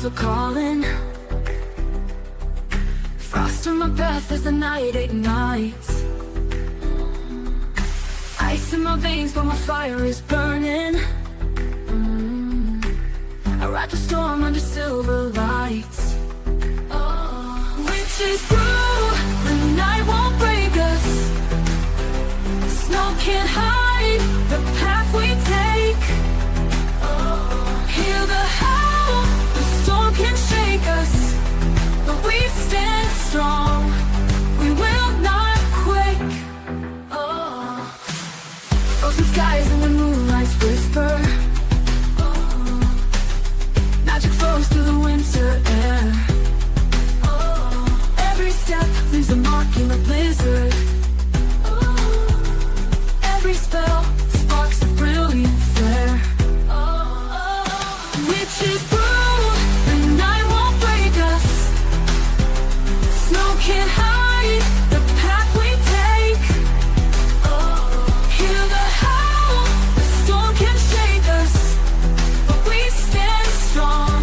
are calling. Frost on my breath as the night ignites. Ice in my veins but my fire is burning. I ride the storm under silver lights. Witches brew, the night won't break us. Snow can't hide the path we take. Hear the howl, the storm can shake us, but we stand strong, we will not quake. Frozen skies and the moonlight's whisper. Magic flows through the winter air. Every step leaves a mark in the blizzard. Every spell sparks a brilliant flare. Witches brew, the night won't break us. Snow can't hide the path we take. Hear the howl, the storm can shake us, but we stand strong,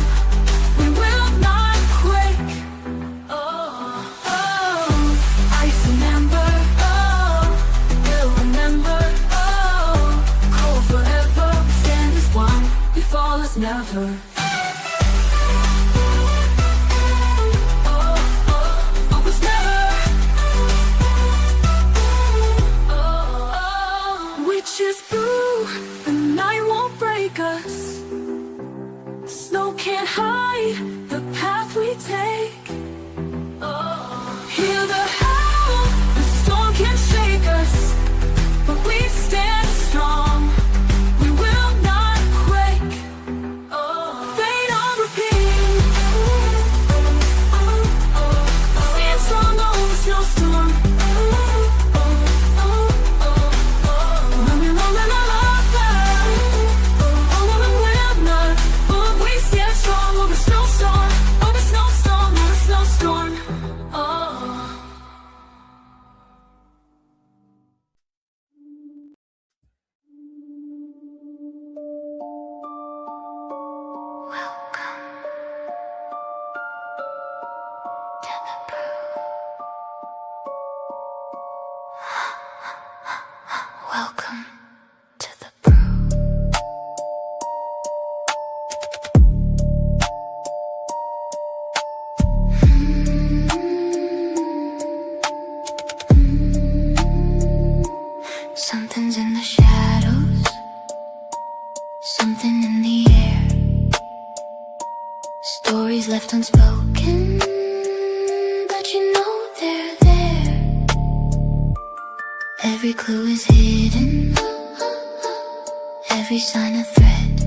we will not quake. Ice and ember, we'll remember. Cold forever, we stand as one, we fall as never. Witches brew, the night won't break us. Snow can't hide the path we take. Hear the howl, the storm can shake us, but we stand strong, we will not quake. Fade on repeat. Stand strong on the snowstorm. Welcome to the brew. Something's in the shadows, something in the air. Stories left unspoken, but you know they're there. Every clue is hidden, every sign a thread.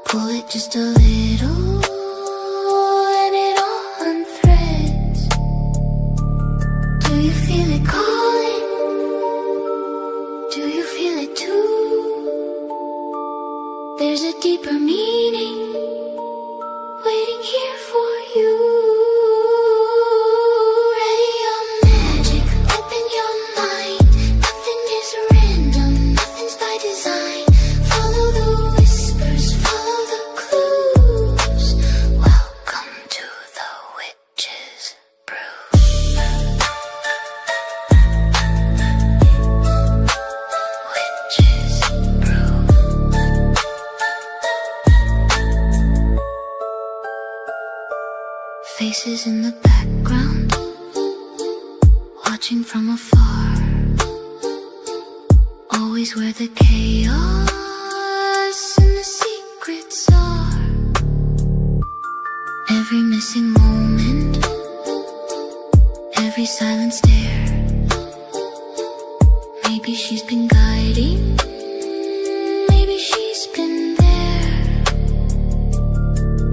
Pull it just a little, and it all unthreads. Do you feel it calling? Do you feel it too? There's a deeper meaning waiting here for you. Ready your magic, open your mind. Nothing is random, nothing's by design. Follow the whispers, follow the clues. Welcome to the Witches Brew. Witches Brew. Faces in the background, watching from afar. Always where the chaos and the secrets are. Every missing moment, every silent stare. Maybe she's been guiding, maybe she's been there.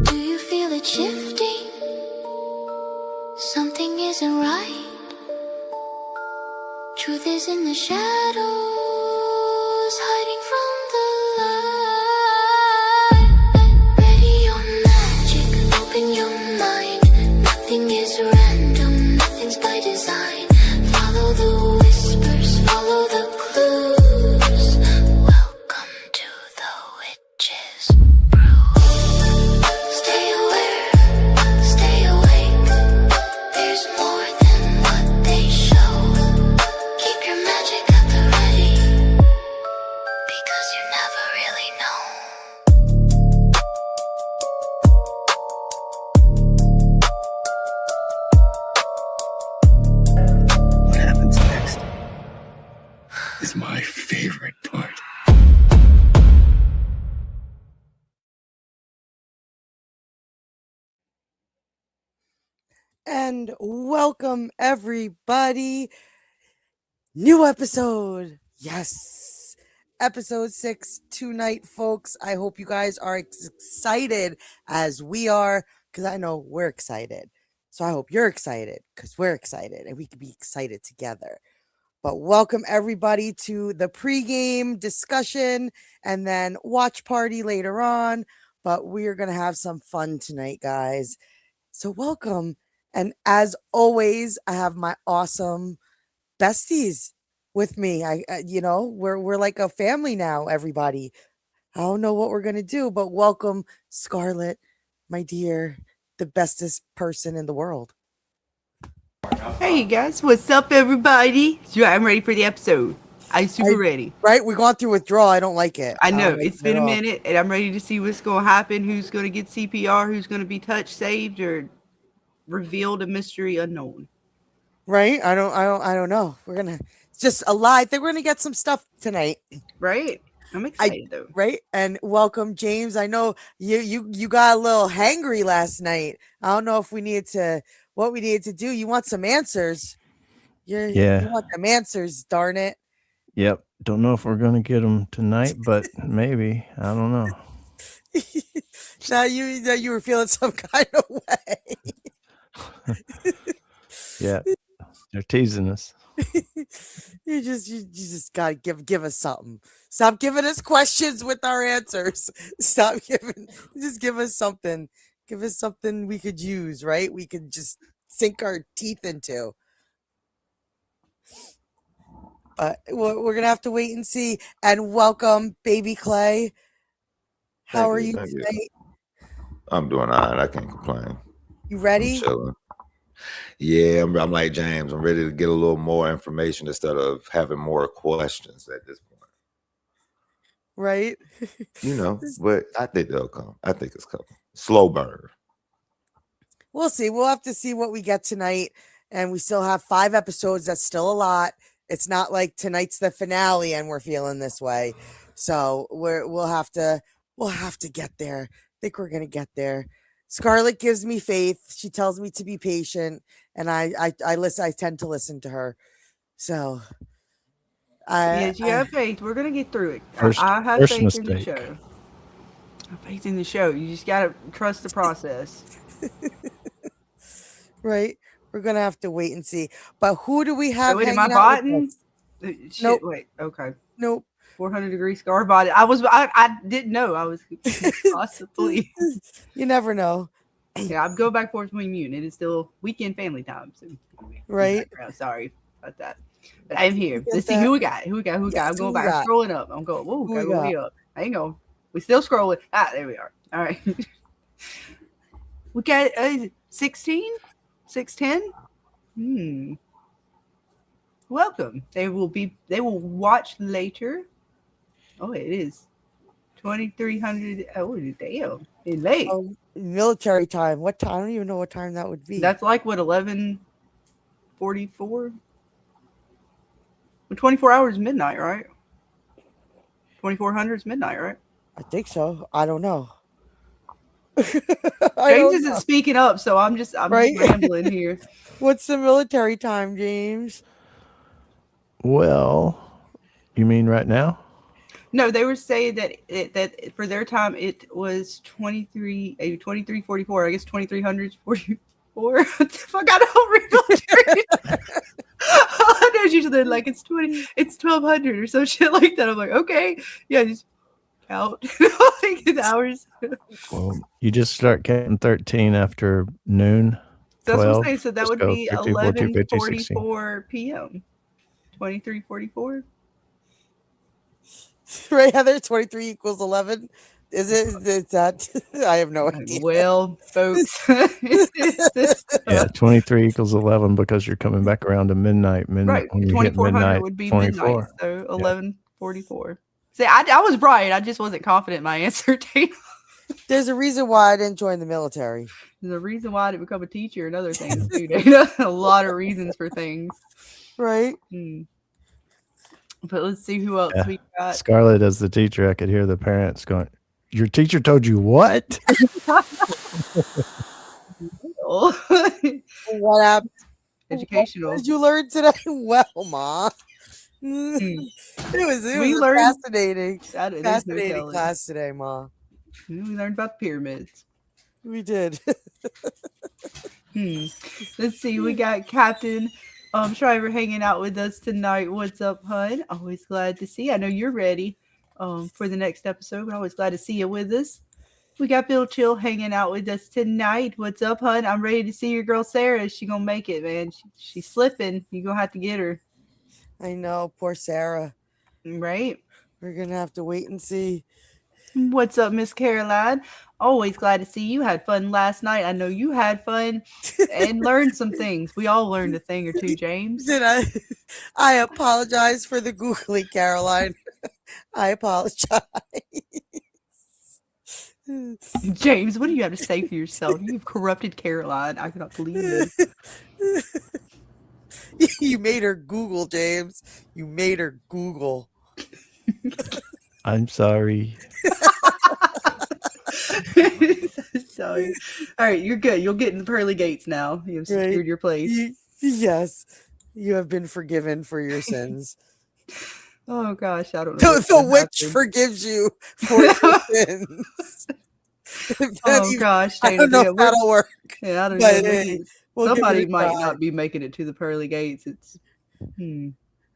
Do you feel it shifting? Something isn't right. Truth is in the shadows, hiding from the light. Ready your magic, open your mind. Nothing is random, nothing's by design. Follow the whispers, follow the clues. Welcome to the Witches Brew. And welcome everybody. New episode. Yes. Episode 6 tonight, folks. I hope you guys are excited as we are, because I know we're excited. So I hope you're excited, because we're excited and we can be excited together. But welcome everybody to the pregame discussion and then watch party later on. But we're going to have some fun tonight, guys. So welcome. And as always, I have my awesome besties with me. We're like a family now, everybody. I don't know what we're going to do, but welcome Scarlet, my dear, the bestest person in the world. Hey guys, what's up everybody? So I'm ready for the episode. I'm super ready. Right? We're going through withdrawal. I don't like it. I know, it's been a minute and I'm ready to see what's going to happen, who's going to get CPR, who's going to be touched, saved, or revealed a mystery unknown. Right? I don't know. It's just a lie. I think we're going to get some stuff tonight. Right? I'm excited though. Right? And welcome, James. I know you got a little hangry last night. I don't know if what we needed to do. You want some answers. You want them answers, darn it. Yep. Don't know if we're going to get them tonight, but maybe. I don't know. Now you were feeling some kind of way. Yeah. They're teasing us. You just gotta give us something. Stop giving us questions with our answers. Just give us something. Give us something we could use, right? We could just sink our teeth into. But we're gonna have to wait and see. And welcome, BabyKlay. How are you tonight? I'm doing all right. I can't complain. You ready? I'm chilling. Yeah, I'm like James. I'm ready to get a little more information instead of having more questions at this point. Right? But I think they'll come. I think it's coming. Slow burn. We'll see. We'll have to see what we get tonight. And we still have 5 episodes. That's still a lot. It's not like tonight's the finale and we're feeling this way. So we'll have to get there. I think we're gonna get there. Scarlet gives me faith. She tells me to be patient, and I listen. I tend to listen to her. So, Yes, you have faith. We're gonna get through it. I have faith in the show. I have faith in the show. You just gotta trust the process. Right. We're gonna have to wait and see. But who do we have? Wait, am I botting? Nope. Wait. Okay. Nope. 400-degree scar body. I didn't know I was possibly. You never know. Yeah, I'm going back and forth between mute. It is still weekend family time. So right. Sorry about that. But I'm here. Let's see who we got. Who we got. I'm going back. I'm scrolling up. I'm going. Whoa, okay, way up. Hang on. We still scrolling. There we are. All right. We got 16? 610? Welcome. They will watch later. Oh, it is 2300. Oh, damn. It's late. Oh, military time. What time? I don't even know what time that would be. That's like what, 11:44? 24 hours is midnight, right? 2400 is midnight, right? I think so. I don't know. James isn't speaking up, so I'm just rambling here. What's the military time, James? Well, you mean right now? No, they were saying that for their time it was 23:44. I guess 2300 44. What the fuck? I don't read military. I know usually like it's 1200 or some shit like that. I'm like, okay, yeah, just count like the hours. Well, you just start counting 13 after noon. So that's what I'm saying. So that would be 11:44 p.m. 23:44. Right, Heather? 23 equals 11. Is that? I have no idea. Well, folks. 23 equals 11 because you're coming back around to midnight. Right. When you 2400 would be 24. Midnight. So 11:44. See, I was right. I just wasn't confident in my answer, Tina. There's a reason why I didn't join the military. There's a reason why I didn't become a teacher and other things too, Dana. A lot of reasons for things. Right. But let's see who else we got. Scarlet, as the teacher, I could hear the parents going, "Your teacher told you what?" educational. What happened? What Educational. did you learn today? Well, Ma. Hmm. It was We a learned- fascinating, There's no fascinating telling. class today, Ma. We learned about the pyramids. We did. Let's see. We got Captain Shriver hanging out with us tonight. What's up, hun? Always glad to see you. I know you're ready for the next episode, but always glad to see you with us. We got Bill Chill hanging out with us tonight. What's up, hun? I'm ready to see your girl Sarah. Is she gonna make it, man? She's slipping. You're gonna have to get her. I know, poor Sarah. Right? We're gonna have to wait and see. What's up, Miss Caroline? Always glad to see you. Had fun last night. I know you had fun and learned some things. We all learned a thing or two, James. Did I apologize for the googly, Caroline. I apologize. James, what do you have to say for yourself? You've corrupted Caroline. I cannot believe this. You made her Google, James. You made her Google. I'm sorry. Sorry. All right, you're good. You'll get in the pearly gates now. You've secured Right. your place. Yes, you have been forgiven for your sins. Oh gosh, I don't know. The what's gonna witch happen. forgives you for your sins. Oh gosh, I don't know if that'll work. Yeah, I don't but know. hey, we'll give it Somebody a might try. not be making it to the pearly gates. It's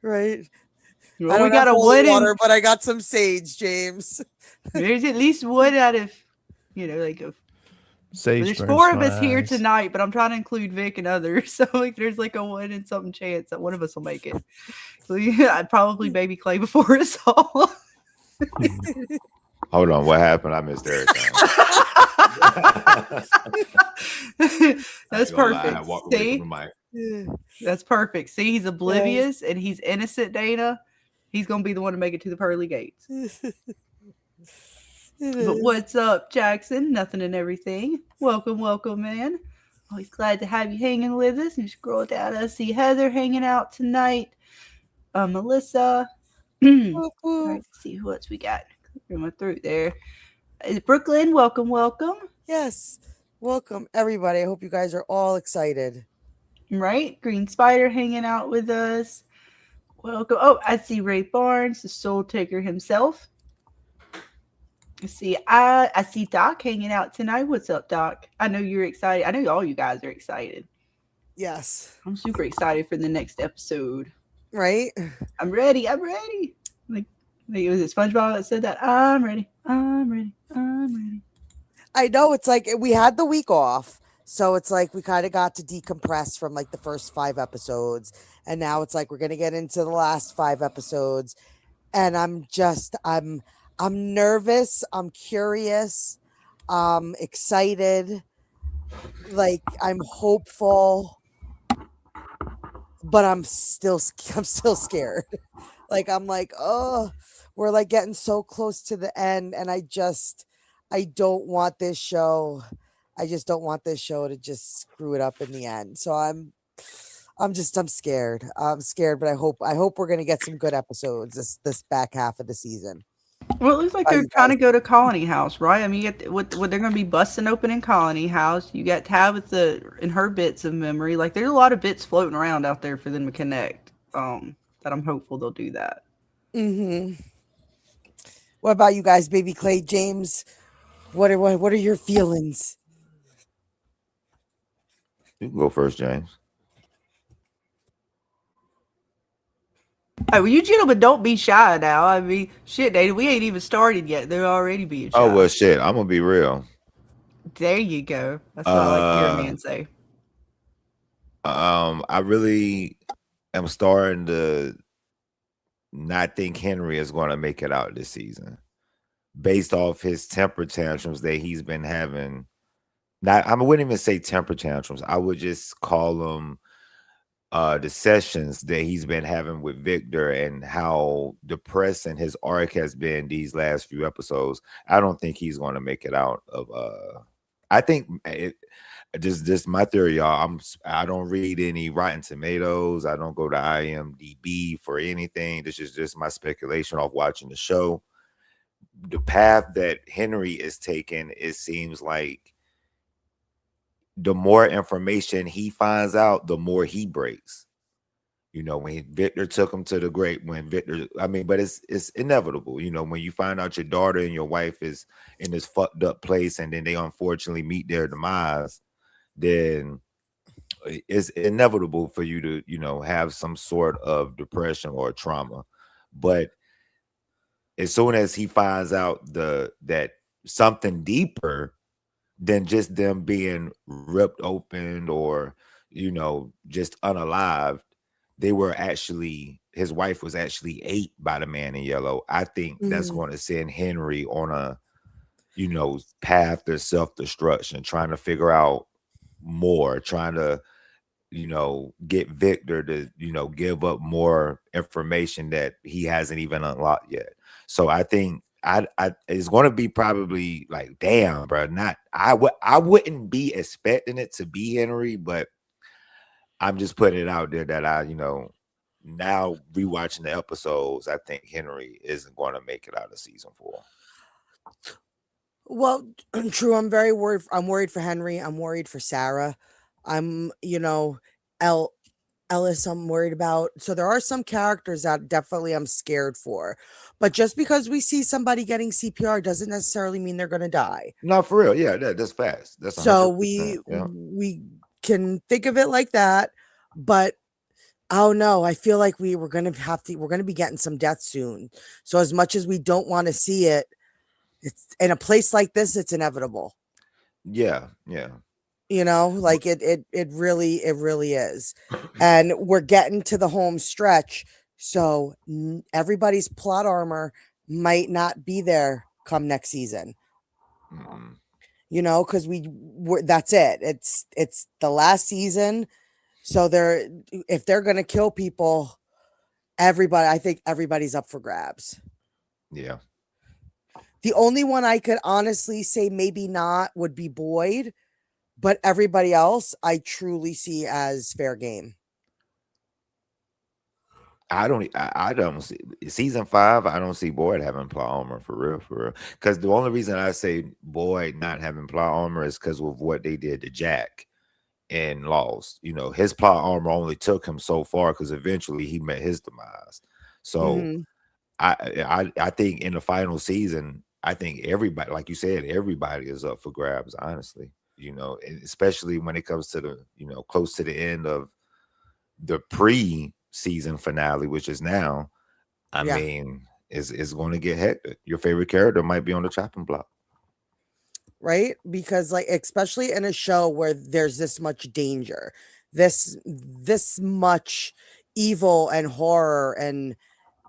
Right. Well, I don't we got have a holy wood water, but I got some sage, James. There's at least one out of like a Sage there's burns 4 of my us here eyes. tonight, but I'm trying to include Vic and others. So like there's like a 1 in something chance that one of us will make it. So yeah, I'd probably BabyKlay before us all. Hold on, what happened? I missed everything. That's perfect. See? That's perfect. See, he's oblivious and he's innocent, Dana. He's gonna be the one to make it to the pearly gates. But what's up, Jackson? Nothing and everything. Welcome, man. Always glad to have you hanging with us. You scroll down, I see Heather hanging out tonight. Melissa. All right, let's see who else we got. Clear my throat there. Is Brooklyn? Welcome. Yes. Welcome, everybody. I hope you guys are all excited. Right? Green Spider hanging out with us. Welcome. Oh, I see Ray Barnes, the Soul Taker himself. I see Doc hanging out tonight. What's up, Doc? I know you're excited. I know all you guys are excited. Yes. I'm super excited for the next episode. Right? I'm ready. Like was it SpongeBob that said that? I'm ready. I know, it's like we had the week off, so it's like we kind of got to decompress from like the first 5 episodes, and now it's like we're gonna get into the last 5 episodes, and I'm nervous, I'm curious, I'm excited, like I'm hopeful, but I'm still scared. Like I'm like, oh, we're like getting so close to the end, and I don't want this show. I just don't want this show to just screw it up in the end. So I'm scared. I'm scared, but I hope we're gonna get some good episodes this back half of the season. Well, it looks like they're trying to go to Colony House, right? I mean, you get what they're going to be busting open in Colony House. You got Tabitha and her bits of memory. Like there's a lot of bits floating around out there for them to connect. That I'm hopeful they'll do that. Mm-hmm. What about you guys, BabyKlay, James? What are your feelings? You can go first, James. Hey, well, you gentlemen don't be shy now. I mean, shit, Dana, we ain't even started yet. They're already being shy. Oh well, shit. I'm gonna be real. There you go. That's what I like to hear a man say. I really am starting to not think Henry is going to make it out this season, based off his temper tantrums that he's been having. I wouldn't even say temper tantrums. I would just call them the sessions that he's been having with Victor and how depressing his arc has been these last few episodes. I don't think he's going to make it out of. I think just my theory, y'all. I don't read any Rotten Tomatoes. I don't go to IMDb for anything. This is just my speculation off watching the show. The path that Henry is taking, it seems like the more information he finds out, the more he breaks. You know, when Victor took him to the grave, when Victor, I mean, but it's inevitable. You know, when you find out your daughter and your wife is in this fucked up place, and then they unfortunately meet their demise, then it's inevitable for you to, you know, have some sort of depression or trauma. But as soon as he finds out that something deeper than just them being ripped open or, you know, just unalived, they were actually, his wife was actually ate by the man in yellow. I think that's going to send Henry on a, you know, path to self-destruction, trying to figure out more, trying to, you know, get Victor to, you know, give up more information that he hasn't even unlocked yet. So I think I it's going to be probably like, damn, bro. I wouldn't be expecting it to be Henry, but I'm just putting it out there that I, you know, now rewatching the episodes, I think Henry isn't going to make it out of season 4. Well, true. I'm very worried. I'm worried for Henry. I'm worried for Sarah. I'm, you know, Ellis, I'm worried about. So there are some characters that definitely I'm scared for. But just because we see somebody getting CPR doesn't necessarily mean they're going to die. No, for real. Yeah, that's fast. That's 100%. So Yeah. we can think of it like that. But oh no, I feel like we're going to be getting some death soon. So as much as we don't want to see it, it's in a place like this, it's inevitable. Yeah, yeah. You know, like it really is. And we're getting to the home stretch. So everybody's plot armor might not be there come next season. Mm-mm. You know, because that's it. It's the last season. So if they're gonna kill people, I think everybody's up for grabs. Yeah. The only one I could honestly say maybe not would be Boyd, but everybody else I truly see as fair game. I don't see season 5. I don't see Boyd having plot armor for real. Because the only reason I say Boyd not having plot armor is because of what they did to Jack in Lost. You know, his plot armor only took him so far because eventually he met his demise. So I think in the final season, I think everybody, like you said, everybody is up for grabs, honestly. You know, especially when it comes to the, you know, close to the end of the pre-season finale, which is now. I mean, it's going to get hectic. Your favorite character might be on the chopping block. Right? Because like, especially in a show where there's this much danger, this much evil and horror and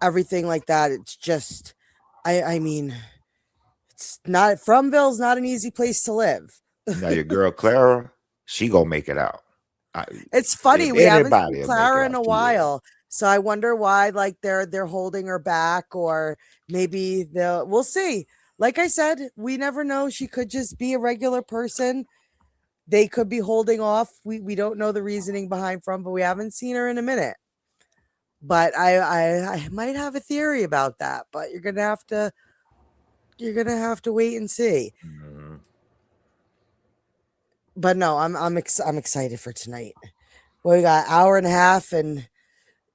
everything like that. It's just, I mean, it's not, Fromville's not an easy place to live. Now your girl Clara, she gonna make it out. It's funny, if we haven't anybody seen will make Clara it in a out, she while. So I wonder why, like they're holding her back, or maybe we'll see. Like I said, we never know. She could just be a regular person. They could be holding off. We don't know the reasoning behind but we haven't seen her in a minute. But I might have a theory about that, but you're gonna have to wait and see. Mhm. But no, I'm excited for tonight. Well, we got an hour and a half and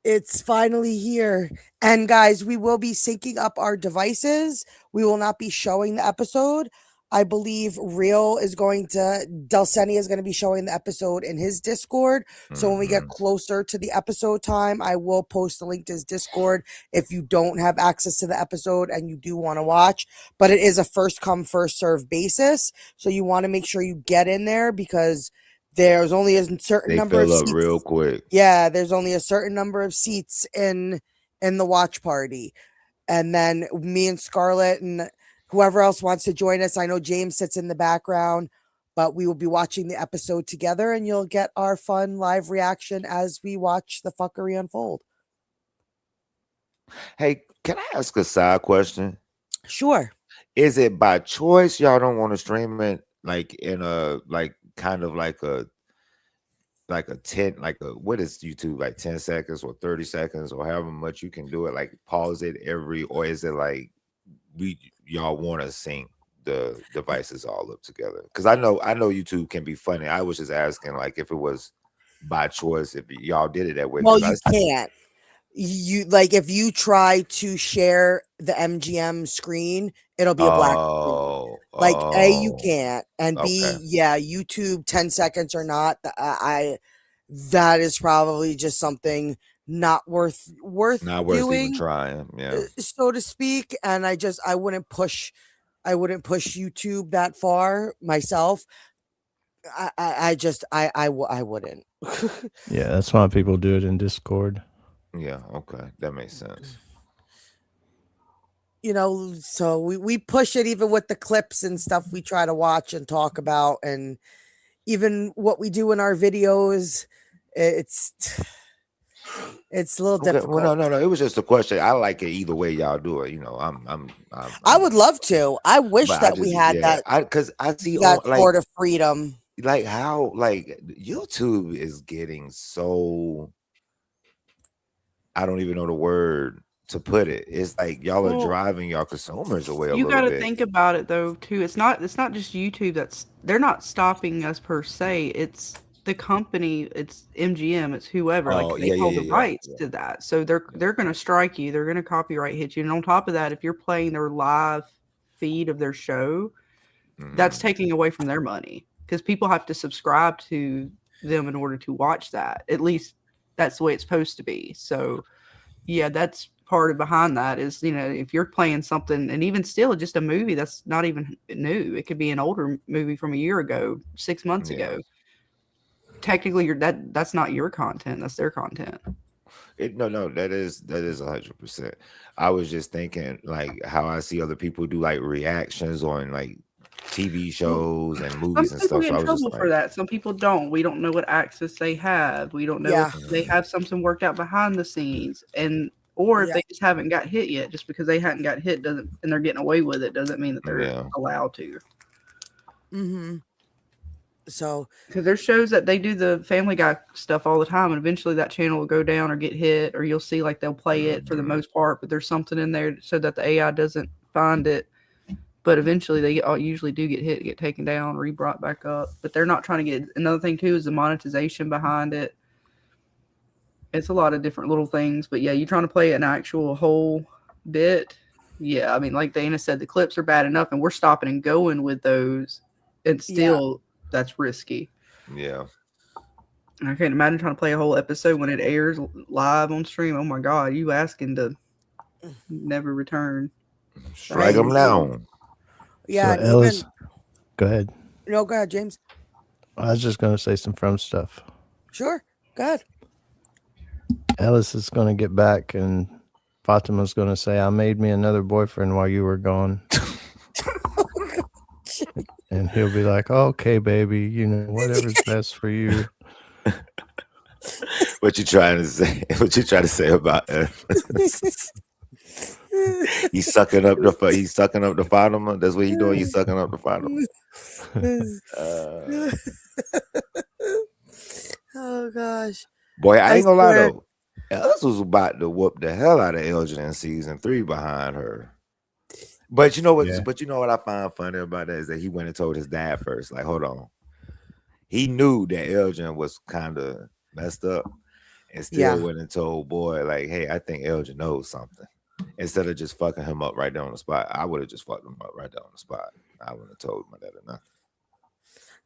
it's finally here. And guys, we will be syncing up our devices. We will not be showing the episode. I believe Darce'lph is going to be showing the episode in his Discord. So when we get closer to the episode time, I will post a link to his Discord if you don't have access to the episode and you do want to watch. But it is a first come, first serve basis. So you want to make sure you get in there because there's only a certain number of seats. They fill up real quick. Yeah, there's only a certain number of seats in the watch party. And then me and Scarlet and whoever else wants to join us. I know James sits in the background, but we will be watching the episode together and you'll get our fun live reaction as we watch the fuckery unfold. Hey, can I ask a side question? Sure. Is it by choice y'all don't want to stream it like in a kind of like a 10, what is YouTube, like 10 seconds or 30 seconds or however much you can do it, like pause it or is it like y'all want to sync the devices all up together. Because I know YouTube can be funny. I was just asking like if it was by choice, if y'all did it that way. Well, 'cause you can't. You like if you try to share the MGM screen, it'll be a black screen. Like A, you can't, and okay. B, yeah, YouTube 10 seconds or not. That is probably just something not worth Not worth even doing, trying. Yeah. so to speak. And I wouldn't push YouTube that far myself. I wouldn't. Yeah, that's why people do it in Discord. Yeah, okay. That makes sense. You know, so we push it even with the clips and stuff we try to watch and talk about, and even what we do in our videos, it's a little Okay. difficult. Well, no. It was just a question. I like it either way y'all do it. You know, I would love to. I wish but that we had that because I see that on, like, sort of freedom. like how like YouTube is getting so, I don't even know the word to put it. It's like y'all are Well, driving y'all consumers away a You little got to bit. think about it though too. It's not just YouTube they're not stopping us per se. It's the company. It's MGM. It's whoever. Oh, Like they hold the yeah. rights to that. So they're going to strike you. They're going to copyright hit you. And on top of that, if you're playing their live feed of their show, that's taking away from their money because people have to subscribe to them in order to watch that. At least that's the way it's supposed to be. So yeah, that's part of behind that is, you know, if you're playing something, and even still just a movie that's not even new, it could be an older movie from a year ago, 6 months ago. Technically that's not your content, that's their content. No, that is 100%. I was just thinking like how I see other people do like reactions on like TV shows and movies and Some people stuff. get So I in was just trouble like, for that. Some people don't. We don't know what access they have. We don't know if they have something worked out behind the scenes, or if they just haven't got hit yet. Just because they hadn't got hit and they're getting away with it doesn't mean that they're allowed to. Mm-hmm. So because there's shows that they do the Family Guy stuff all the time, and eventually that channel will go down or get hit, or you'll see like they'll play it for the most part, but there's something in there so that the AI doesn't find it. But eventually they usually do get hit, get taken down, re-brought back up. But they're not trying to get. Another thing too is the monetization behind it. It's a lot of different little things, but yeah, you're trying to play an actual whole bit. Yeah, I mean, like Dana said, the clips are bad enough, and we're stopping and going with those, and still that's risky. Yeah. I can't imagine trying to play a whole episode when it airs live on stream. Oh my God, you asking to never return. Strike them down. Yeah, so Ellis, go ahead. No, go ahead, James. I was just going to say some fun stuff. Sure, go ahead. Ellis is going to get back, and Fatima's going to say, I made me another boyfriend while you were gone. And he'll be like, okay, baby, you know, whatever's best for you. What you trying to say? What you trying to say about he's sucking up the Fatima? That's what he's doing. He's sucking up the Fatima. Oh gosh. Boy, I ain't gonna lie though. Ellis was about to whoop the hell out of Elgin in season 3 behind her. But you know what? Yeah. But you know what I find funny about that is that he went and told his dad first. Like, hold on. He knew that Elgin was kind of messed up, and still went and told boy, like, hey, I think Elgin knows something. Instead of just fucking him up right there on the spot, I would have just fucked him up right there on the spot. I wouldn't have told my dad nothing.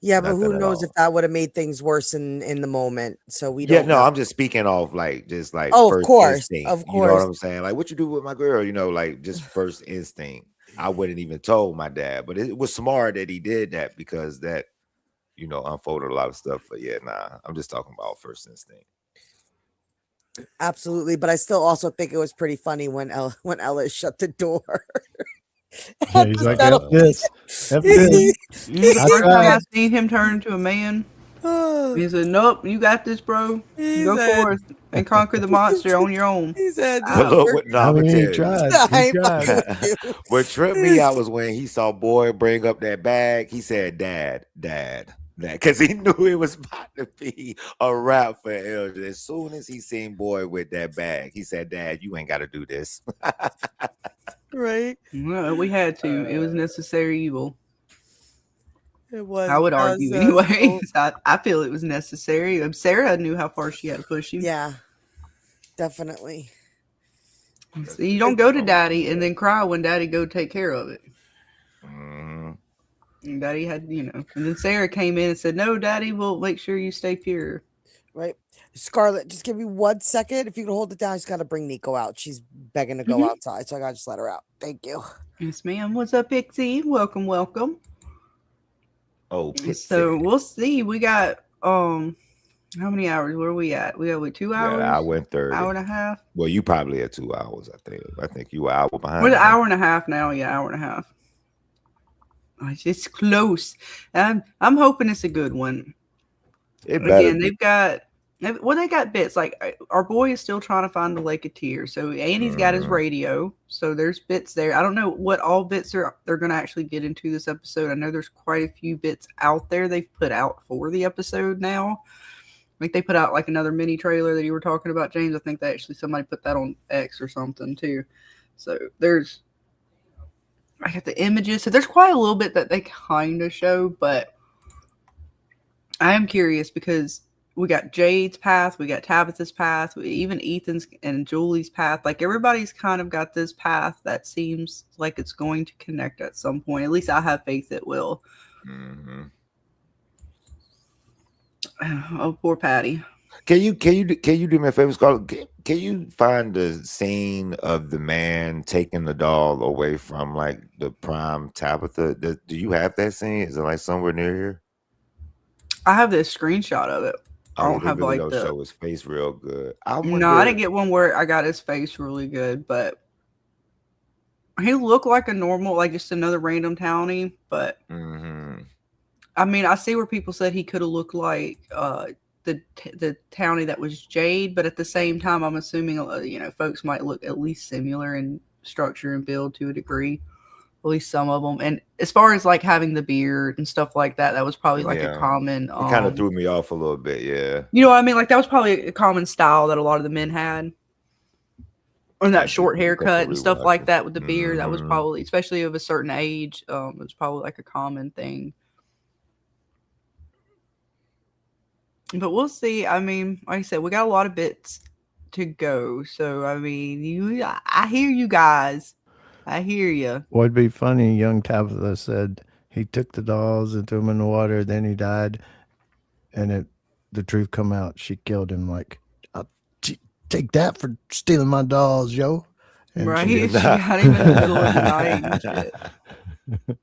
Yeah, but who knows if that would have made things worse in the moment. So we Yeah, don't no, know. I'm just speaking off like just like Oh, first of course, instinct. of course. You know what I'm saying? Like, what you do with my girl? You know, like just first instinct. I wouldn't even told my dad, but it was smart that he did that because that, you know, unfolded a lot of stuff. But yeah, nah, I'm just talking about first instinct. Absolutely, but I still also think it was pretty funny when Ellis shut the door. Yeah, he's like, F this. The first time I seen him turn into a man, he said, nope, you got this, bro. Go forth and conquer the monster on your own. He said, But look what he tried. What tripped me out was when he saw boy bring up that bag. He said, Dad, because he knew it was about to be a wrap for Elgin. As soon as he seen boy with that bag, he said, Dad, you ain't got to do this. Right? Well, we had to. It was necessary evil. It was. I would That argue was, anyway. I feel it was necessary. Sarah knew how far she had to push him. yeah, definitely. So you don't go to daddy and then cry when daddy go take care of it. Mhm. And daddy had, and then Sarah came in and said, "No, daddy will make sure you stay pure." Right. Scarlet, just give me 1 second. If you can hold it down, I just got to bring Nico out. She's begging to go Mhm. outside, so I got to just let her out. Thank you. Yes, ma'am. What's up, Pixie? Welcome, welcome. Oh, So we'll see. We got how many hours? Where are we at? We got 2 hours? I went 30. Hour and a half. Well, you probably at 2 hours. I think you were an hour behind. We're an me. hour and a half now. Yeah, hour and a half. It's close. I'm hoping it's a good one. Again, they got bits. Like our boy is still trying to find the Lake of Tears. So Andy's got his radio. So there's bits there. I don't know what all bits they're going to actually get into this episode. I know there's quite a few bits out there they've put out for the episode now. Like they put out like another mini trailer that you were talking about, James. I think that actually somebody put that on X or something too. So I got the images. So there's quite a little bit that they kind of show, but I am curious because we got Jade's path, we got Tabitha's path, even Ethan's and Julie's path. Like everybody's kind of got this path that seems like it's going to connect at some point. At least I have faith it will. Mm-hmm. Oh, poor Patty. Can you do me a favor, Scarlet? Can you find the scene of the man taking the doll away from like the prime Tabitha? Do you have that scene? Is it like somewhere near here? I have this screenshot of it. I don't have really like don't show his face real good. I didn't get one where I got his face really good, but he looked like a normal, like just another random townie. But I mean, I see where people said he could have looked like the townie that was Jade, but at the same time, I'm assuming folks might look at least similar in structure and build to a degree, at least some of them. And as far as like having the beard and stuff like that, that was probably like a common. It kind of threw me off a little bit, yeah. You know what I mean? Like that was probably a common style that a lot of the men had. Or that short haircut and stuff like that with the beard, that was probably, especially of a certain age, it was probably like a common thing. But we'll see. I mean, like I said, we got a lot of bits to go. So, I mean, I hear you guys. I hear you. What'd be funny, young Tabitha said he took the dolls and threw them in the water, then he died, and the truth come out. She killed him. Like, I'll take that for stealing my dolls, yo. And right? She got him in the middle of the night and shit.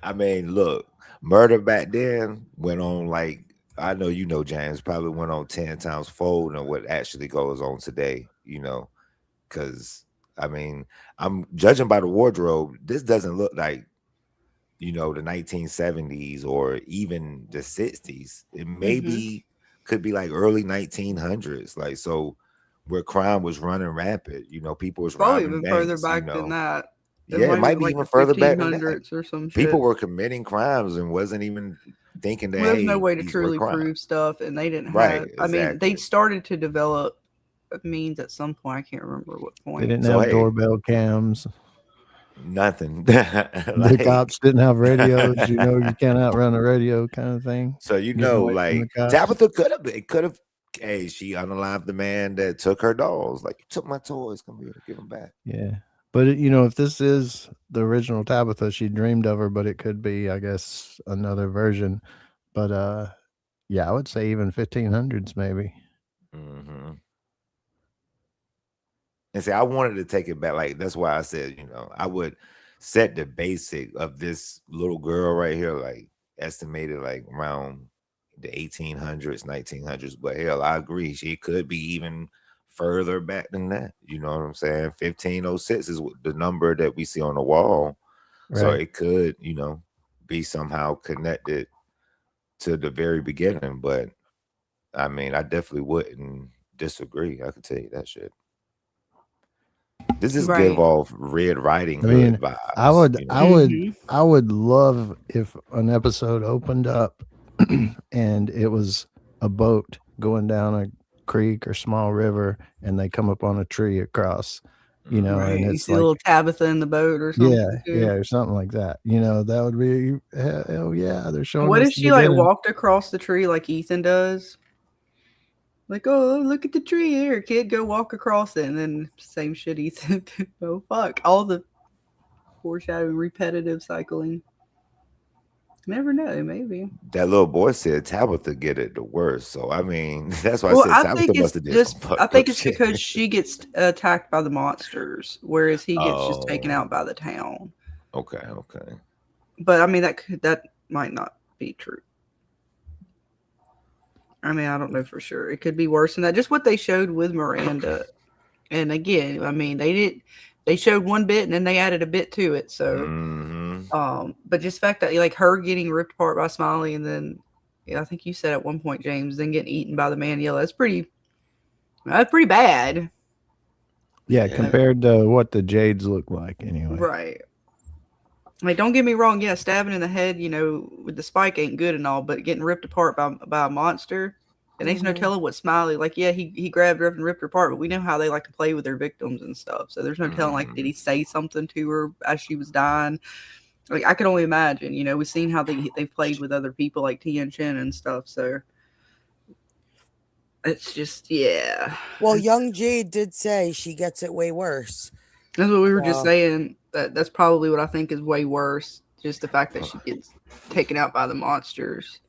I mean, look, murder back then went on like, I know you know, James, probably went on 10 times fold than what actually goes on today, because I mean, I'm judging by the wardrobe. This doesn't look like, the 1970s or even the 60s. It maybe could be like early 1900s. Like, so where crime was running rampant, people was probably robbing even banks, further back than that. It might be like even further back than that. Or some shit. People were committing crimes and wasn't even thinking that there's no way to truly prove stuff, and they didn't have. Exactly. I mean, they started to develop means at some point. I can't remember what point. They didn't have doorbell cams. Nothing. The cops didn't have radios. You can't outrun a radio kind of thing. So like Tabitha could have. Hey, she unalived the man that took her dolls. Like, you took my toys. Come here, give them back. Yeah. But, if this is the original Tabitha, she dreamed of her, but it could be, I guess, another version. But, yeah, I would say even 1500s maybe. Mm-hmm. And see, I wanted to take it back. Like, that's why I said, I would set the basic of this little girl right here, like, estimated like around the 1800s, 1900s. But, hell, I agree. She could be even further back than that. You know what I'm saying? 1506 is the number that we see on the wall. Right. So it could, be somehow connected to the very beginning. But I mean, I definitely wouldn't disagree. I could tell you that shit. This is give off Red Riding Hood vibes. I would love if an episode opened up and it was a boat going down a creek or small river, and they come up on a tree across, you know, Right. and You it's see a like, little Tabitha in the boat or something. yeah, too. yeah, or something like that. You know, that would be, hell yeah, they're showing What us if the she like beginning. walked across the tree like Ethan does? Like, oh, look at the tree here, kid, go walk across it. And then same shit Ethan. Oh, fuck. All the foreshadowing, repetitive cycling. Never know, maybe. That little boy said Tabitha get it the worst. So I mean, that's why I Well, said I Tabitha think must it's have did just, some I fucked think up it's shit. because she gets attacked by the monsters, whereas he gets just taken Oh. out by the town. Okay, okay. But I mean, that might not be true. I mean, I don't know for sure. It could be worse than that. Just what they showed with Miranda. And again, I mean, they showed one bit and then they added a bit to it. So, but just the fact that like her getting ripped apart by Smiley, and then I think you said at one point, James, then getting eaten by the man yellow. That's pretty bad. Yeah, compared to what the Jades look like, anyway. Right. Like, don't get me wrong. Yeah, stabbing in the head, with the spike ain't good and all, but getting ripped apart by a monster, and ain't no telling what Smiley. Like, yeah, he grabbed her up and ripped her apart, but we know how they like to play with their victims and stuff. So there's no telling. Like, did he say something to her as she was dying? Like, I could only imagine. We've seen how they've played with other people like Tian Chen and stuff. So it's just, yeah. Well, young Jade did say she gets it way worse. That's what we were just saying. That's probably what I think is way worse. Just the fact that she gets taken out by the monsters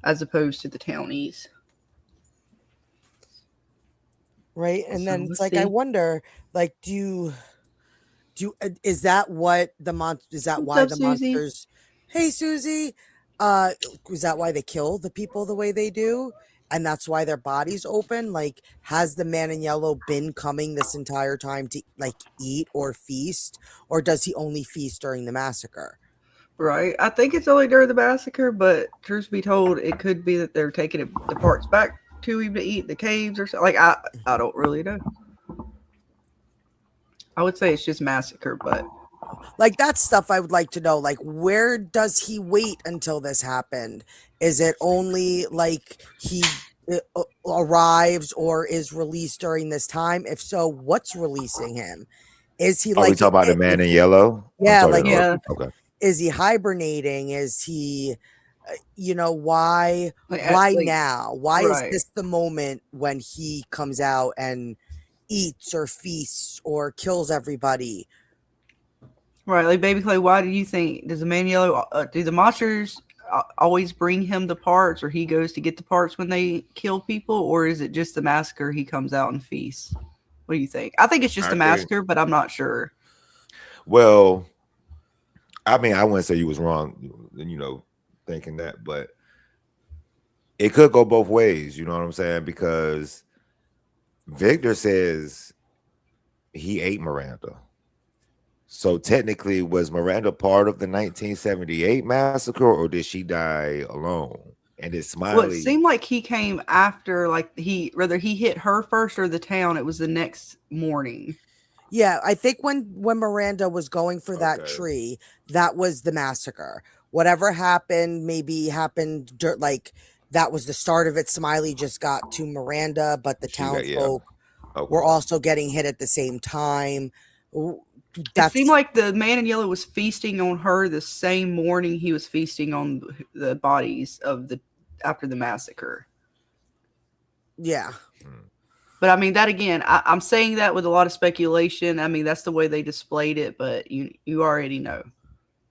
as opposed to the townies. Right. And So then let's it's like, see. I wonder, like, is that what the is that What's why up, the Susie? monsters? Hey, Susie. Is that why they kill the people the way they do? And that's why their bodies open? Like, has the man in yellow been coming this entire time to like eat or feast? Or does he only feast during the massacre? Right. I think it's only during the massacre, but truth be told, it could be that they're taking the parts back to him to eat in the caves or something. Like, I don't really know. I would say it's just massacre, but Like, that's stuff I would like to know. Like, where does he wait until this happened? Is it only like he arrives or is released during this time? If so, what's releasing him? Is he Oh, we like talk about the man in yellow? I'm Yeah, sorry to like interrupt you. Okay. is he hibernating? Is he why like, now? Why is right. this the moment when he comes out and eats or feasts or kills everybody? Right, like BabyKlay, why do you think, does the man in yellow, do the monsters always bring him the parts, or he goes to get the parts when they kill people, or is it just the massacre he comes out and feasts? What do you think? I think it's just a massacre, but I'm not sure. Well, I mean, I wouldn't say you was wrong, thinking that, but it could go both ways, you know what I'm saying? Because Victor says he ate Miranda. So technically, was Miranda part of the 1978 massacre, or did she die alone? And did Smiley? Well, it seemed like he came after, like whether he hit her first or the town. It was the next morning. Yeah, I think when Miranda was going for that tree, that was the massacre. Whatever happened, maybe happened like that was the start of it. Smiley just got to Miranda, but the townsfolk were also getting hit at the same time. It seemed like the man in yellow was feasting on her the same morning he was feasting on the bodies of after the massacre. Yeah. But I mean, that again, I'm saying that with a lot of speculation. I mean, that's the way they displayed it, but you already know.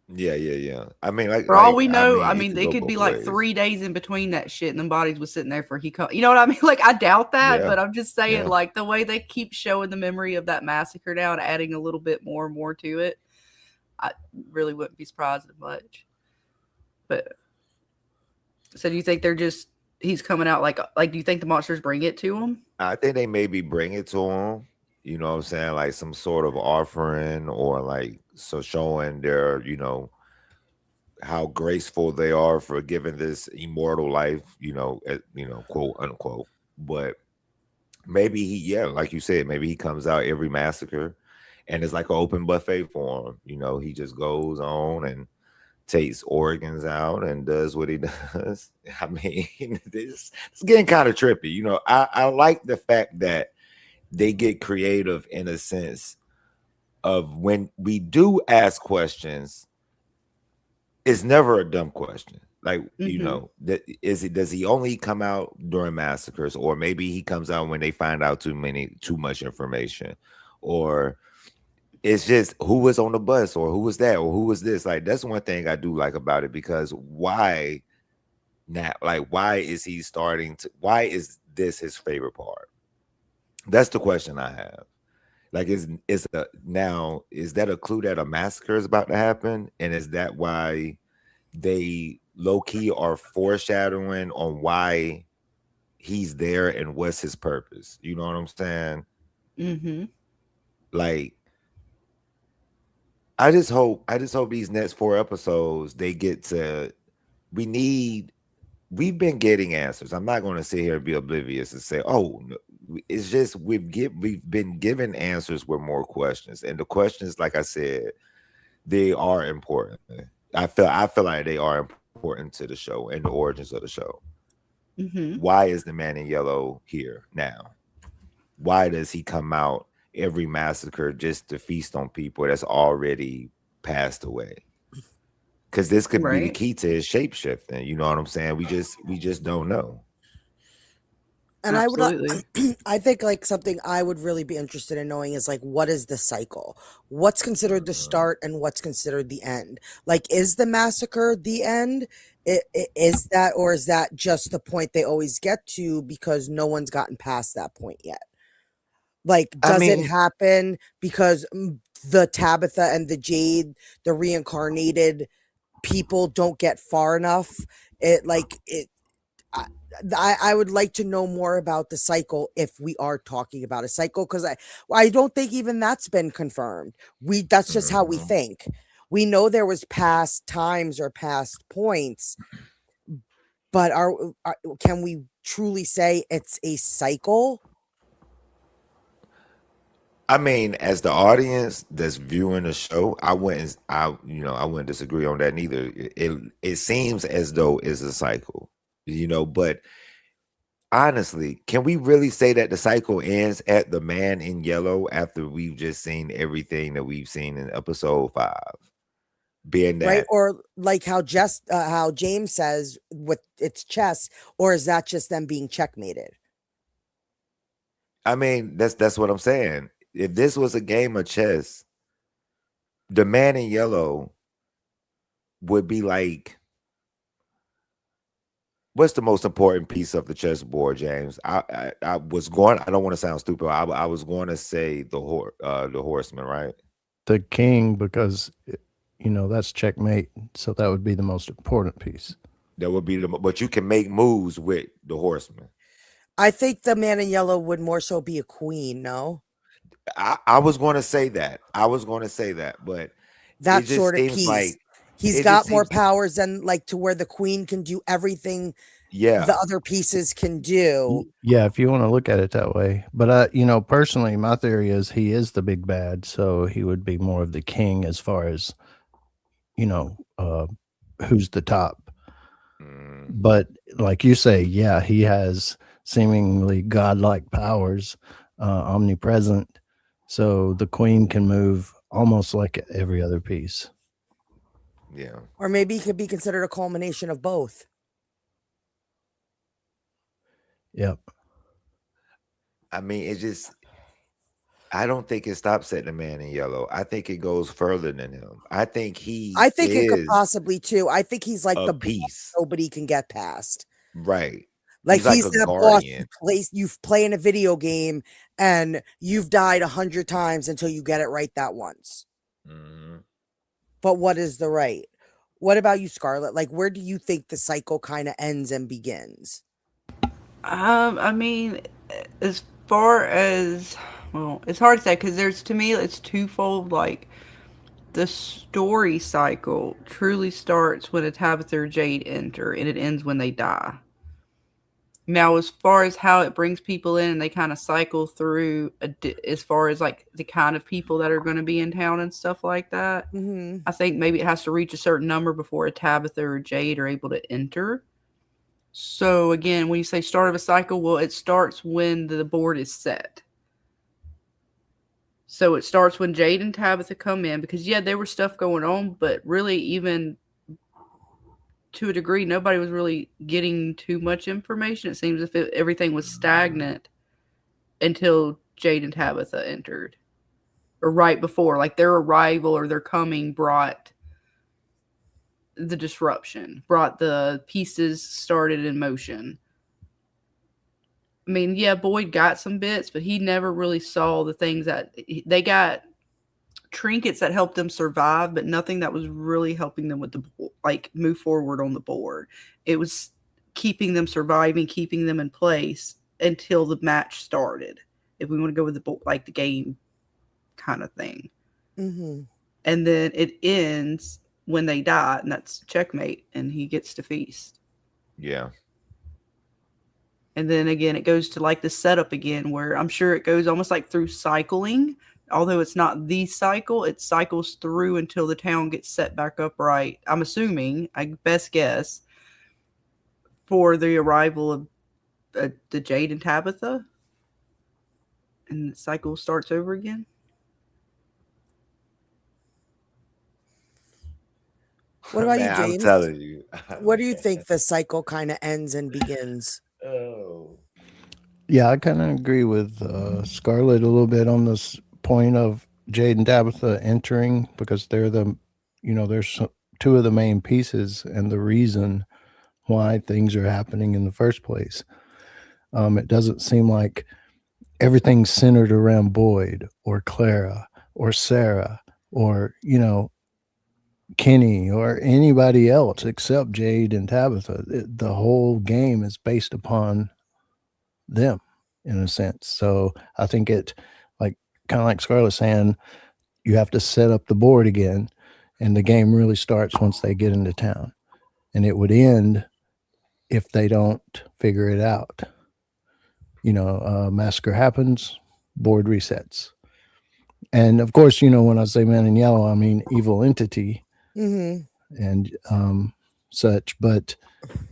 Yeah. I mean, like for all we know, I mean, they it could be like 3 days in between that shit, and them bodies was sitting there for you know what I mean? Like, I doubt that, but I'm just saying, like, the way they keep showing the memory of that massacre now and adding a little bit more and more to it, I really wouldn't be surprised much. But so, do you think he's coming out like? Do you think the monsters bring it to him? I think they maybe bring it to him. You know what I'm saying? Like some sort of offering, or like showing their, how graceful they are for giving this immortal life, quote unquote. But maybe like you said, maybe he comes out every massacre and it's like an open buffet for him. He just goes on and takes organs out and does what he does. I mean, it's getting kind of trippy. I like the fact that they get creative in a sense of when we do ask questions, it's never a dumb question. Like, you know, that does he only come out during massacres, or maybe he comes out when they find out too much information, or it's just who was on the bus, or who was that, or who was this. Like, that's one thing I do like about it, because why now? Like, why is he why is this his favorite part? That's the question I have. Like, is that a clue that a massacre is about to happen? And is that why they low-key are foreshadowing on why he's there and what's his purpose? You know what I'm saying? Like, I just hope these next 4 episodes they get to. We've been getting answers. I'm not going to sit here and be oblivious and say, "Oh, no." It's just we've been given answers with more questions, and the questions, like I said, they are important. I feel like they are important to the show and the origins of the show. Why is the man in yellow here now? Why does he come out every massacre just to feast on people that's already passed away? Because this could be the key to his shape shifting. You know what I'm saying? We just don't know. And I think like something I would really be interested in knowing is like, what is the cycle? What's considered the start and what's considered the end? Like, is the massacre the end? Is that, or is that just the point they always get to because no one's gotten past that point yet? Like, does it happen because the Tabitha and the Jade, the reincarnated people, don't get far enough? I would like to know more about the cycle if we are talking about a cycle, because I don't think even that's been confirmed. That's just how we think. We know there was past times or past points, but can we truly say it's a cycle? I mean, as the audience that's viewing the show, I wouldn't disagree on that neither. It seems as though it's a cycle, but honestly, can we really say that the cycle ends at the man in yellow after we've just seen everything that we've seen in episode 5? Being that, right, or like how James says with it's chess, or is that just them being checkmated? I mean, that's what I'm saying. If this was a game of chess, the man in yellow would be like, what's the most important piece of the chessboard, James? I was going. I don't want to sound stupid. I was going to say the horseman, right? The king, because that's checkmate. So that would be the most important piece. That would be but you can make moves with the horseman. I think the man in yellow would more so be a queen. No, I was going to say that. But that sort of piece. Like, he's got more powers than to where the queen can do everything. Yeah, the other pieces can do. Yeah, if you want to look at it that way. But personally, my theory is he is the big bad, so he would be more of the king as far as who's the top. But like you say, yeah, he has seemingly godlike powers, omnipresent, so the queen can move almost like every other piece. Yeah, or maybe he could be considered a culmination of both. Yep. I mean, I don't think it stops at the man in yellow. I think it goes further than him. I think it could possibly too. I think he's like the piece nobody can get past. Right. Like he's that boss you play in a video game and you've died 100 times until you get it right that once. But what is the right? What about you, Scarlet? Like, where do you think the cycle kind of ends and begins? I mean, as far as, well, it's hard to say because to me, it's twofold. Like, the story cycle truly starts when a Tabitha or Jade enter, and it ends when they die. Now, as far as how it brings people in and they kind of cycle through, as far as like the kind of people that are going to be in town and stuff like that, I think maybe it has to reach a certain number before a Tabitha or Jade are able to enter. So again, when you say start of a cycle, well, it starts when the board is set. So it starts when Jade and Tabitha come in, because yeah, there was stuff going on, but really, even to a degree, nobody was really getting too much information. It seems as if everything was stagnant until Jade and Tabitha entered, or right before, like their arrival or their coming brought the disruption, brought the pieces started in motion. I mean, yeah, Boyd got some bits, but he never really saw the things that they got. Trinkets that helped them survive, but nothing that was really helping them with the like move forward on the board. It was keeping them surviving, keeping them in place until the match started. If we want to go with the like the game kind of thing, and then it ends when they die, and that's checkmate, and he gets to feast. Yeah. And then again, it goes to like the setup again, where I'm sure it goes almost like through cycling. Although it's not the cycle, it cycles through until the town gets set back upright. I'm assuming, I best guess, for the arrival of the Jade and Tabitha. And the cycle starts over again. What about Man, you, I'm James? telling you. What do you think the cycle kind of ends and begins? Oh. Yeah, I kind of agree with Scarlet a little bit on this point of Jade and Tabitha entering, because they're the, there's two of the main pieces and the reason why things are happening in the first place. It doesn't seem like everything's centered around Boyd or Clara or Sarah or, Kenny or anybody else except Jade and Tabitha. The whole game is based upon them in a sense. So I think it, like, kind of like Scarlett saying, you have to set up the board again, and the game really starts once they get into town, and it would end if they don't figure it out. Massacre happens, board resets. And of course, when I say man in yellow, I mean evil entity and such. But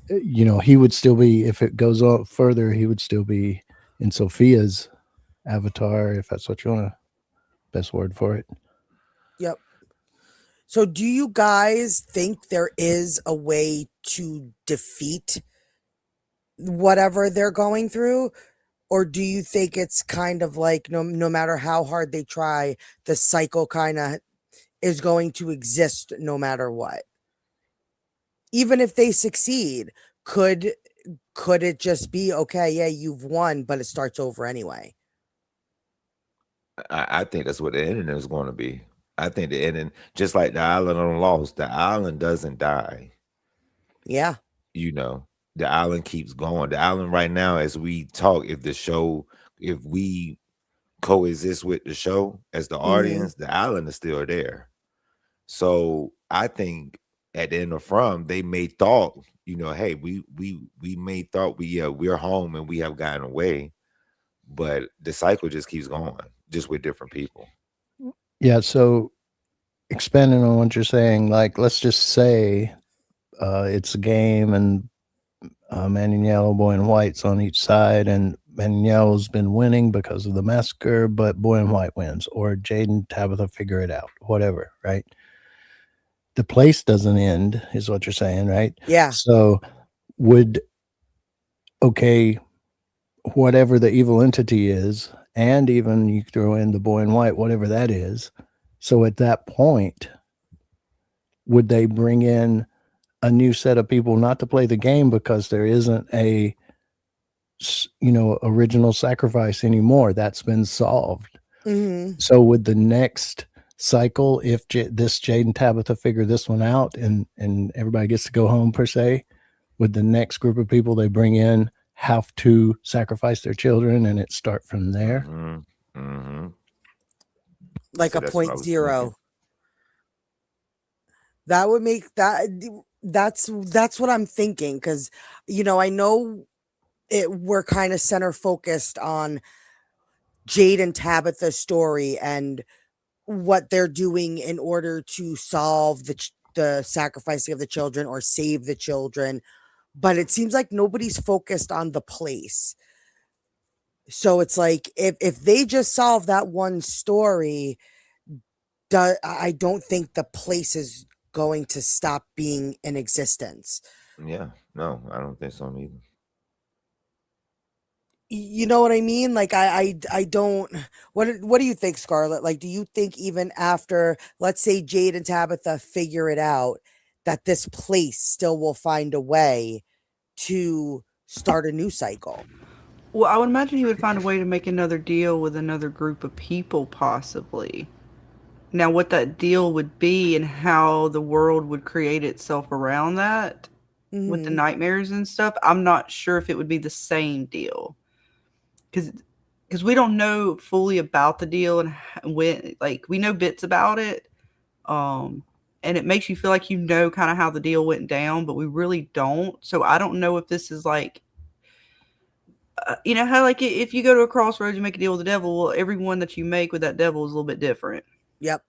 he would still be, if it goes on further, he would still be in Sophia's avatar, if that's what you want to, best word for it. Yep. So do you guys think there is a way to defeat whatever they're going through? Or do you think it's kind of like no matter how hard they try, the cycle kind of is going to exist no matter what? Even if they succeed, could it just be, okay, yeah, you've won, but it starts over anyway? I think that's what the ending is going to be. I think the ending, just like the island on Lost, the island doesn't die. Yeah. The island keeps going. The island right now, as we talk, if we coexist with the show as the audience, the island is still there. So I think at the end of From, they may thought, hey, we may thought we're home and we have gotten away, but the cycle just keeps going, just with different people. Yeah. So expanding on what you're saying, like, let's just say it's a game and man in yellow, boy in white's on each side, and man in yellow's been winning because of the massacre, but boy in white wins, or Jade and Tabitha figure it out, whatever, right? The place doesn't end, is what you're saying, right? Yeah. So whatever the evil entity is, and even you throw in the boy in white, whatever that is. So at that point, would they bring in a new set of people, not to play the game because there isn't a original sacrifice anymore? That's been solved. So would the next cycle, if this Jade and Tabitha figure this one out and everybody gets to go home per se, would the next group of people they bring in have to sacrifice their children and it start from there? Like So a that's what I was 0.0. thinking. That would make that's what I'm thinking, because I know we're kind of center focused on Jade and Tabitha's story and what they're doing in order to solve the sacrificing of the children or save the children, but it seems like nobody's focused on the place. So it's like if they just solve that one story, I don't think the place is going to stop being in existence. Yeah, no, I don't think so neither. You know what I mean? Like I don't. What do you think, Scarlet? Like, do you think even after, let's say, Jade and Tabitha figure it out, that this place still will find a way to start a new cycle? Well, I would imagine he would find a way to make another deal with another group of people, possibly. Now, what that deal would be and how the world would create itself around that with the Mhm. nightmares and stuff, I'm not sure if it would be the same deal. Because we don't know fully about the deal, and when, like, we know bits about it. And it makes you feel like you know kind of how the deal went down, but we really don't. So I don't know if this is like, you know how, like, if you go to a crossroads, you make a deal with the devil. Well, everyone that you make with that devil is a little bit different. Yep.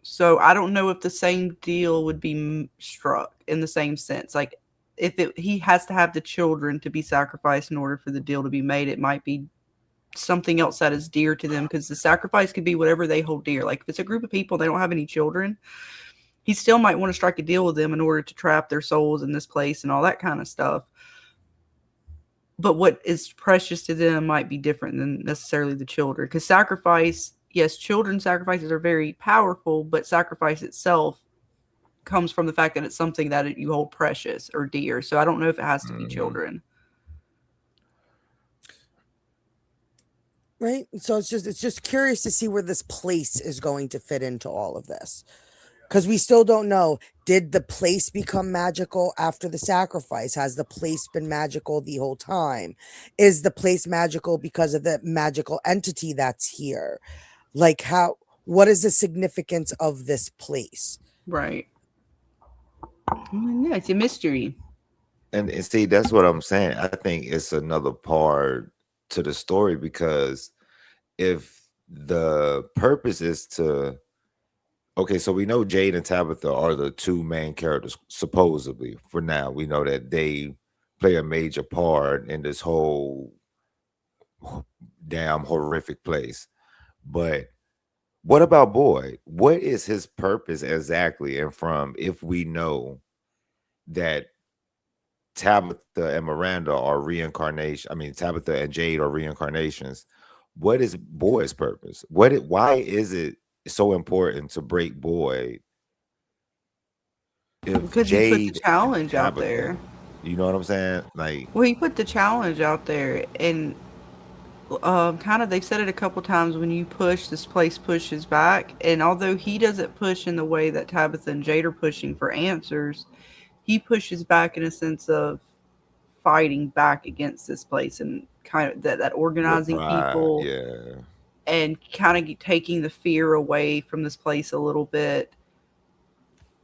So I don't know if the same deal would be struck in the same sense. Like, he has to have the children to be sacrificed in order for the deal to be made, it might be something else that is dear to them, because the sacrifice could be whatever they hold dear. Like, if it's a group of people, they don't have any children, he still might want to strike a deal with them in order to trap their souls in this place and all that kind of stuff. But what is precious to them might be different than necessarily the children. Because sacrifice, yes, children sacrifices are very powerful, but sacrifice itself comes from the fact that it's something that you hold precious or dear. So I don't know if it has to be children. Right. So it's just curious to see where this place is going to fit into all of this. Because we still don't know. Did the place become magical after the sacrifice? Has the place been magical the whole time? Is the place magical because of the magical entity that's here? Like, what is the significance of this place? Right. Yeah, it's a mystery. And see, that's what I'm saying. I think it's another part to the story, because if the purpose is to, okay, so we know Jade and Tabitha are the two main characters, supposedly. For now, we know that they play a major part in this whole damn horrific place. But what about Boy? What is his purpose exactly? And from, if we know that Tabitha and Miranda are reincarnation, I mean Tabitha and Jade are reincarnations, what is Boy's purpose? Why is it so important to break Boy if Because he put the Jade challenge and out Tabitha, there. you know what I'm saying? Like, Well, he put the challenge out there, and kind of, they've said it a couple times, when you push, this place pushes back. And although he doesn't push in the way that Tabitha and Jade are pushing for answers, he pushes back in a sense of fighting back against this place, and kind of that with organizing pride, people, yeah. and kind of taking the fear away from this place a little bit.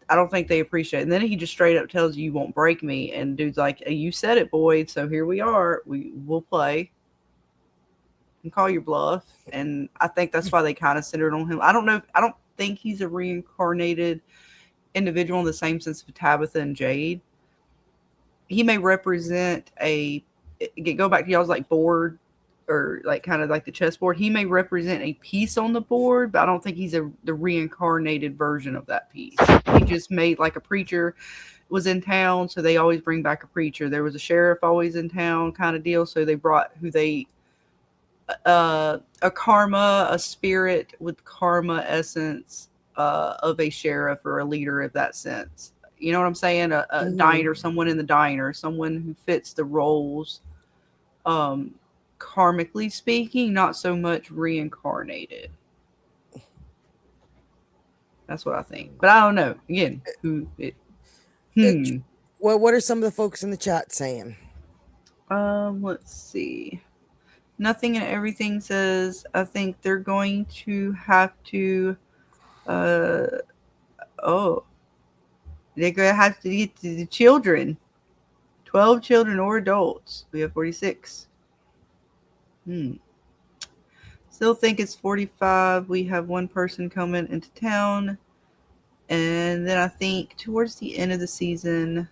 I don't think they appreciate it. And then he just straight up tells you won't break me. And dude's like, you said it, Boyd. So here we are. We'll play and call your bluff. And I think that's why they kind of centered on him. I don't know. I don't think he's a reincarnated individual in the same sense of Tabitha and Jade. He may represent go back to y'all's like board, or like kind of like the chessboard. He may represent a piece on the board, but I don't think he's the reincarnated version of that piece. He just made, like, a preacher was in town, so they always bring back a preacher. There was a sheriff always in town kind of deal, so they brought a karma, a spirit with karma essence of a sheriff or a leader of that sense. You know what I'm saying? A diner, someone in the diner, someone who fits the roles. Karmically speaking, not so much reincarnated. That's what I think. But I don't know. Again, What are some of the folks in the chat saying? Let's see. Nothing and Everything says, I think they're going to have to they're gonna have to get to the children. 12 children or adults. We have 46. Still think it's 45. We have one person coming into town. And then I think towards the end of the season,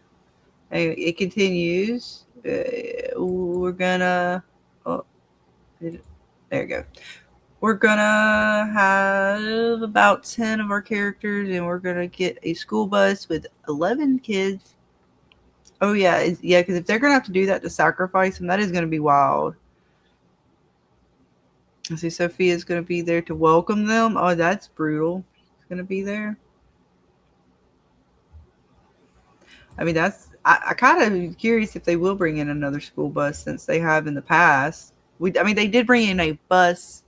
it continues. We're gonna There you go. We're gonna have about 10 of our characters, and we're gonna get a school bus with 11 kids. Oh yeah, yeah. Because if they're gonna have to do that to sacrifice them, that is gonna be wild. I see Sophia's gonna be there to welcome them. Oh, that's brutal. She's gonna be there. I mean, I kind of am curious if they will bring in another school bus since they have in the past. I mean, they did bring in a bus,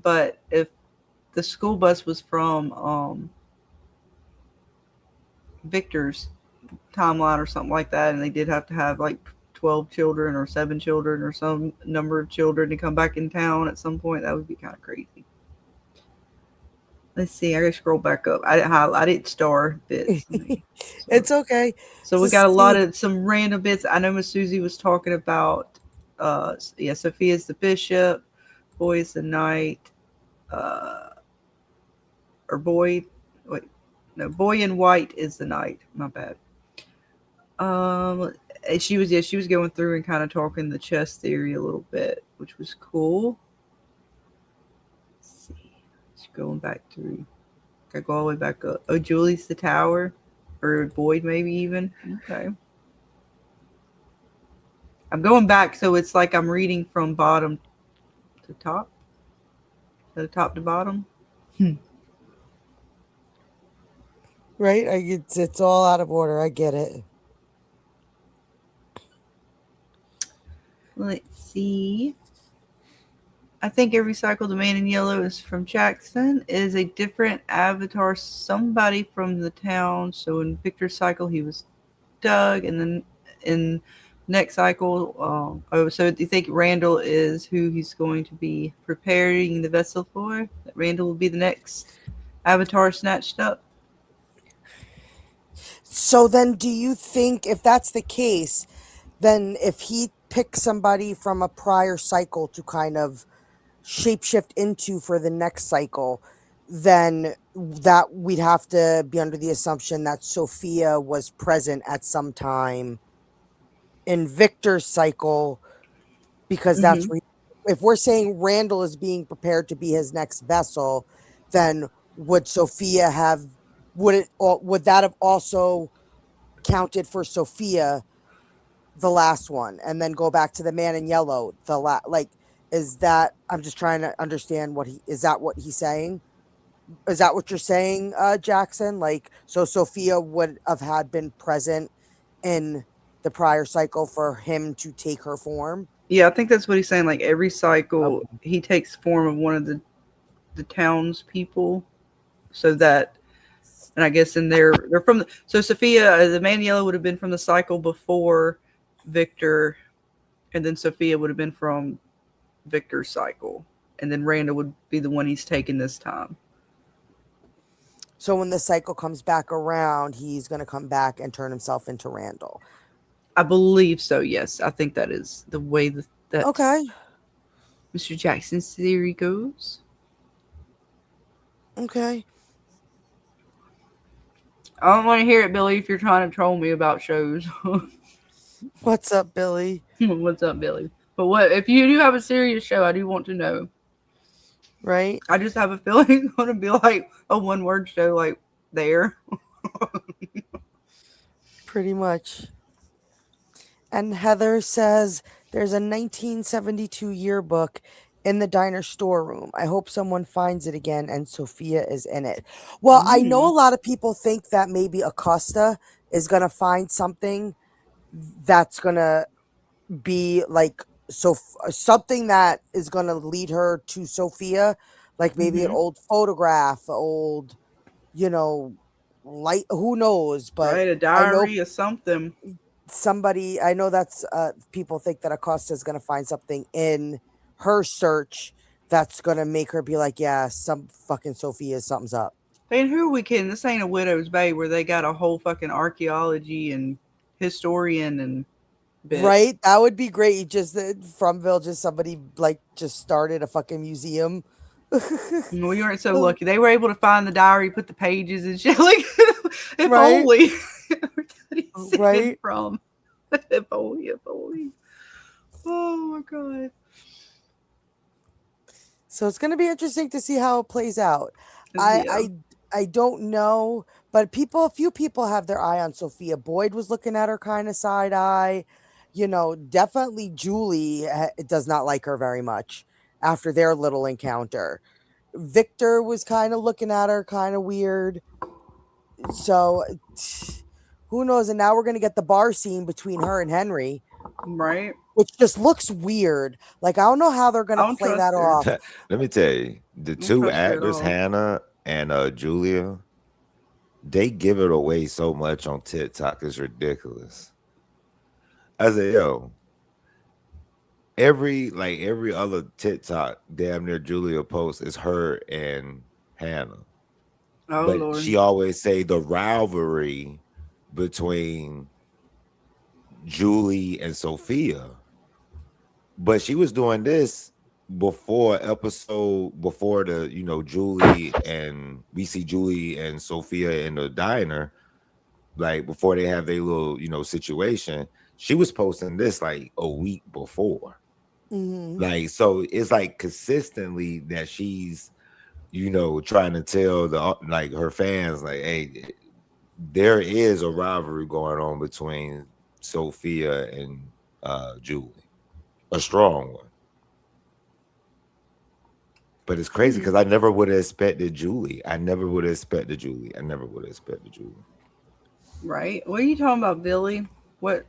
but if the school bus was from Victor's timeline or something like that, and they did have to have like 12 children or 7 children or some number of children to come back in town at some point, that would be kind of crazy. Let's see. I gotta scroll back up. I didn't star bits. It's okay. So we Just got a lot see- of some random bits. I know Miss Susie was talking about. Sophia's the bishop, Boy is the knight, or Boy. Wait, no, Boy in white is the knight. My bad. She was going through and kind of talking the chess theory a little bit, which was cool. Let's see. Going back through. I go all the way back up. Oh, Julie's the tower. Or Boyd, maybe even. Okay. I'm going back, so it's like I'm reading from bottom to top. To top to bottom. Right? It's all out of order. I get it. Let's see. I think every cycle, the man in yellow is from Jackson, is a different avatar, somebody from the town. So in Victor's cycle, he was Doug, and then in next cycle, so do you think Randall is who he's going to be preparing the vessel for? That Randall will be the next avatar snatched up? So then do you think if that's the case, then if he picks somebody from a prior cycle to kind of shapeshift into for the next cycle, then that we'd have to be under the assumption that Sophia was present at some time in Victor's cycle, because that's where, if we're saying Randall is being prepared to be his next vessel, then would Sophia have would that have also counted for Sophia, the last one, and then go back to the man in yellow, is that, I'm just trying to understand is that what he's saying? Is that what you're saying, Jackson? Like, so Sophia would have had been present in the prior cycle for him to take her form? Yeah, I think that's what he's saying. Like every cycle, he takes form of one of the townspeople, so that, and I guess in they're from. So Sophia, the man in yellow would have been from the cycle before Victor, and then Sophia would have been from Victor's cycle, and then Randall would be the one he's taking this time. So when the cycle comes back around, he's going to come back and turn himself into Randall. I believe so, yes. I think that is the way that Okay. Mr. Jackson's theory goes. Okay. I don't want to hear it, Billy, if you're trying to troll me about shows. What's up, Billy? What's up, Billy? But what if you do have a serious show, I do want to know. Right? I just have a feeling it's going to be like a one-word show, like there. Pretty much. And Heather says there's a 1972 yearbook in the diner storeroom. I hope someone finds it again and Sophia is in it. Well, I know a lot of people think that maybe Acosta is going to find something that's going to be like something that is going to lead her to Sophia, like maybe an old photograph, old, light, who knows, but right, a diary or something. Somebody, I know that's people think that Acosta is going to find something in her search that's going to make her be like, yeah, some fucking Sophia, something's up. And who are we kidding? This ain't a Widow's Bay where they got a whole fucking archaeology and historian and bit. Right? That would be great. You just Fromville, just somebody like just started a fucking museum. We weren't so lucky. They were able to find the diary, put the pages and shit. Like, if Right? only. Right? From. If only. Oh my god. So it's going to be interesting to see how it plays out. Yeah. I don't know, but a few people have their eye on Sophia. Boyd was looking at her kind of side eye. You know, definitely Julie does not like her very much after their little encounter. Victor was kind of looking at her kind of weird. So who knows? And now we're going to get the bar scene between her and Henry, Right. which just looks weird. Like, I don't know how they're going I to don't play trust that her. off. Let me tell you, the Don't two trust her at actors, all. Hannah and Julia, they give it away so much on TikTok. It's ridiculous. I said, yo, every other TikTok, damn near Julia post is her and Hannah. Oh But Lord. she always say the rivalry between Julie and Sophia. But she was doing this before the, you know, Julie and we see Julie and Sophia in the diner, like before they have their little, you know, situation. She was posting this like a week before. Mhm. Like, so it's like consistently that she's, you know, trying to tell like her fans, like, hey, there is a rivalry going on between Sophia and Julie, a strong one. But it's crazy because I never would have expected Julie. Right. What are you talking about, Billy? What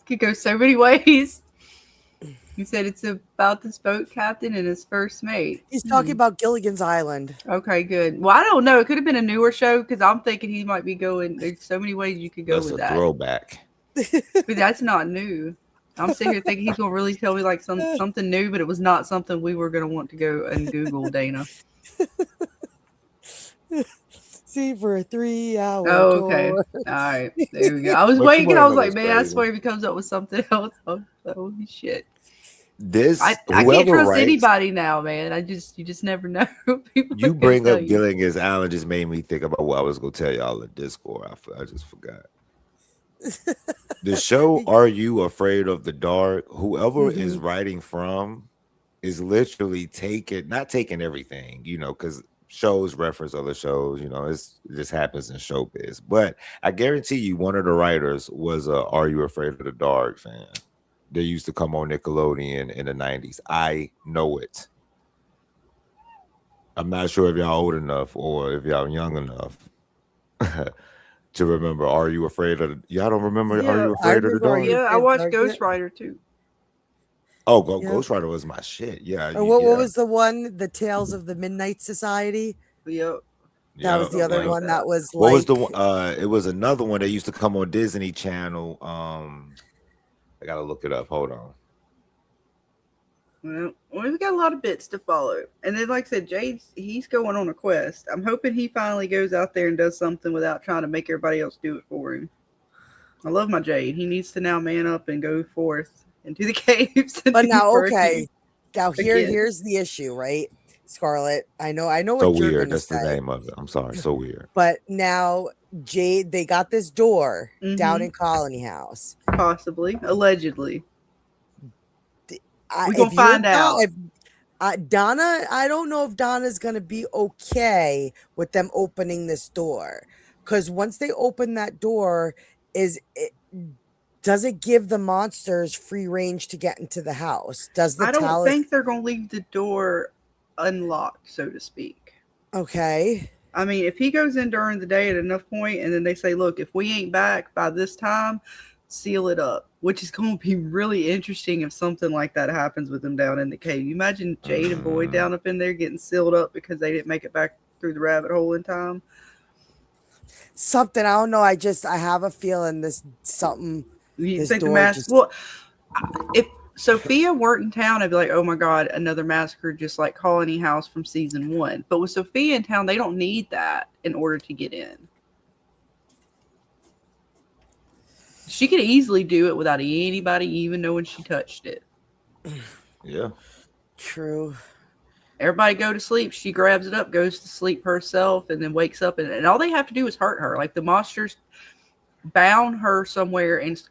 could go so many ways. You said it's about this boat captain and his first mate. He's talking about Gilligan's Island. Okay, good. Well, I don't know. It could have been a newer show because I'm thinking he might be going. There's so many ways you could go That's with a that. throwback. But that's not new. I'm sitting here thinking he's gonna really tell me like something new, but it was not something we were gonna want to go and Google, Dana. See, for a 3-hour Oh, okay. tour. All right. There we go. I was But you waiting and wanna I was know like, what's man, I crazy? swear if he comes up with something else. Holy shit. This I can't whoever trust writes, anybody now, man. You just never know. People you are gonna bring tell up you. Gilligan's Island just made me think about what I was gonna tell y'all in Discord. I just forgot. The show Are You Afraid of the Dark? Whoever is writing from is literally not taking everything, you know, because shows reference other shows, you know, it just happens in showbiz. But I guarantee you one of the writers was a Are You Afraid of the Dark fan. They used to come on Nickelodeon in the 90s. I know it. I'm not sure if y'all old enough or if y'all young enough to remember Are You Afraid of y'all don't remember Are You I Afraid of the remember Are Dark? You Yeah, I Afraid of the watched Dark? Ghost Rider too. Oh, Yeah. Ghost Rider was my shit. Yeah. Or what was the one? The Tales of the Midnight Society? Yep. That was the other like one that. that was What like. was the one? It was another one that used to come on Disney Channel. I gotta look it up. Hold on. Well, we've got a lot of bits to follow. And then, like I said, he's going on a quest. I'm hoping he finally goes out there and does something without trying to make everybody else do it for him. I love my Jade. He needs to now man up and go forth into the caves. And But do now, work okay. Now again. here's the issue, right? Scarlet, I know So what you're weird. gonna That's the say. name of it. I'm sorry. So weird. But now Jade, they got this door down Mhm. in Colony House. Possibly, allegedly. We're gonna find out. Donna, I don't know if Donna's gonna be okay with them opening this door, because once they open that door, does it give the monsters free range to get into the house? Does the I don't talisman? think they're going to leave the door unlocked, so to speak. Okay. I mean, if he goes in during the day at enough point and then they say, look, if we ain't back by this time, seal it up, which is going to be really interesting if something like that happens with them down in the cave. You imagine Jade and Boyd down up in there getting sealed up because they didn't make it back through the rabbit hole in time. Something, I don't know. I have a feeling something. You This think the door mask? just- Well, if Sophia weren't in town, I'd be like, oh my God, another massacre just like Colony House from season 1. But with Sophia in town, they don't need that in order to get in. She could easily do it without anybody even knowing she touched it. Yeah. True. Everybody go to sleep. She grabs it up, goes to sleep herself, and then wakes up. And all they have to do is hurt her. Like the monsters bound her somewhere and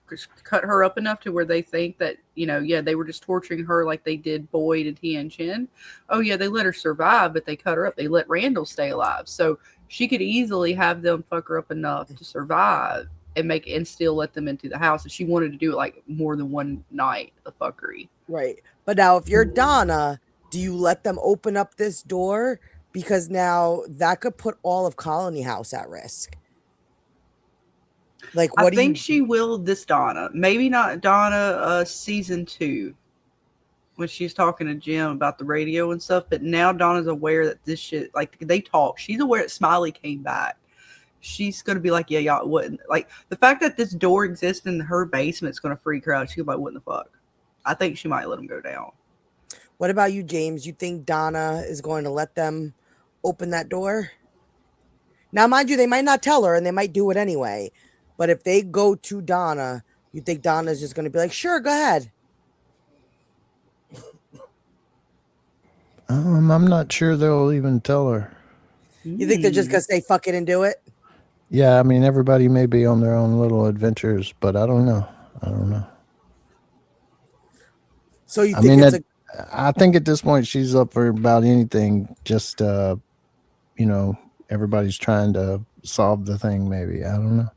cut her up enough to where they think that, you know, yeah, they were just torturing her like they did Boyd and Tian Chen. Oh yeah, they let her survive, but they cut her up. They let Randall stay alive. So she could easily have them fuck her up enough to survive and still let them into the house if she wanted to do it like more than one night, the fuckery. Right. But now if you're Donna, do you let them open up this door? Because now that could put all of Colony House at risk. Like, what I do think you she will this Donna. Maybe not Donna season 2 when she's talking to Jim about the radio and stuff, but now Donna's aware that this shit, like they talk. She's aware that Smiley came back. She's gonna be like, yeah, y'all wouldn't like the fact that this door exists in her basement's gonna freak her out. She's like, what in the fuck? I think she might let him go down. What about you, James? You think Donna is going to let them open that door? Now, mind you, they might not tell her and they might do it anyway. But if they go to Donna, you think Donna's just going to be like, sure, go ahead. I'm not sure they'll even tell her. You think they're just going to say fuck it and do it? Yeah, I mean, everybody may be on their own little adventures, but I don't know. So you think I think at this point she's up for about anything. Just, you know, everybody's trying to solve the thing. Maybe, I don't know.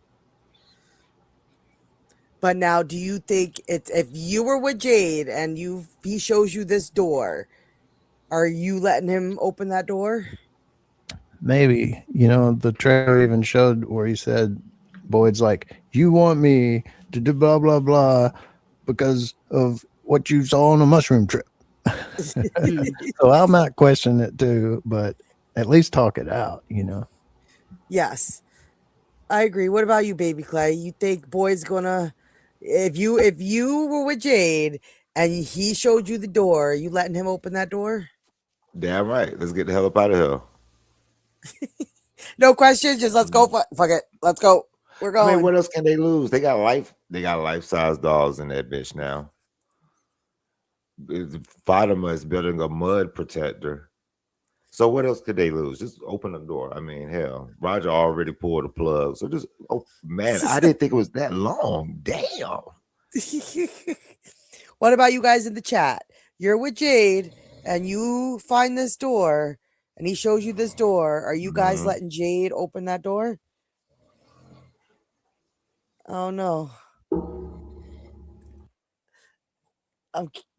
But now, do you think if you were with Jade and he shows you this door, are you letting him open that door? Maybe, you know, the trailer even showed where he said, Boyd's like, you want me to do blah, blah, blah because of what you saw on a mushroom trip. So I might question it too, but at least talk it out, you know? Yes, I agree. What about you, BabyKlay? You think Boyd's gonna, if you were with Jade and he showed you the door, you letting him open that door? Damn right. Let's get the hell up out of here. No questions, just let's go. Fuck it, let's go. We're going. I mean, what else can they lose? They got life-size dolls in that bitch now. Fatima is building a mud protector. So what else could they lose? Just open the door. I mean, hell, Roger already pulled the plug. So just, oh man, I didn't think it was that long. Damn. What about you guys in the chat? You're with Jade and you find this door and he shows you this door. Are you guys letting Jade open that door? Oh no.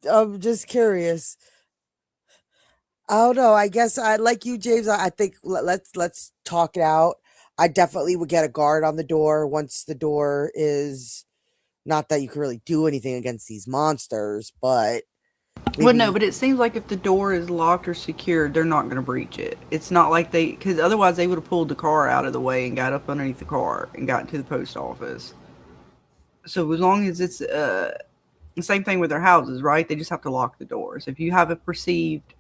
I'm just curious. I don't know. I guess I like you, James. I think let's talk it out. I definitely would get a guard on the door once the door is, not that you can really do anything against these monsters, but Well, no, but it seems like if the door is locked or secured, they're not going to breach it. It's not like because otherwise they would have pulled the car out of the way and got up underneath the car and got into the post office. So as long as it's the same thing with their houses, right? They just have to lock the doors. If you have a perceived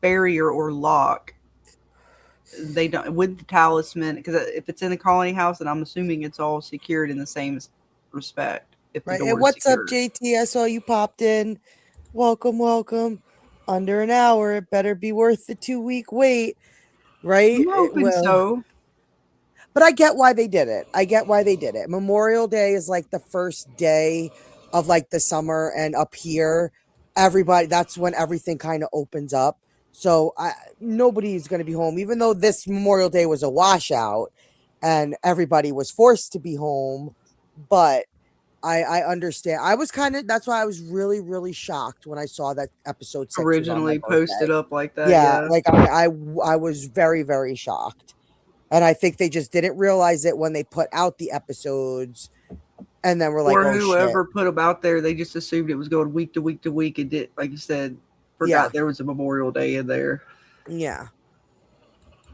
barrier or lock, they don't with the talisman, because if it's in the colony house, and I'm assuming it's all secured in the same respect. If the right. door And is what's up, secured. JT? I saw you popped in. Welcome. Under an hour. It better be worth the 2-week wait, right? I'm hoping so. But I get why they did it. Memorial Day is like the first day of like the summer, and up here, that's when everything kind of opens up. So nobody's going to be home, even though this Memorial Day was a washout and everybody was forced to be home. But I understand. That's why I was really, really shocked when I saw that episode 6 Originally posted up like that. Yeah, like I was very, very shocked. And I think they just didn't realize it when they put out the episodes. And then we're like, or oh, whoever shit. put them out there, they just assumed it was going week to week to week. It did, like you said, forgot there was a Memorial Day in there. Yeah.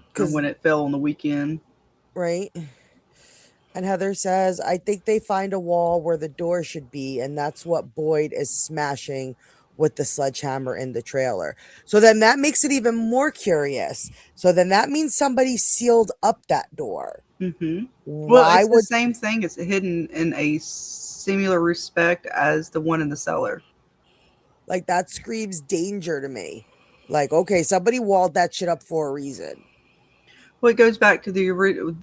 Because when it fell on the weekend. Right. And Heather says, I think they find a wall where the door should be. And that's what Boyd is smashing with the sledgehammer in the trailer. So then that makes it even more curious. So then that means somebody sealed up that door. Mm-hmm. Well, it's the same thing. It's hidden in a similar respect as the one in the cellar. Like, that screams danger to me. Like, okay, somebody walled that shit up for a reason. Well, it goes back to the original.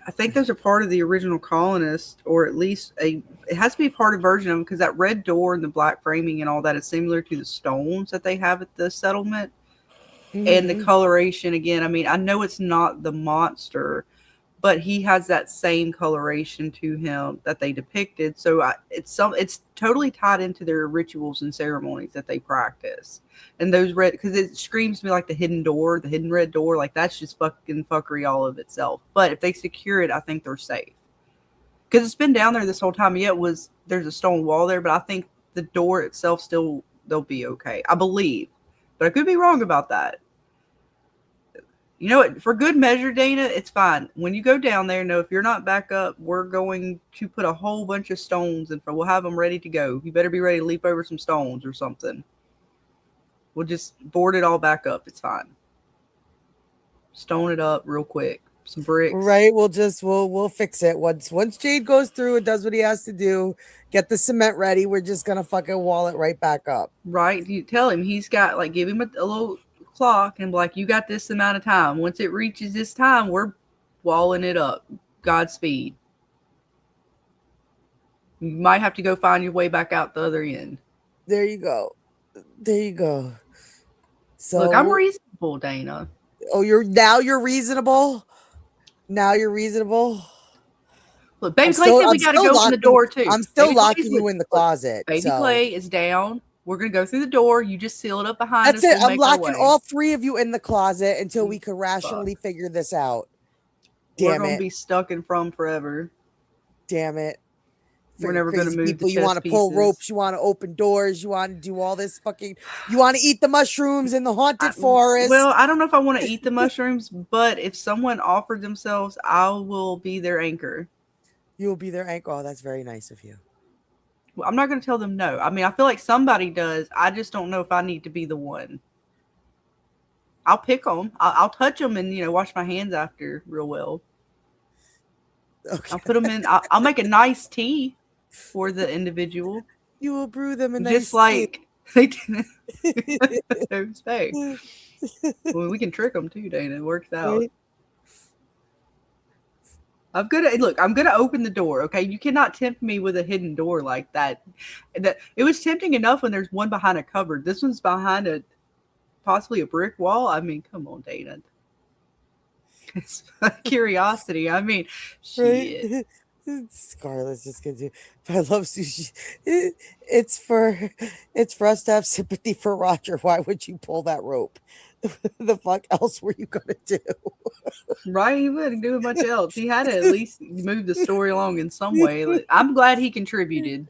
I think those are part of the original colonists, or at least it has to be part of version of them, because that red door and the black framing and all that is similar to the stones that they have at the settlement. And the Mhm. coloration again. I mean, I know it's not the monster, but he has that same coloration to him that they depicted. So it's totally tied into their rituals and ceremonies that they practice. And those red, because it screams to me like the hidden door, the hidden red door, like that's just fucking fuckery all of itself. But if they secure it, I think they're safe. Because it's been down there this whole time. Yeah, there's a stone wall there, but I think the door itself still, they'll be okay. I believe. But I could be wrong about that. You know what? For good measure, Dana, it's fine. When you go down there, if you're not back up, we're going to put a whole bunch of stones in. We'll have them ready to go. You better be ready to leap over some stones or something. We'll just board it all back up. It's fine. Stone it up real quick. Some bricks. Right. We'll fix it once Jade goes through and does what he has to do. Get the cement ready. We're just gonna fucking wall it right back up. Right. You tell him he's got give him a little clock and you got this amount of time. Once it reaches this time, we're walling it up. Godspeed. You might have to go find your way back out the other end. There you go. So look, I'm reasonable, Dana. Oh, you're reasonable. Now you're reasonable. Look, BabyKlay said we got to go from the door too. I'm still locking you in the closet. BabyKlay is down. We're going to go through the door. You just seal it up behind us. That's it. I'm locking all three of you in the closet until we can rationally figure this out. We're going to be stuck in from forever. Damn it. We're never going to move people. You want to pull ropes. You want to open doors. You want to do all this fucking. You want to eat the mushrooms in the haunted forest. Well, I don't know if I want to eat the mushrooms, but if someone offered themselves, I will be their anchor. You will be their anchor. Oh, that's very nice of you. Well, I'm not going to tell them no. I mean, I feel like somebody does. I just don't know if I need to be the one. I'll pick them. I'll touch them and, wash my hands after real well. Okay. I'll put them in. I'll make a nice tea for the individual. You will brew them a nice just like they didn't. Well, we can trick them too, Dana. It works out. Right. I'm gonna open the door. Okay, you cannot tempt me with a hidden door like that. It was tempting enough when there's one behind a cupboard. This one's behind possibly a brick wall. I mean, come on, Dana. It's curiosity. I mean, shit. Scarlet's just gonna do. I love sushi. It's for us to have sympathy for Roger. Why would you pull that rope? The fuck else were you gonna do? Right, he wouldn't do much else. He had to at least move the story along in some way. I'm glad he contributed.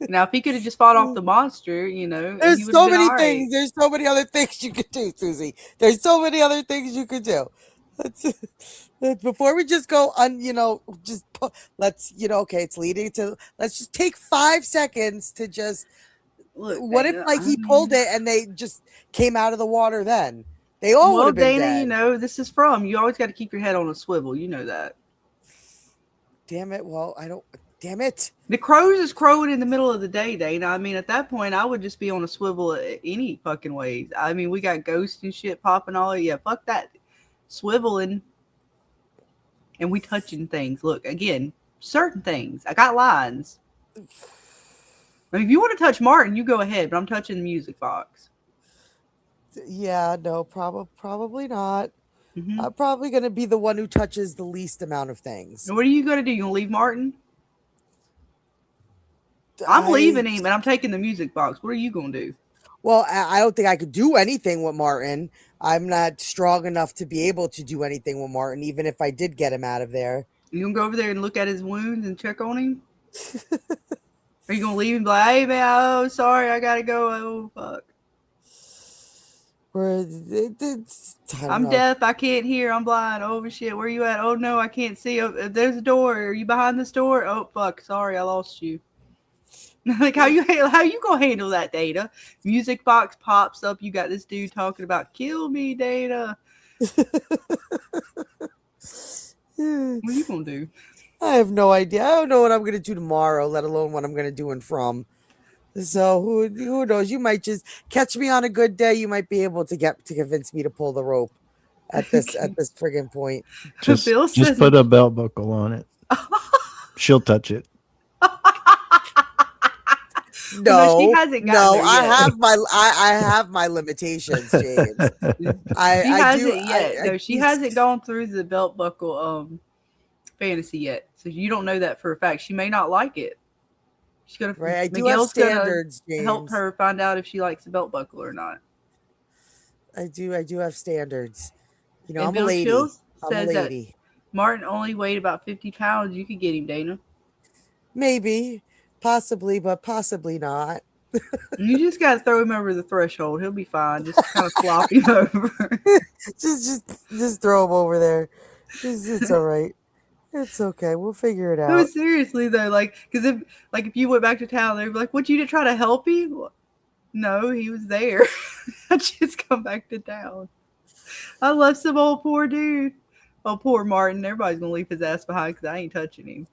Now, if he could have just fought off the monster, there's so many things. There's so many other things you could do, Susie. There's so many other things you could do. Before we just go on, let's, okay, it's leading to, let's just take 5 seconds to just, what if he pulled it and they just came out of the water then? They all would have been Dana, dead. This is from, you always got to keep your head on a swivel. You know that. Damn it. Well, damn it. The crows is crowing in the middle of the day, Dana. I mean, at that point, I would just be on a swivel any fucking ways. I mean, we got ghosts and shit popping all. Yeah, fuck that. Swiveling and we touching things. Look, again, certain things. I got lines. I mean, if you want to touch Martin, you go ahead, but I'm touching the music box. Yeah, no, probably not. Mm-hmm. I'm probably going to be the one who touches the least amount of things. And what are you going to do? You going to leave Martin? I'm leaving him, and I'm taking the music box. What are you going to do? Well, I don't think I could do anything with Martin. I'm not strong enough to be able to do anything with Martin, even if I did get him out of there. You going to go over there and look at his wounds and check on him? Are you going to leave him like, hey, man, oh, sorry, I got to go. Oh, fuck. I'm deaf. I can't hear. I'm blind. Oh, shit. Where you at? Oh, no, I can't see. Oh, there's a door. Are you behind this door? Oh, fuck. Sorry, I lost you. Like, how you gonna handle that, Data? Music box pops up. You got this dude talking about kill me, Data. What are you gonna do? I have no idea. I don't know what I'm gonna do tomorrow, let alone what I'm gonna do in From. So who knows? You might just catch me on a good day. You might be able to convince me to pull the rope. at this friggin' point. Bill Just says put a belt buckle on it. She'll touch it. no, she hasn't gotten there I yet. have my limitations, James. She I hasn't do yet. I No, she hasn't gone through the belt buckle fantasy yet. So you don't know that for a fact. She may not like it. She's gonna right. I do have Miguel's gonna standards, James. help her find out if she likes the belt buckle or not. I do have standards. You know, And I'm Bill a lady. Chills I'm a says that lady. Martin only weighed about 50 pounds. You could get him, Dana. Maybe, possibly, but possibly not. You just gotta throw him over the threshold. He'll be fine. Just kind of flop him over. just throw him over there. It's all right. It's okay. We'll figure it No, out. seriously though, because if you went back to town, they'd be like, "What, you to try to help him?" No, he was there. I just come back to town. I left some old poor dude. Oh, poor Martin. Everybody's gonna leave his ass behind because I ain't touching him.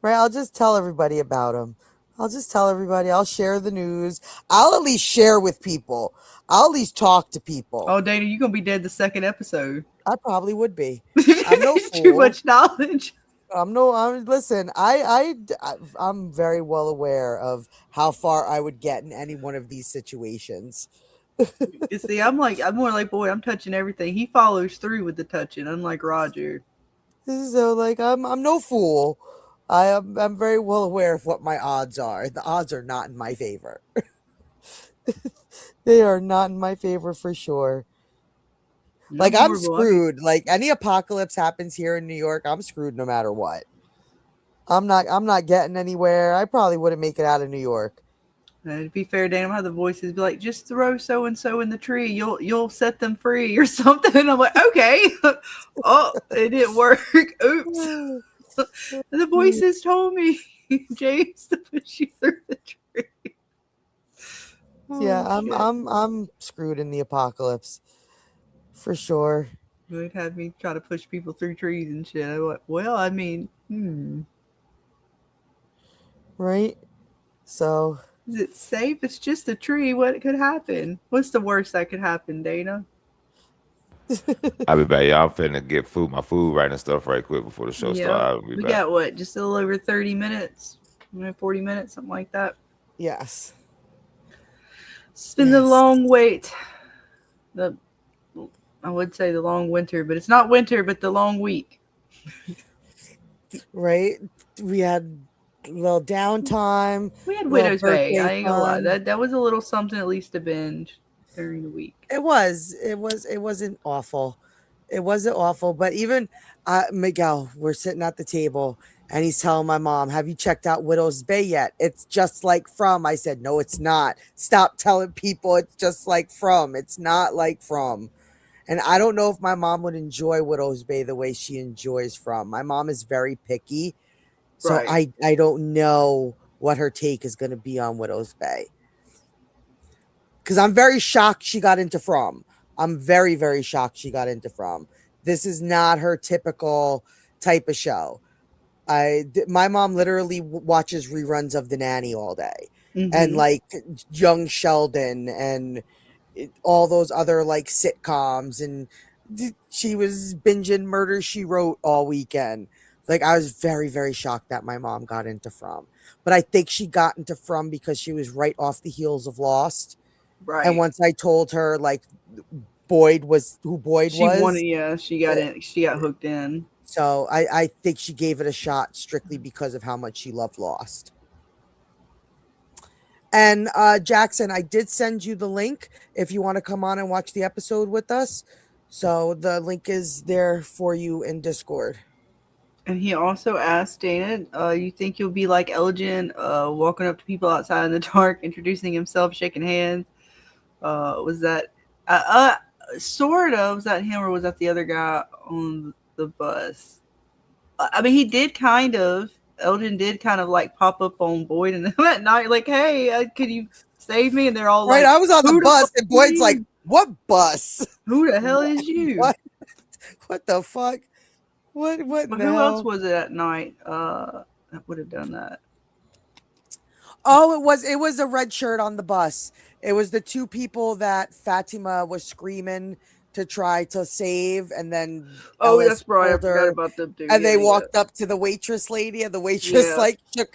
Right? I'll just tell everybody about him. I'll just tell everybody. I'll share the news. I'll at least share with people. I'll at least talk to people. Oh, Dana, you're gonna be dead the second episode. I probably would be. I'm no Too fool. much knowledge. Listen, I'm very well aware of how far I would get in any one of these situations. You see, I'm more like, boy, I'm touching everything. He follows through with the touching, unlike Roger. So like I'm no fool. I'm very well aware of what my odds are. The odds are not in my favor. They are not in my favor for sure. Like I'm screwed. Like any apocalypse happens here in New York, I'm screwed no matter what. I'm not getting anywhere. I probably wouldn't make it out of New York. To be fair, Dan, I'm have the voices be like, just throw so and so in the tree. You'll set them free or something. And I'm like, okay. Oh, it didn't work. Oops. The voices told me, James, to push you through the tree. Yeah, Oh, I'm screwed in the apocalypse. For sure. They'd have me try to push people through trees and shit. I'm like, well, I mean, Right? So is it safe? It's just a tree. What could happen? What's the worst that could happen, Dana? I'll be back. Y'all finna get my food right and stuff right quick before the show Yeah. starts. We got what? Just a little over 30 minutes? 40 minutes, something like that. yes. It's been the Yes. long wait. I would say the long winter, but it's not winter, but the long week. Right? We had a little downtime. We had Little Widow's Bay. I birthday ain't gonna lie. fun. That was a little something at least to binge during the week. It wasn't awful. It wasn't awful, but even Miguel, we're sitting at the table and he's telling my mom, "Have you checked out Widow's Bay yet? It's just like From." I said, "No, it's not. Stop telling people it's just like From. It's not like From." And I don't know if my mom would enjoy Widow's Bay the way she enjoys From. My mom is very picky. So Right. I don't know what her take is going to be on Widow's Bay. Because I'm very shocked she got into From. I'm very, very shocked she got into From. This is not her typical type of show. My mom literally watches reruns of The Nanny all day. And like Young Sheldon and all those other like sitcoms, and she was binging Murder She Wrote all weekend. Like I was very, very shocked that my mom got into From. But I think she got into From because she was right off the heels of Lost. Right. And once I told her like Boyd was who Boyd she was, wanted, yeah, she got in. She got hooked in. so I think she gave it a shot strictly because of how much she loved Lost. And Jackson, I did send you the link if you want to come on and watch the episode with us. So the link is there for you in Discord. And he also asked Dana, you think you'll be like Elgin, walking up to people outside in the dark, introducing himself, shaking hands? Was that sort of, was that him or was that the other guy on the bus? I mean, Elgin did kind of like pop up on Boyd and them at night, like, hey, could you save me? And they're all Right, like, I was on the "Who bus fuck and Boyd's are like, you? "What bus? Who the hell is you?" What the fuck? What in But the who hell? else was it at night that would have done that? Oh, it was a red shirt on the bus. It was the two people that Fatima was screaming to try to save, and then Oh, Ellis that's right. I pulled forgot her, about them too. and they Yeah. walked up to the waitress lady, and the waitress Yeah. like shook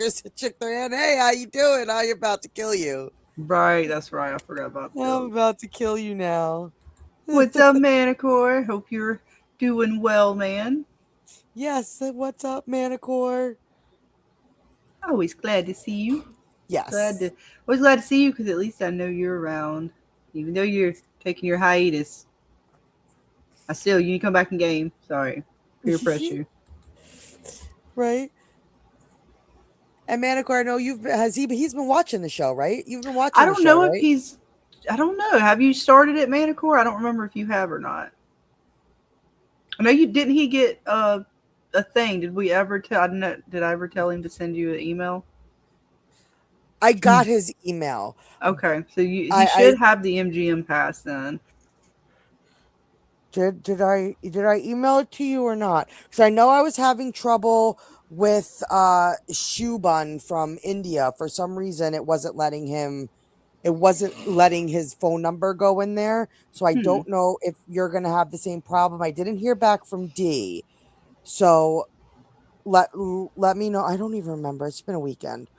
their hand. Hey, how you doing? I'm about to kill you. Right, that's right. I forgot about I'm them. about to kill you now. What's up, Manicure? Hope you're doing well, man. Yes. What's up, Manicure? Always glad to see you. Yes. Always glad to see you because at least I know you're around, even though you're taking your hiatus. You need to come back in game. Sorry, peer pressure. Right. And Manicure, I know he's been watching the show, right? You've been watching. I don't the know show, if right? he's. I don't know. Have you started it, Manicure? I don't remember if you have or not. I know you didn't. He get a thing? Did we ever tell? I don't know. Did I ever tell him to send you an email? I got his email. Okay, so he should have the MGM pass then. Did I email it to you or not? Because I know I was having trouble with Shoe Bun from India. For some reason, it wasn't letting his phone number go in there. So I don't know if you're gonna have the same problem. I didn't hear back from D. So let me know. I don't even remember. It's been a weekend.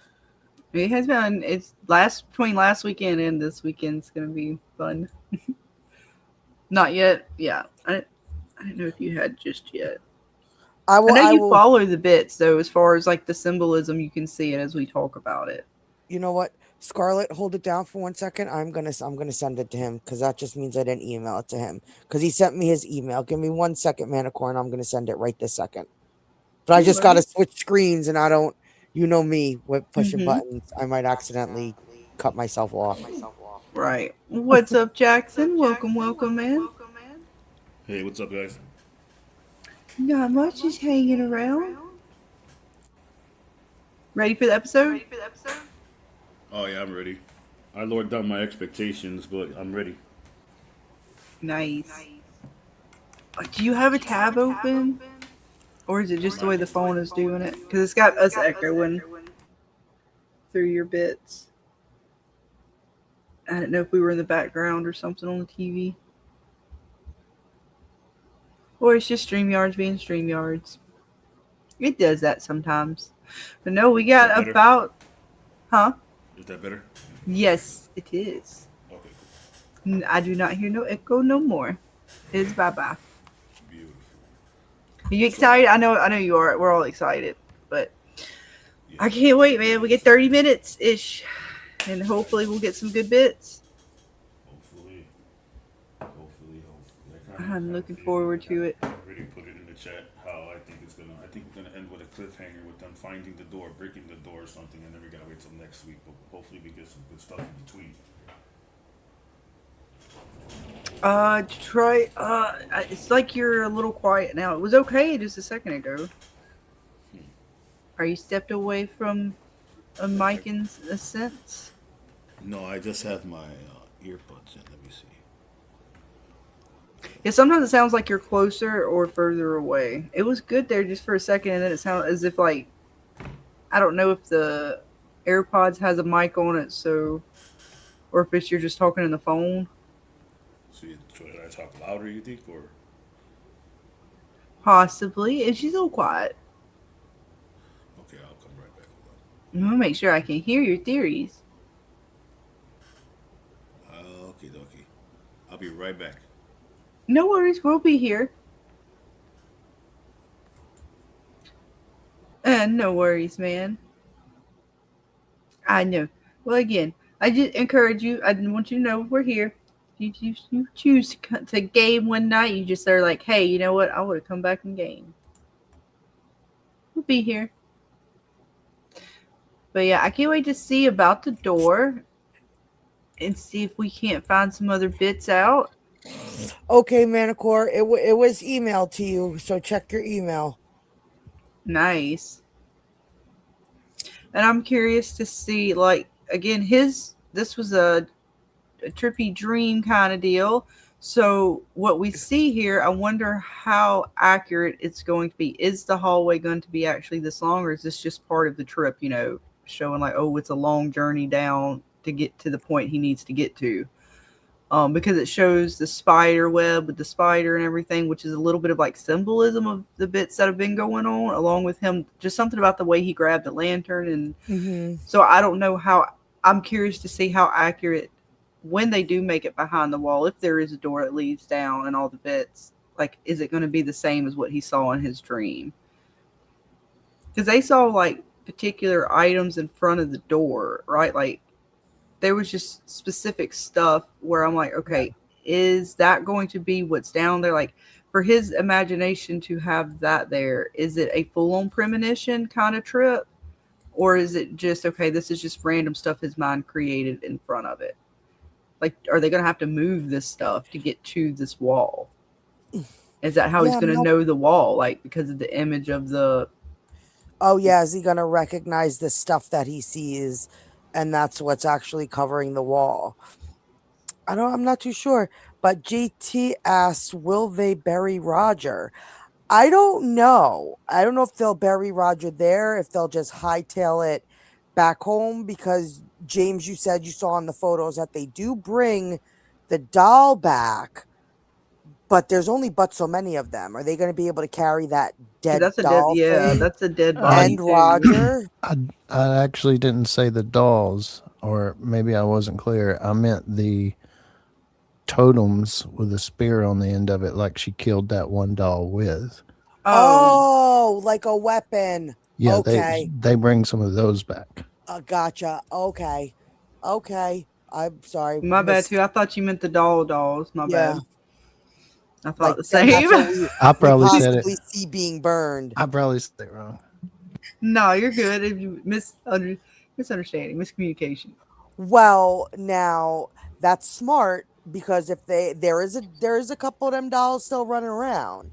It has been. It's between last weekend and this weekend. It's gonna be fun. Not yet. Yeah, I don't know if you had just yet. I know you follow the bits though, as far as like the symbolism. You can see it as we talk about it. You know what, Scarlet, hold it down for 1 second. I'm gonna send it to him because that just means I didn't email it to him because he sent me his email. Give me 1 second, Manicore, and I'm gonna send it right this second. But I just gotta switch screens, and I don't. You know me with pushing buttons. I might accidentally cut myself off. Right. What's up, Jackson? Welcome, man. Hey, what's up, guys? Not much. Just hanging around. Ready for the episode? Oh yeah, I'm ready. I lowered down my expectations, but I'm ready. Nice. Do you have a tab open? Or is it just the way the phone is doing it? Because it's got us echoing through your bits. I don't know if we were in the background or something on the TV. Or it's just StreamYards being StreamYards. It does that sometimes. But no, we got about... Huh? Is that better? Yes, it is. Okay. I do not hear no echo no more. It's bye-bye. Beautiful. Are you excited? I know you are. We're all excited. But yeah. I can't wait, man. We get 30 minutes-ish. And hopefully we'll get some good bits. Hopefully. I'm looking forward to it. I already put it in the chat how I think we're gonna end with a cliffhanger with them finding the door, breaking the door or something, and then we gotta wait till next week. But hopefully we get some good stuff in between. Troy, it's like you're a little quiet now. It was okay just a second ago. Are you stepped away from a mic in a sense? No, I just have my earbuds in. Let me see. Yeah, sometimes it sounds like you're closer or further away. It was good there just for a second, and then it sounded as if like, I don't know if the AirPods has a mic on it, so, or if it's you're just talking in the phone. So should I talk louder, you think, or? Possibly. If she's a little quiet. Okay, I'll come right back. I'm gonna make sure I can hear your theories. Okay. I'll be right back. No worries, we'll be here. No worries, man. I know. Well, again, I just encourage you. I didn't want you to know we're here. You choose to game one night. You just are like, hey, you know what? I would have come back and game. We'll be here. But yeah, I can't wait to see about the door and see if we can't find some other bits out. Okay, Manicore, it was emailed to you, so check your email. Nice. And I'm curious to see, like, again, this was a trippy dream kind of deal. So what we see here, I wonder how accurate it's going to be. Is the hallway going to be actually this long, or is this just part of the trip, showing like, oh, it's a long journey down to get to the point he needs to get to? because it shows the spider web with the spider and everything, which is a little bit of like symbolism of the bits that have been going on, along with him, just something about the way he grabbed the lantern. And so I don't know how, I'm curious to see how accurate, when they do make it behind the wall, if there is a door that leads down and all the bits, like, is it going to be the same as what he saw in his dream? Because they saw like particular items in front of the door, right? Like, there was just specific stuff where I'm like, okay, is that going to be what's down there? Like, for his imagination to have that there, is it a full-on premonition kind of trip? Or is it just, okay, this is just random stuff his mind created in front of it? Like, are they going to have to move this stuff to get to this wall? Is that how he's going to know the wall? Like, because of the image of the... Oh, yeah. Is he going to recognize the stuff that he sees, and that's what's actually covering the wall? I'm not too sure. But JT asks, will they bury Roger? I don't know. I don't know if they'll bury Roger there, if they'll just hightail it back home, because James, you said you saw in the photos that they do bring the doll back, but there's only but so many of them. Are they going to be able to carry that dead doll thing? That's a dead body. And Roger? I actually didn't say the dolls, or maybe I wasn't clear. I meant the totems with a spear on the end of it, like she killed that one doll with. Oh, like a weapon. Yeah, okay. they bring some of those back. Gotcha. Okay. I'm sorry. My bad too. I thought you meant the dolls. My bad. I thought like, the same. I probably said it. See being burned. I probably said it wrong. No, you're good. If you misunderstanding, miscommunication. Well, now that's smart, because if there is a couple of them dolls still running around.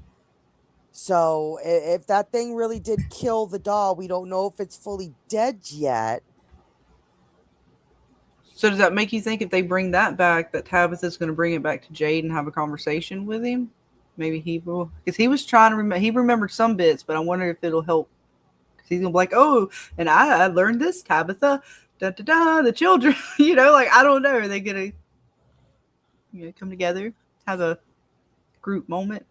So if that thing really did kill the doll, we don't know if it's fully dead yet. So does that make you think if they bring that back, that Tabitha's going to bring it back to Jade and have a conversation with him? Maybe he will, because he was trying to remember. He remembered some bits, but I wonder if it'll help. Because he's gonna be like, oh, and I learned this, Tabitha. Da da da. The children, like, I don't know. Are they gonna, come together, have a group moment?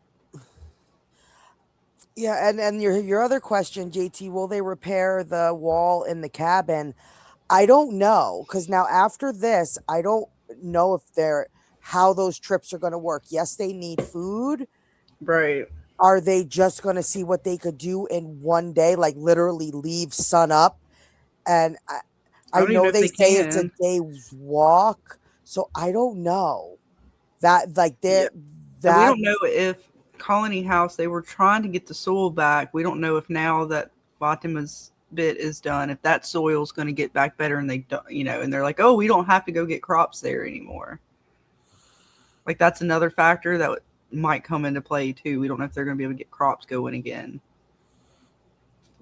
Yeah, and your other question, JT, will they repair the wall in the cabin? I don't know, because now after this, I don't know how those trips are going to work. Yes, they need food. Right. Are they just going to see what they could do in one day, like literally leave sun up? And I know they say it's a day's walk, so I don't know. That, like, that we don't know if Colony House, they were trying to get the soil back. We don't know if now that Fatima's bit is done, if that soil's going to get back better, and they don't, and they're like, oh, we don't have to go get crops there anymore. Like, that's another factor that might come into play too. We don't know if they're going to be able to get crops going again.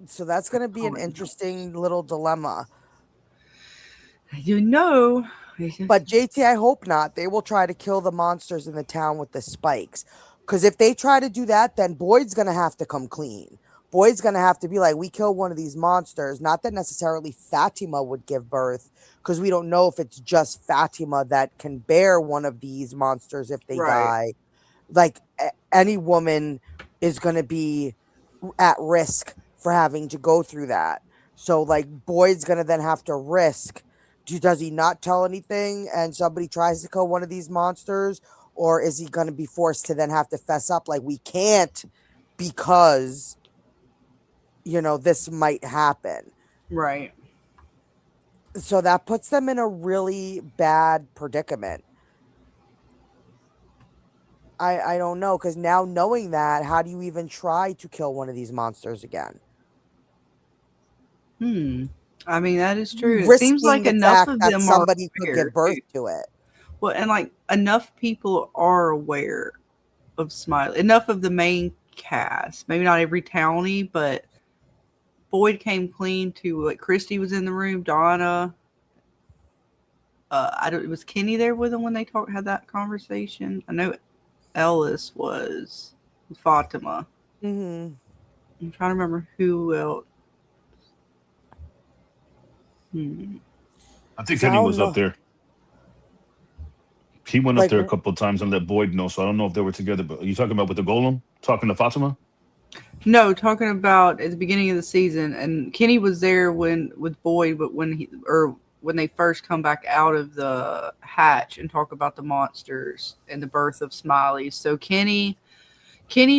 So that's going to be an interesting little dilemma. But JT, I hope not. They will try to kill the monsters in the town with the spikes. Because if they try to do that, then Boyd's going to have to come clean. Boyd's going to have to be like, we killed one of these monsters. Not that necessarily Fatima would give birth, because we don't know if it's just Fatima that can bear one of these monsters if they die. Like, any woman is going to be at risk for having to go through that. So, like, Boyd's going to then have to risk. Does he not tell anything and somebody tries to kill one of these monsters? Or is he going to be forced to then have to fess up, like, we can't, because, this might happen. Right. So that puts them in a really bad predicament. I don't know, because now knowing that, how do you even try to kill one of these monsters again? I mean, that is true. Risking it seems like enough of them somebody are could give birth to it. Well, and like enough people are aware of Smiley. Enough of the main cast. Maybe not every townie, but Boyd came clean to, like, Christy was in the room, Donna. Was Kenny there with them when they had that conversation? I know Ellis was with Fatima. Mm-hmm. I'm trying to remember who else. I think Kenny was up there. He went up Like, there a couple of times and let Boyd know. So I don't know if they were together. But are you talking about with the golem? Talking to Fatima? No, talking about at the beginning of the season, and Kenny was there with Boyd, but when they first come back out of the hatch and talk about the monsters and the birth of Smiley. So Kenny,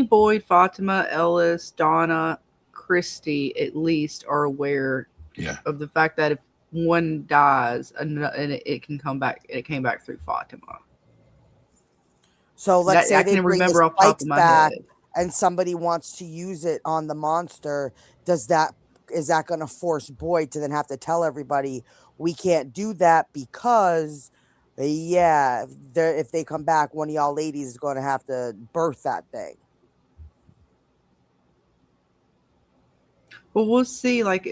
Boyd, Fatima, Ellis, Donna, Christy, at least are aware of the fact that if one dies and it can come back, it came back through Fatima. so let's say I they can bring remember the off the top spikes of my back head. and somebody wants to use it on the monster. Is that going to force Boyd to then have to tell everybody we can't do that because, yeah, if they come back, one of y'all ladies is going to have to birth that thing. Well, we'll see. Like,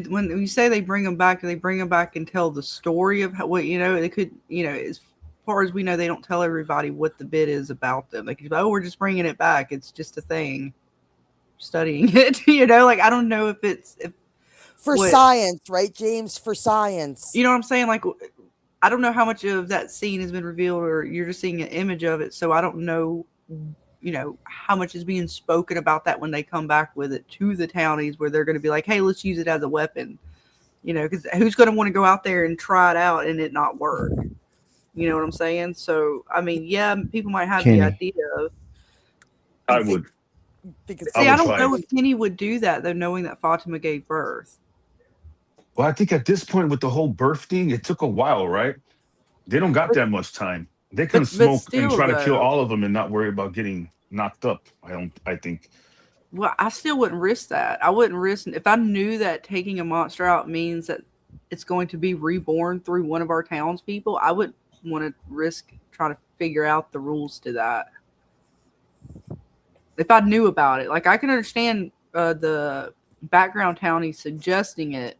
when you say they bring them back, do they bring them back and tell the story of what they could? As far as we know, they don't tell everybody what the bit is about them. Like, we're just bringing it back. It's just a thing. Studying it, Like, I don't know if it's science, right, James? For science, you know what I'm saying? Like, I don't know how much of that scene has been revealed, or you're just seeing an image of it. So I don't know. How much is being spoken about that when they come back with it to the townies where they're going to be like, hey, let's use it as a weapon, because who's going to want to go out there and try it out and it not work? You know what I'm saying? So, I mean, yeah, people might have the idea of. I would. Because I don't know if Kenny would do that, though, knowing that Fatima gave birth. Well, I think at this point with the whole birth thing, it took a while, right? They don't got that much time. They can smoke and try to kill all of them and not worry about getting knocked up. I think. Well, I still wouldn't risk that. I wouldn't risk if I knew that taking a monster out means that it's going to be reborn through one of our townspeople. I would want to risk trying to figure out the rules to that. If I knew about it, like I can understand the background townies suggesting it,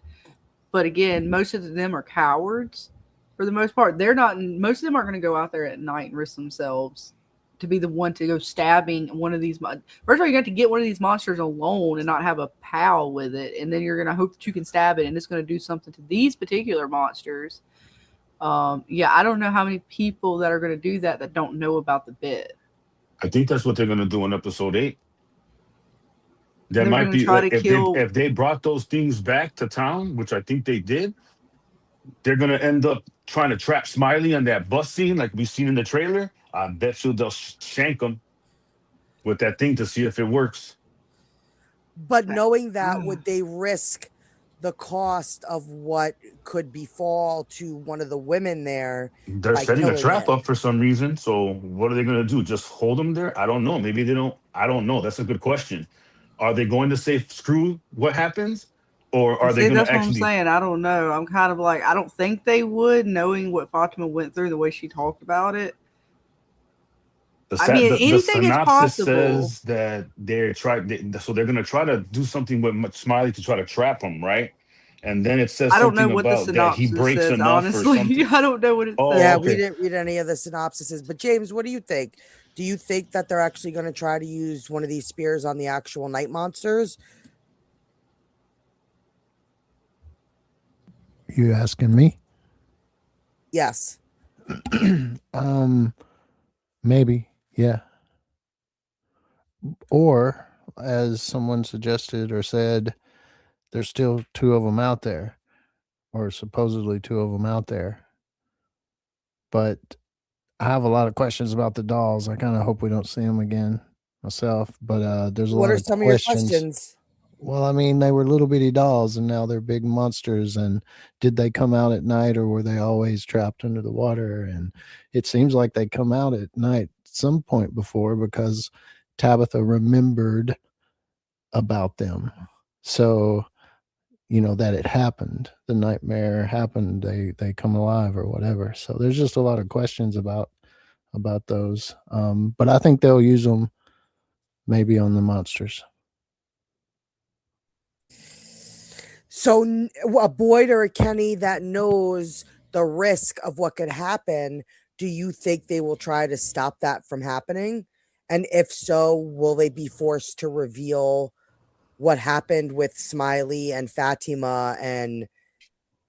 but again, most of them are cowards. For the most part, they're not. Most of them aren't going to go out there at night and risk themselves to be the one to go stabbing one of these. First of all, you got to get one of these monsters alone and not have a pal with it, and then you're going to hope that you can stab it, and it's going to do something to these particular monsters. Yeah, I don't know how many people that are going to do that don't know about the bit. I think that's what they're going to do in episode 8. That They're might be try to kill. If they brought those things back to town, which I think they did. They're going to end up trying to trap Smiley on that bus scene like we've seen in the trailer. I bet you they'll shank him with that thing to see if it works. But knowing that, would they risk the cost of what could befall to one of the women there? They're setting a trap up for some reason. So what are they going to do? Just hold them there? I don't know. Maybe they don't. I don't know. That's a good question. Are they going to say, screw what happens? Or are they going to actually... That's what I'm saying. I don't know. I'm kind of like, I don't think they would, knowing what Fatima went through, the way she talked about it. Anything is possible. Says that they're so they're going to try to do something with Smiley to try to trap him, right? And then it says something about that he breaks says, enough honestly. or something. I don't know what it says. Yeah, we didn't read any of the synopsises. But James, what do you think? Do you think that they're actually going to try to use one of these spears on the actual night monsters? You asking me? Yes. Maybe, yeah. Or, as someone suggested or said, there's still 2 of them out there, or supposedly 2 of them out there. But I have a lot of questions about the dolls. I kind of hope we don't see them again myself. But there's a lot of questions. What are some of your questions? Well, I mean, they were little bitty dolls and now they're big monsters. And did they come out at night or were they always trapped under the water? And it seems like they come out at night at some point before because Tabitha remembered about them. So, that it happened. The nightmare happened. They come alive or whatever. So there's just a lot of questions about those. But I think they'll use them maybe on the monsters. So a Boyd or a Kenny that knows the risk of what could happen, do you think they will try to stop that from happening? And if so, will they be forced to reveal what happened with Smiley and Fatima and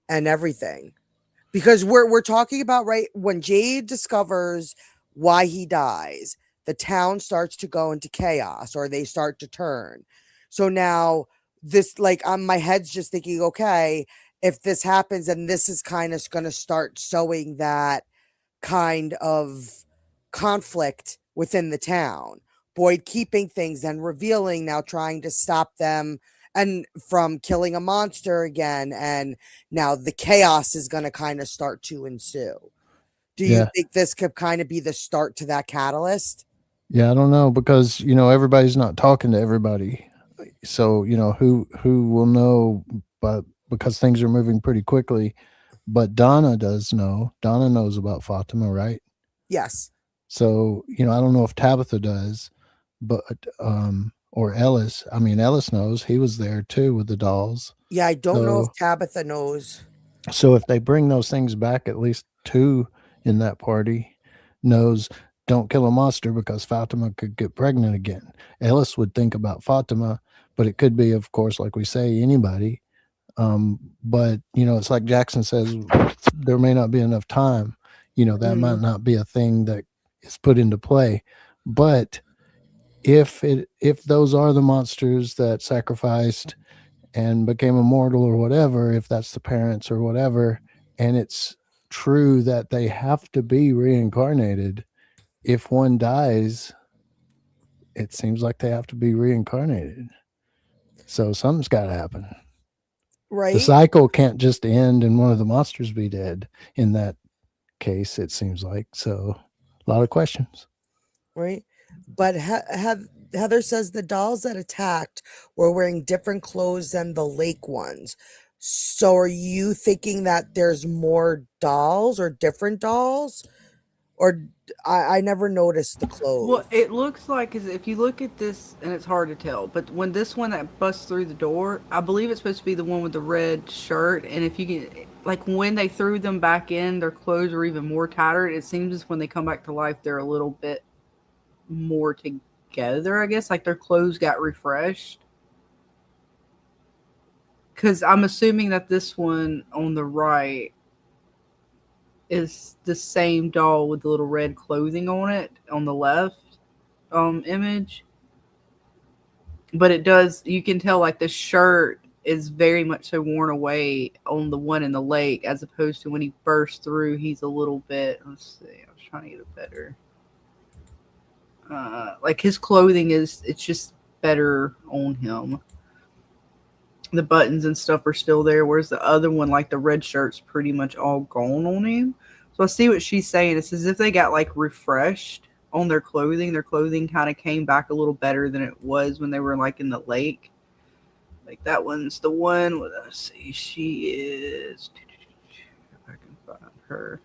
everything? Because we're talking about right when Jade discovers why he dies, the town starts to go into chaos, or they start to turn. So now this, like, my head's just thinking, okay, if this happens, and this is kind of going to start sowing that kind of conflict within the town. Boyd keeping things and revealing, now trying to stop them and from killing a monster again, and now the chaos is going to kind of start to ensue. Do you Yeah. think this could kind of be the start to that catalyst? Yeah, I don't know, because everybody's not talking to everybody. So, who will know, but because things are moving pretty quickly. But Donna does know. Donna knows about Fatima, right? Yes. So, I don't know if Tabitha does, but or Ellis. I mean, Ellis knows. He was there too with the dolls. Yeah, I don't know if So, Tabitha knows. so if they bring those things back, at least two in that party knows, don't kill a monster because Fatima could get pregnant again. Ellis would think about Fatima, but it could be, of course, like we say, anybody. But it's like Jackson says, there may not be enough time. That might not be a thing that is put into play. But if those are the monsters that sacrificed and became immortal or whatever, if that's the parents or whatever, and it's true that they have to be reincarnated, if one dies, it seems like they have to be reincarnated. So something's got to happen. Right. The cycle can't just end and one of the monsters be dead in that case, it seems like. So a lot of questions. Right. But Heather says the dolls that attacked were wearing different clothes than the lake ones. So are you thinking that there's more dolls or different dolls? Or I never noticed the clothes. Well, it looks like, if you look at this, and it's hard to tell, but when this one that busts through the door, I believe it's supposed to be the one with the red shirt. And if you can, like, when they threw them back in, their clothes are even more tattered. It seems as when they come back to life, they're a little bit more together, I guess. Like their clothes got refreshed. Because I'm assuming that this one on the right is the same doll with the little red clothing on it on the left image. But it does, you can tell like the shirt is very much so worn away on the one in the lake, as opposed to when he burst through, he's a little bit, let's see, I was trying to get it better. Like his clothing it's just better on him. The buttons and stuff are still there, whereas the other one, like the red shirt's pretty much all gone on him. So I see what she's saying. It's as if they got like refreshed on their clothing. Their clothing kind of came back a little better than it was when they were like in the lake. Like that one's the one. Let's see, she is. If I can find her.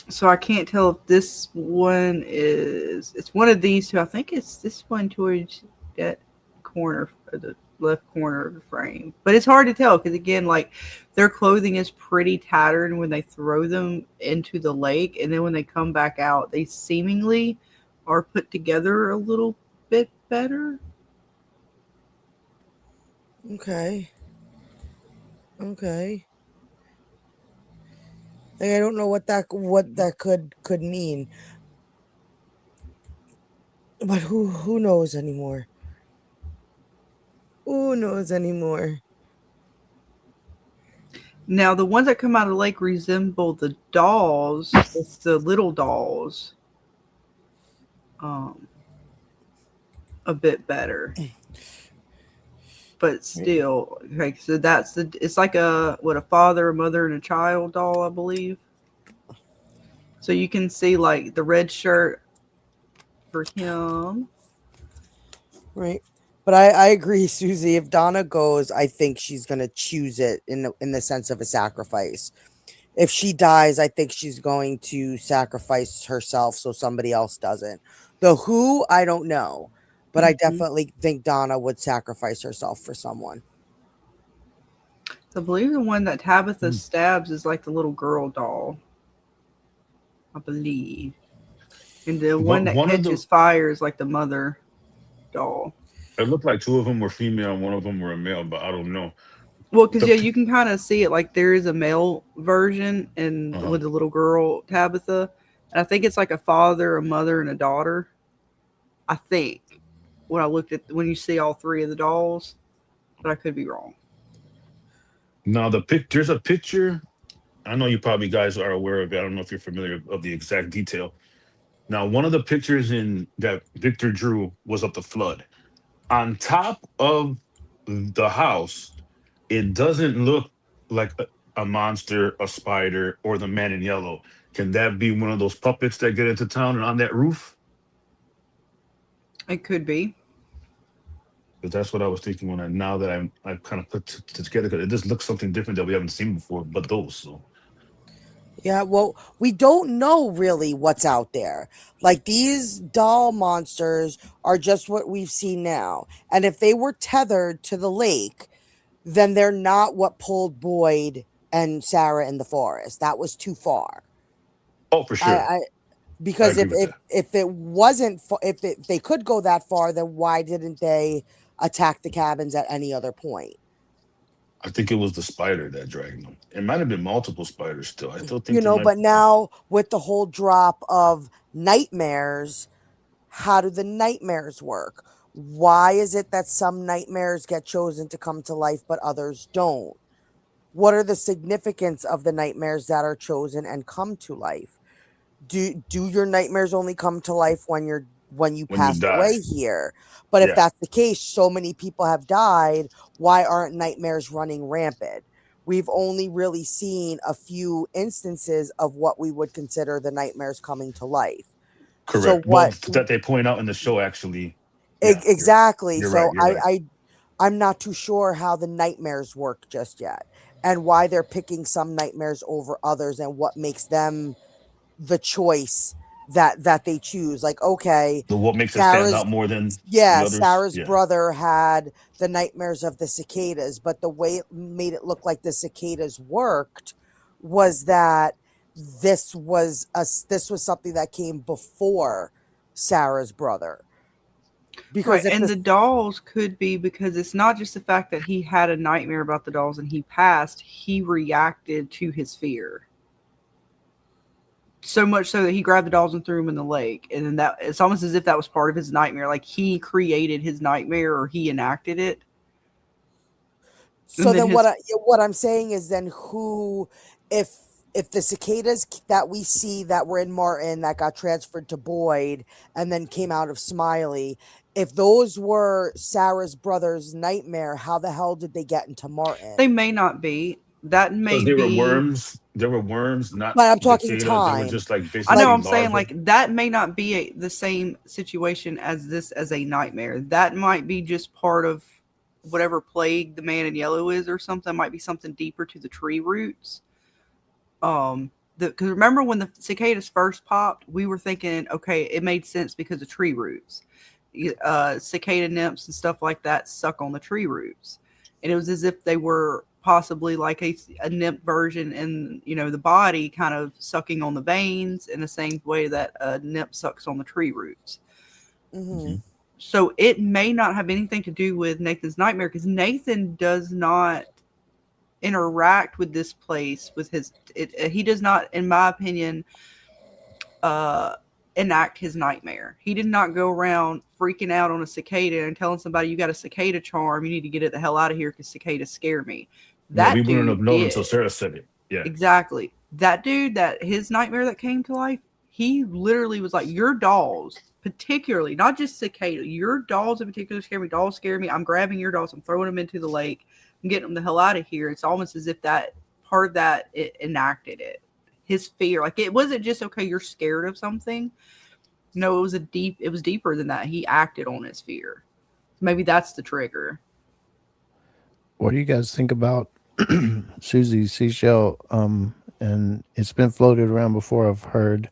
So I can't tell if this one is, it's one of these two. I think it's this one towards that corner, the left corner of the frame. But it's hard to tell because, again, like their clothing is pretty tattered when they throw them into the lake. And then when they come back out, they seemingly are put together a little bit better. Okay. Okay. Like, I don't know what that could mean. But who knows anymore? Who knows anymore? Now, the ones that come out of the lake resemble the dolls. It's the little dolls. A bit better. But still, okay, so that's it's like a father, a mother, and a child doll, I believe. So you can see like the red shirt for him. Right. But I agree, Susie. If Donna goes, I think she's gonna choose it in the sense of a sacrifice. If she dies, I think she's going to sacrifice herself so somebody else doesn't. The who, I don't know. But I definitely think Donna would sacrifice herself for someone. I believe the one that Tabitha stabs is like the little girl doll. I believe. And the one that catches fire is like the mother doll. It looked like two of them were female and one of them were a male, but I don't know. Well, because The yeah, pi- you can kind of see it. Like there is a male version, and uh-huh. with the little girl Tabitha, and I think it's like a father, a mother, and a daughter. I think when I looked at when you see all three of the dolls, but I could be wrong. Now there's a picture. I know you probably guys are aware of it. I don't know if you're familiar of the exact detail. Now, one of the pictures in that Victor drew was of the flood. On top of the house, it doesn't look like a monster, a spider, or the man in yellow. Can that be one of those puppets that get into town and on that roof? It could be. Because that's what I was thinking when now that I kind of put together. 'Cause it just looks something different that we haven't seen before, but those. So Yeah, well, we don't know really what's out there. Like these doll monsters are just what we've seen now. And if they were tethered to the lake, then they're not what pulled Boyd and Sarah in the forest. That was too far. oh, for sure, I I because agree with that. if it wasn't if they could go that far, then why didn't they attack the cabins at any other point? I think it was the spider that dragged them. It might have been multiple spiders still. I still think You there know, might. but now with the whole drop of nightmares, how do the nightmares work? Why is it that some nightmares get chosen to come to life but others don't? What are the significance of the nightmares that are chosen and come to life? Do your nightmares only come to life when you When you passed away die. here? But if Yeah, that's the case, so many people have died, why aren't nightmares running rampant? We've only really seen a few instances of what we would consider the nightmares coming to life. So correct. Well, what that they point out in the show actually. Yeah, exactly. you're right. So You're right. I'm not too sure how the nightmares work just yet and why they're picking some nightmares over others and what makes them the choice that they choose. Like, okay, The what makes it stand Sarah's out more than the yeah, others? Sarah's Yeah. brother had the nightmares of the cicadas, but the way it made it look like the cicadas worked was that this was something that came before Sarah's brother. Right, Because if and the the dolls could be because it's not just the fact that he had a nightmare about the dolls and he passed, he reacted to his fear. So much so that he grabbed the dolls and threw them in the lake. And then that it's almost as if that was part of his nightmare. Like he created his nightmare or he enacted it. So And then then his what I'm saying is then who if if the cicadas that we see that were in Martin that got transferred to Boyd and then came out of Smiley, if those were Sarah's brother's nightmare, how the hell did they get into Martin? they may not be. That may Because they were be worms. They were worms, not But I'm talking cicadas. They were time. just like I know Like basically I'm saying larvae. like that may not be the same situation as this as a nightmare. That might be just part of whatever plague the man in yellow is or something. Might be something deeper to the tree roots. Because remember when the cicadas first popped, we were thinking, okay, it made sense because of tree roots. Cicada nymphs and stuff like that suck on the tree roots, and it was as if they were possibly like a nymph version in the body, kind of sucking on the veins in the same way that a nymph sucks on the tree roots. mhm. So it may not have anything to do with Nathan's nightmare because Nathan does not interact with this place with he does not, in my opinion, uh enact his nightmare. He did not go around freaking out on a cicada and telling somebody, you got a cicada charm, you need to get it the hell out of here because cicadas scare me. Yeah, we That wouldn't have dude known until did. Sarah said it. Yeah. Exactly. That dude, that his nightmare that came to life, he literally was like, your dolls, particularly, not just cicada, your dolls in particular scare me. Dolls scare me. I'm grabbing your dolls. I'm throwing them into the lake. I'm getting them the hell out of here. It's almost as if that part of that it enacted it. His fear. Like it wasn't just, okay, you're scared of something. No, it was deeper than that. He acted on his fear. Maybe that's the trigger. What do you guys think about Susie Seashell? And it's been floated around before. I've heard,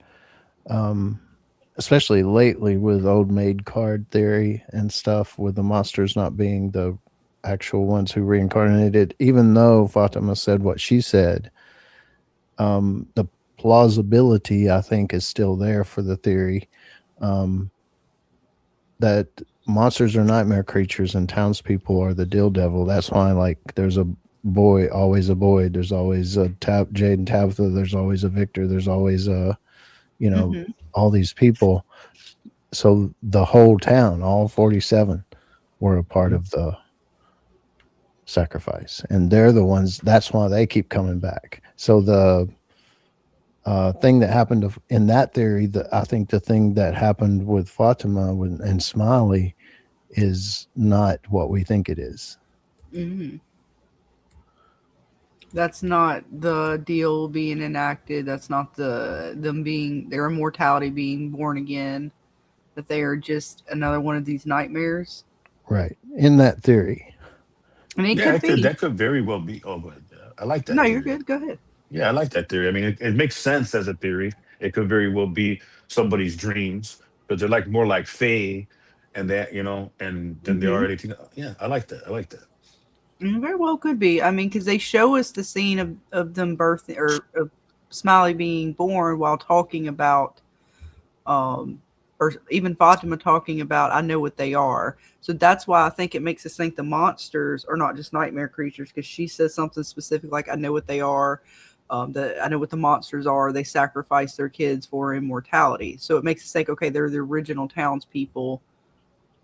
especially lately with old maid card theory and stuff, with the monsters not being the actual ones who reincarnated. Even though Fatima said what she said, the plausibility I think is still there for the theory that monsters are nightmare creatures, and townspeople are the deal devil. That's why, like, there's a boy, always a boy. There's always a Jade and Tabitha. There's always a Victor. There's always a, Mhm. all these people. So the whole town, all 47, were a part of the sacrifice, and they're the ones. That's why they keep coming back. So the thing that happened in that theory, I think the thing that happened with Fatima and Smiley is not what we think it is. Mhm. That's not the deal being enacted. That's not them being their immortality being born again. That they are just another one of these nightmares. Right. In that theory. And it Yeah, could be. that could very well be. Oh, but I like No, that you're theory. good. Go ahead. Yeah, I like that theory. I mean, it makes sense as a theory. It could very well be somebody's dreams, but they're like more like Fae, and that and then they are Mhm. anything. Yeah, I like that. I like that. Very well could be. I mean, because they show us the scene of them birthing or of Smiley being born while talking about, um, or even Fatima talking about, I know what they are. So that's why I think it makes us think the monsters are not just nightmare creatures because she says something specific like, I know what they are. I know what the monsters are. They sacrifice their kids for immortality. So it makes us think, okay, they're the original townspeople.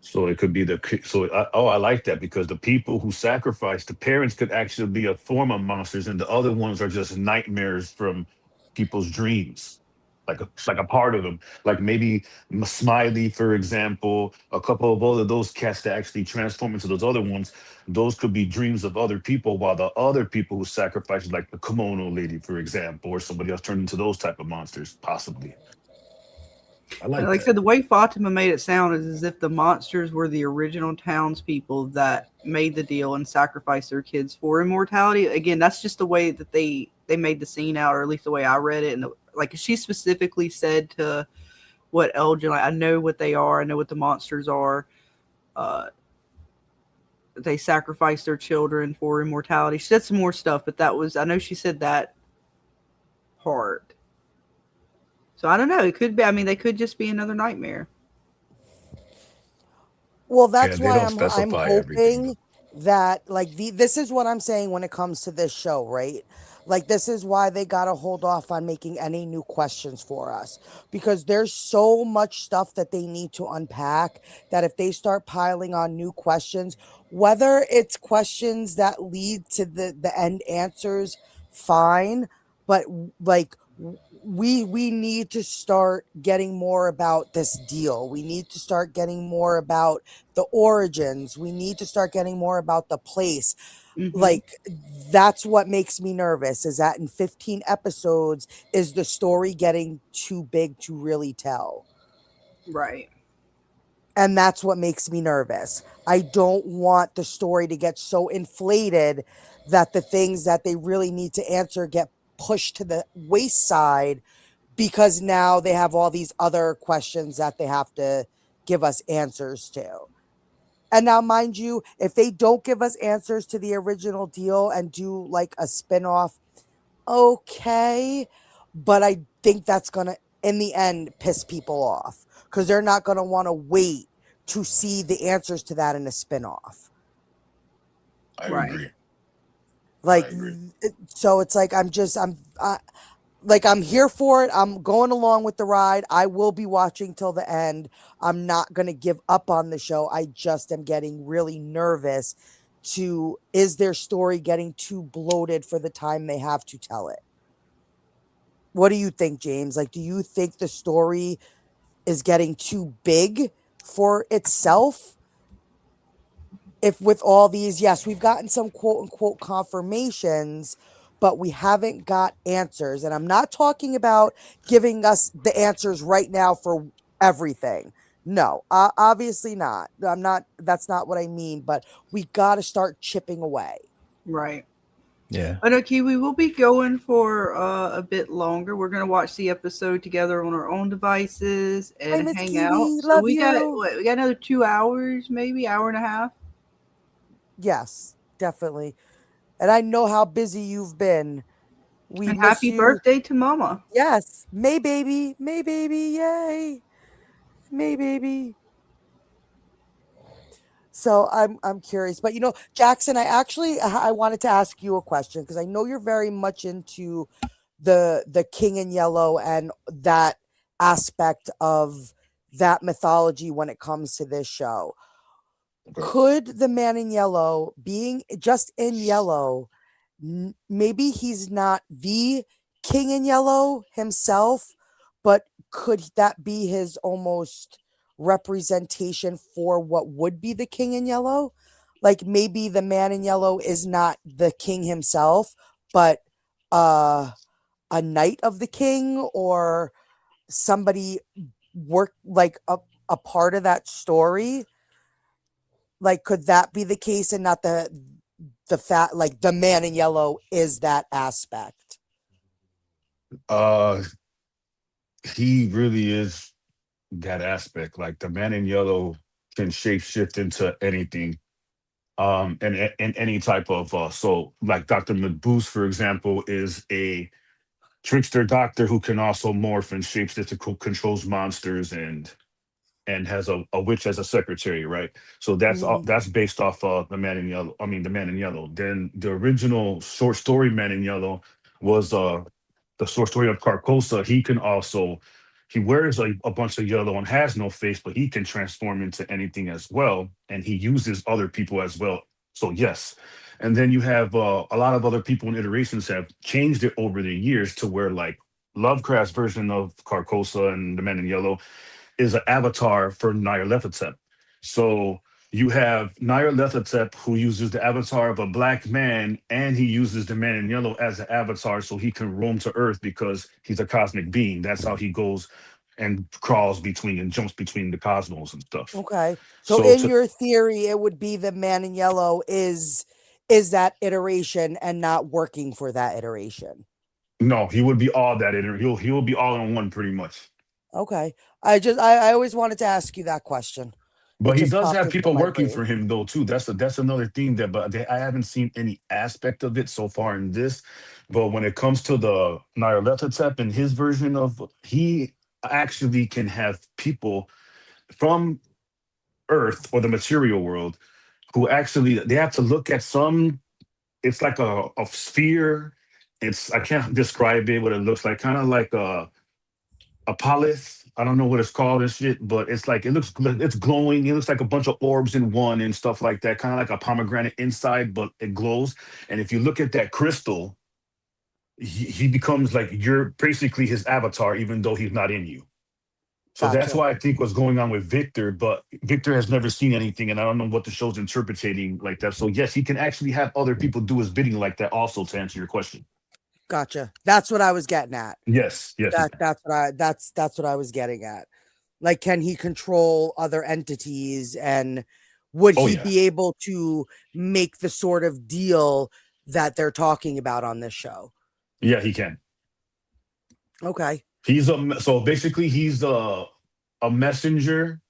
So it could be I like that because the people who sacrifice the parents could actually be a form of monsters, and the other ones are just nightmares from people's dreams, like a part of them. Like maybe Smiley, for example, a couple of other those cats that actually transform into those other ones. Those could be dreams of other people, while the other people who sacrifice, like the kimono lady, for example, or somebody else, turned into those type of monsters, possibly. I And like like I that. said, the way Fatima made it sound is as if the monsters were the original townspeople that made the deal and sacrificed their kids for immortality. Again, that's just the way that they made the scene out, or at least the way I read it. And like she specifically said to what Elgin, like, I know what they are. I know what the monsters are. Uh, they sacrifice their children for immortality. She said some more stuff, but that was, I know she said that part. So I don't know. It could be. I mean, they could just be another nightmare. Well, Yeah, that's they why don't I'm specify everything hoping though. that like this is what I'm saying when it comes to this show, right? Like this is why they got to hold off on making any new questions for us because there's so much stuff that they need to unpack that if they start piling on new questions, whether it's questions that lead to the end answers, fine, but like we need to start getting more about this deal. We need to start getting more about the origins. We need to start getting more about the place. Mm-hmm. Like that's what makes me nervous is that in 15 episodes is the story getting too big to really tell. Right. And that's what makes me nervous. I don't want the story to get so inflated that the things that they really need to answer get pushed to the wayside because now they have all these other questions that they have to give us answers to. And now, mind you, if they don't give us answers to the original deal and do like a spinoff, okay. But I think that's going to, in the end, piss people off because they're not going to want to wait to see the answers to that in a spinoff. I Right. agree. I Like, agree. so it's like like I'm here for it. I'm going along with the ride. I will be watching till the end. I'm not going to give up on the show. I just am getting really nervous to is their story getting too bloated for the time they have to tell it? What do you think, James? Like do you think the story is getting too big for itself? If with all these, yes, we've gotten some quote unquote confirmations, but we haven't got answers. And I'm not talking about giving us the answers right now for everything. No, obviously not. I'm not, that's not what I mean, but we got to start chipping away. Right. Yeah. I know, Kiwi, we'll be going for a bit longer. We're going to watch the episode together on our own devices Hi, and Miss hang out. Kiwi. So Love we got you. what, we got another 2 hours, maybe hour and a half. Yes, definitely. And I know how busy you've been. We And miss happy you. birthday to Mama. Yes. May baby. Yay. May baby. So I'm curious, but Jackson, I wanted to ask you a question because I know you're very much into the King in Yellow and that aspect of that mythology when it comes to this show. Could the man in yellow, being just in yellow, maybe he's not the King in Yellow himself, but could that be his almost representation for what would be the King in Yellow? Like maybe the man in yellow is not the king himself, but a knight of the king or somebody work like a part of that story. Like could that be the case and not the fact like the man in yellow is that aspect? Uh, he really is that aspect. Like the man in yellow can shapeshift into anything. And any type of so like Dr. Medbus, for example, is a trickster doctor who can also morph and shapeshift to controls monsters and has a witch as a secretary, right? So that's based off the Man in Yellow. I mean, the Man in Yellow. Then the original short story Man in Yellow was the short story of Carcosa. He wears a bunch of yellow and has no face, but he can transform into anything as well, and he uses other people as well. So yes. And then you have a lot of other people and iterations have changed it over the years to where like Lovecraft's version of Carcosa and the Man in Yellow is an avatar for Nyarlathotep. So you have Nyarlathotep who uses the avatar of a black man, and he uses the man in yellow as an avatar so he can roam to Earth because he's a cosmic being. That's how he goes and crawls between and jumps between the cosmos and stuff. Okay. So So in to your theory, it would be the man in yellow is that iteration and not working for that iteration. no, he would be all that. He will be all in one pretty much. Okay. I always wanted to ask you that question. It But he just does popped have into people my working brain. for him though too. That's another thing I haven't seen any aspect of it so far in this. But when it comes to the Nyarlathotep and his version of, he actually can have people from Earth or the material world who actually they have to look at some. It's like a sphere. I can't describe it what it looks like. Kind of like a polyth. I don't know what it's called and shit, but it's glowing. It looks like a bunch of orbs in one and stuff like that. Kind of like a pomegranate inside, but it glows. And if you look at that crystal, he becomes like you're basically his avatar, even though he's not in you. So that's Gotcha. why I think what's going on with Victor, but Victor has never seen anything, and I don't know what the show's interpreting like that. So yes, he can actually have other people do his bidding like that. Also, to answer your question, Gotcha. That's what I was getting at. yes, yes, he can. That's what I was getting at. Like, can he control other entities and would Oh he yeah, be able to make the sort of deal that they're talking about on this show? yeah, he can. Okay. So basically he's a messenger.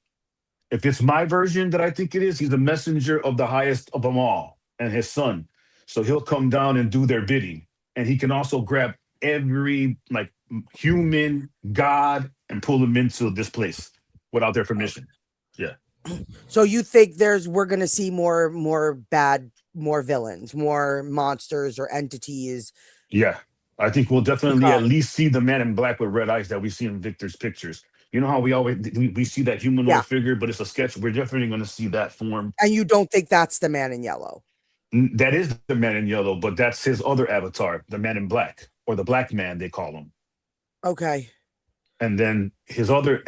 If it's my version that I think it is, he's the messenger of the highest of them all and his son. So he'll come down and do their bidding. And he can also grab every like human, God, and pull them into this place without their permission. Yeah. So you think we're gonna see more villains, more monsters or entities? Yeah. I think we'll definitely at Okay. least see the man in black with red eyes that we see in Victor's pictures. You know how we see that Yeah. humanoid figure, but it's a sketch. We're definitely going to see that form. And you don't think that's the man in yellow? That is the man in yellow, but that's his other avatar, the man in black, or the black man they call him. Okay. And then his other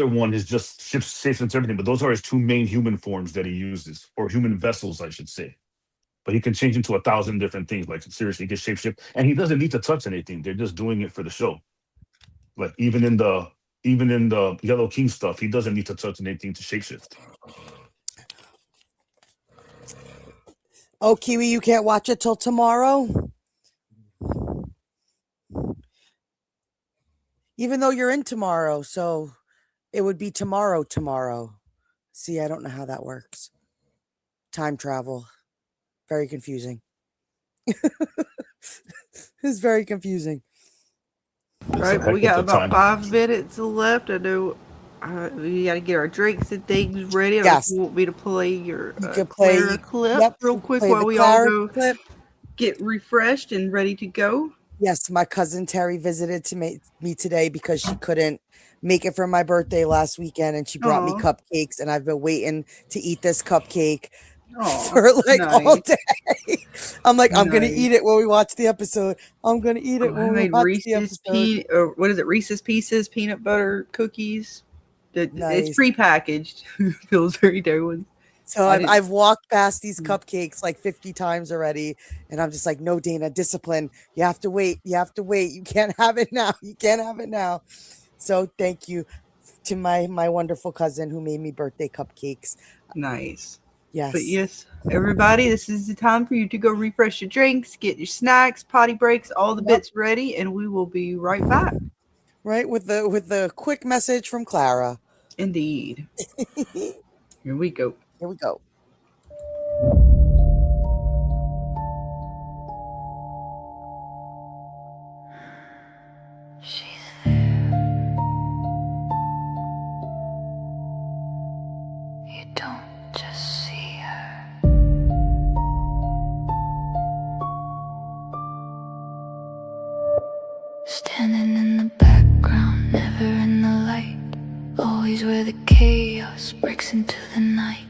one is just shapes into everything. But those are his two main human forms that he uses, or human vessels, I should say. But he can change into 1,000 different things. Like seriously, he can shapeshift, and he doesn't need to touch anything. They're just doing it for the show. Like even in the Yellow King stuff, he doesn't need to touch anything to shapeshift. Oh, Kiwi, you can't watch it till tomorrow? Even though you're in tomorrow, so it would be tomorrow. See, I don't know how that works. Time travel. Very confusing. It's very confusing. All right, It's a we heck got of a about time. 5 minutes left. I know We got to get our drinks and things ready. Yes. You want me to play your You can play Clara clip yep, real you can quick play while the we all Clara go clip. get refreshed and ready to go? Yes, my cousin Terry visited to me today because she couldn't make it for my birthday last weekend, and she brought me Aw. cupcakes, and I've been waiting to eat this cupcake Aw, for like all nice. day. I'm like, I'm gonna Nice. eat it when we watch the episode. I'm gonna eat it I when we made watch the Reese's episode. or what is it? Reese's Pieces peanut butter cookies. It's Nice. prepackaged. Pillsbury Doughnuts. So I didn't- I've walked past these Mm. cupcakes like 50 times already, and I'm just like, no, Dana, discipline. You have to wait. You have to wait. You can't have it now. You can't have it now. So thank you to my wonderful cousin who made me birthday cupcakes. Nice. Yes. But yes, everybody, this is the time for you to go refresh your drinks, get your snacks, potty breaks, all the Yep. bits ready, and we will be right back. Right, with the quick message from Clara. Indeed. Here we go. Here we go. You don't just see her. Standing in the background, never in the light. Always where the chaos breaks into the night.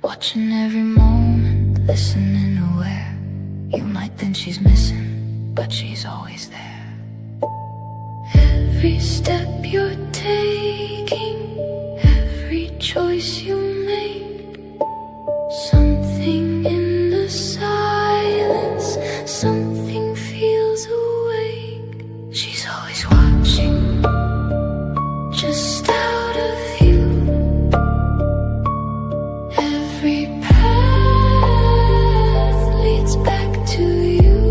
Watching every moment, listening aware. You might think she's missing, but she's always there. Every step you're taking, every choice you make, something in the silence, something feels awake. She's always watching, just out of view. Every path leads back to you.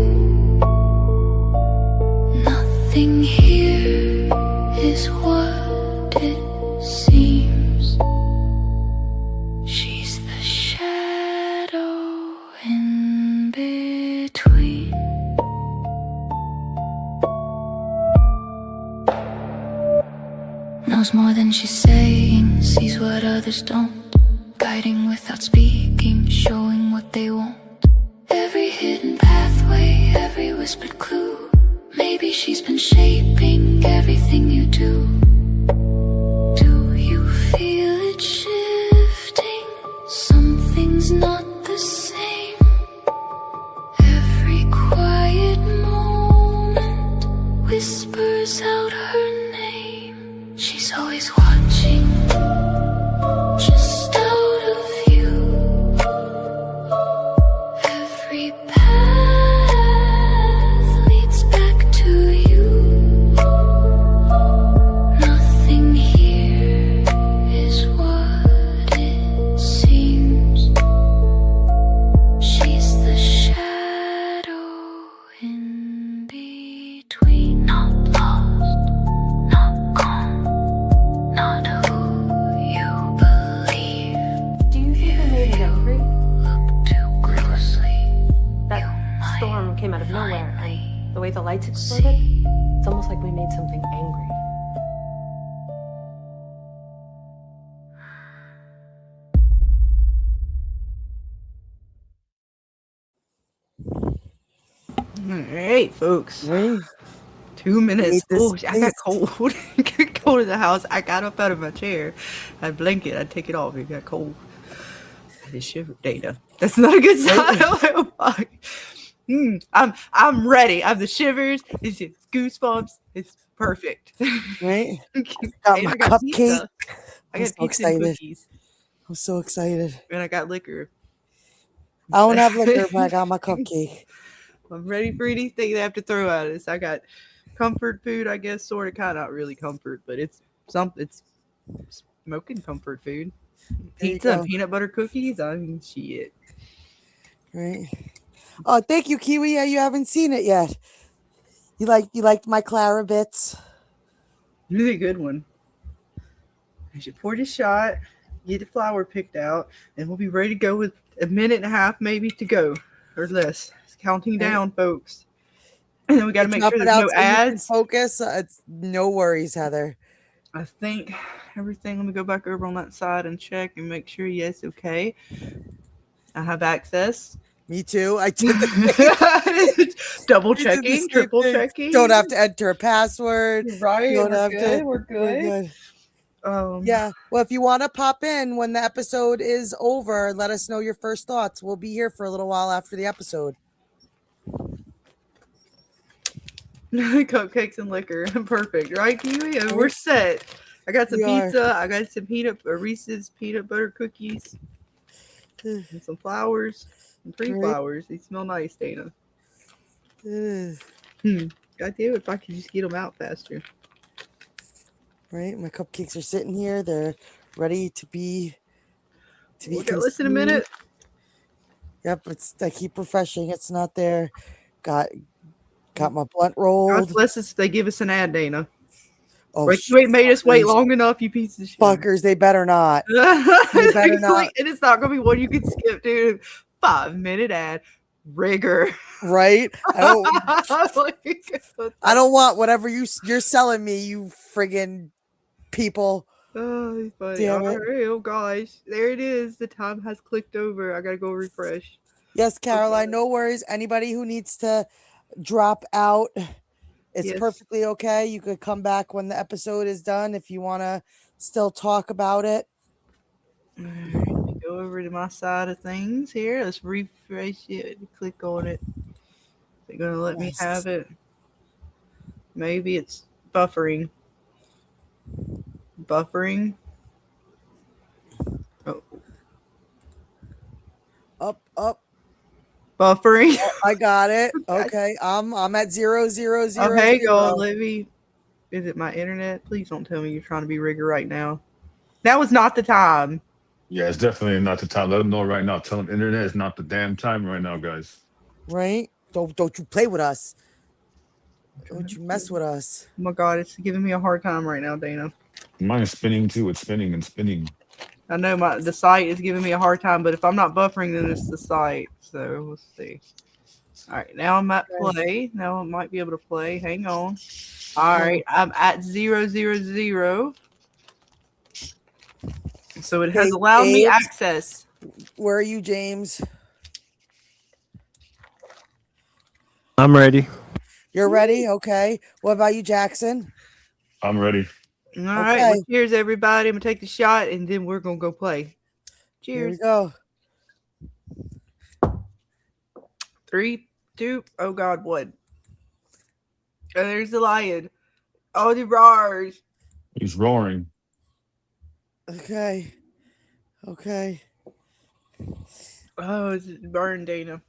Nothing here is what it seems. She's the shadow in between. Knows more than she's saying, sees what others don't. Guiding without speaking, showing what they won't. Every hidden pathway, every whispered clue. Maybe she's been shaping everything you do. Do you feel it shifting? Something's not the same. Every quiet moment whispers out her name. She's always watching, just out of view. Every path leads back to you. Nothing here is what it seems. She's the shadow in between. Not lost, not gone, not who you believe. Do you think they made it angry? Look too closely. That storm came out of nowhere, and the way the lights exploded, it's almost like we made something angry. All right, folks. Right? 2 minutes. Made this Oh, I got place. cold. Got cold in the house. I got up out of my chair. I had a blanket. I'd take it off. It got cold. I just shivered. Dana. That's not a good sign. I'm ready. I have the shivers. It's just goosebumps. It's perfect. Right? Got my I got cupcake. pizza. I I'm got so pizza and excited. cookies. I'm so excited. And I got liquor. I don't have liquor, but I got my cupcake. I'm ready for anything they have to throw at us. I got comfort food, I guess, sort of, kind of, not really comfort, but it's smoking comfort food. There you Pizza and go. peanut butter cookies. I mean, shit. Right. Oh, thank you, Kiwi. Yeah, you haven't seen it yet. You liked my Clara bits? Really good one. I should pour this shot, get the flour picked out, and we'll be ready to go with a minute and a half maybe to go or less. It's counting down, folks. And then we got to make Chop sure it there's out no so you can ads. focus. It's no worries, Heather. I think everything. Let me go back over on that side and check and make sure. Yes, okay. I have access. Me too. I did the Double we did the checking, same triple thing. checking. Don't have to enter a password. Right, Don't we're have good. to. We're good. We're good. Yeah. Well, if you want to pop in when the episode is over, let us know your first thoughts. We'll be here for a little while after the episode. Cupcakes and liquor. Perfect, right, Kiwi? We're set. I got some We are. pizza. I got some Reese's peanut butter cookies. And some flowers. And 3 Right. flowers. They smell nice, Dana. Ugh. God damn it, if I could just get them out faster. Right. My cupcakes are sitting here. They're ready to be We'll get less in a consumed. minute. Yep. I keep refreshing. It's not there. Got my blunt God rolled. bless us if they give us an ad, Dana. Oh, Like you ain't made us wait fuckers. long enough, you piece of shit. Fuckers, they better not. They better not. And it's not gonna be one you can skip, dude. 5-minute ad. Rigor. Right? Like, I don't want whatever you're selling me, you friggin' people. oh, funny. Damn it. All right, oh gosh. There it is. The time has clicked over. I gotta go refresh. Yes, Caroline, Okay. no worries. Anybody who needs to drop out, it's Yes. perfectly okay. You could come back when the episode is done if you want to still talk about it. All right, let me go over to my side of things here. Let's refresh it. Click on it. They're gonna let me Yes. have it. Maybe it's buffering. Buffering. Oh, Up. buffering. Oh, I got it. Okay. I'm at 0, 0, 0, Oh, hang 0. on. Let me. Is it my internet? Please don't tell me you're trying to be rigor right now. That was not the time. Yeah, it's definitely not the time. Let them know right now. Tell them internet is not the damn time right now, guys. Right? Don't you play with us. Don't you mess with us. Oh my god, it's giving me a hard time right now, Dana. Mine is spinning too. It's spinning and spinning. I know the site is giving me a hard time, but if I'm not buffering, then it's the site. So we'll see. All right, now I'm at play. Now I might be able to play. Hang on. All right, I'm at 0, 0, 0. So it has Okay, allowed me James. access. Where are you, James? I'm ready. You're ready? Okay. What about you, Jackson? I'm ready. All right, Okay. well, cheers, everybody. I'm gonna take the shot, and then we're gonna go play. Here we Cheers. go. 3, 2. Oh God, what? Oh, there's the lion. Oh, the roars. He's roaring. Okay. Oh, it's burned, Dana.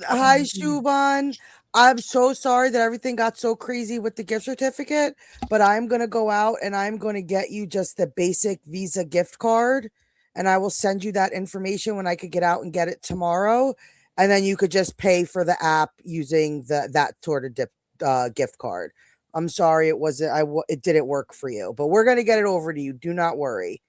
Hi, Shuban. I'm so sorry that everything got so crazy with the gift certificate, but I'm going to go out and I'm going to get you just the basic Visa gift card, and I will send you that information when I could get out and get it tomorrow, and then you could just pay for the app using that sort of gift card. I'm sorry it didn't work for you, but we're going to get it over to you. Do not worry.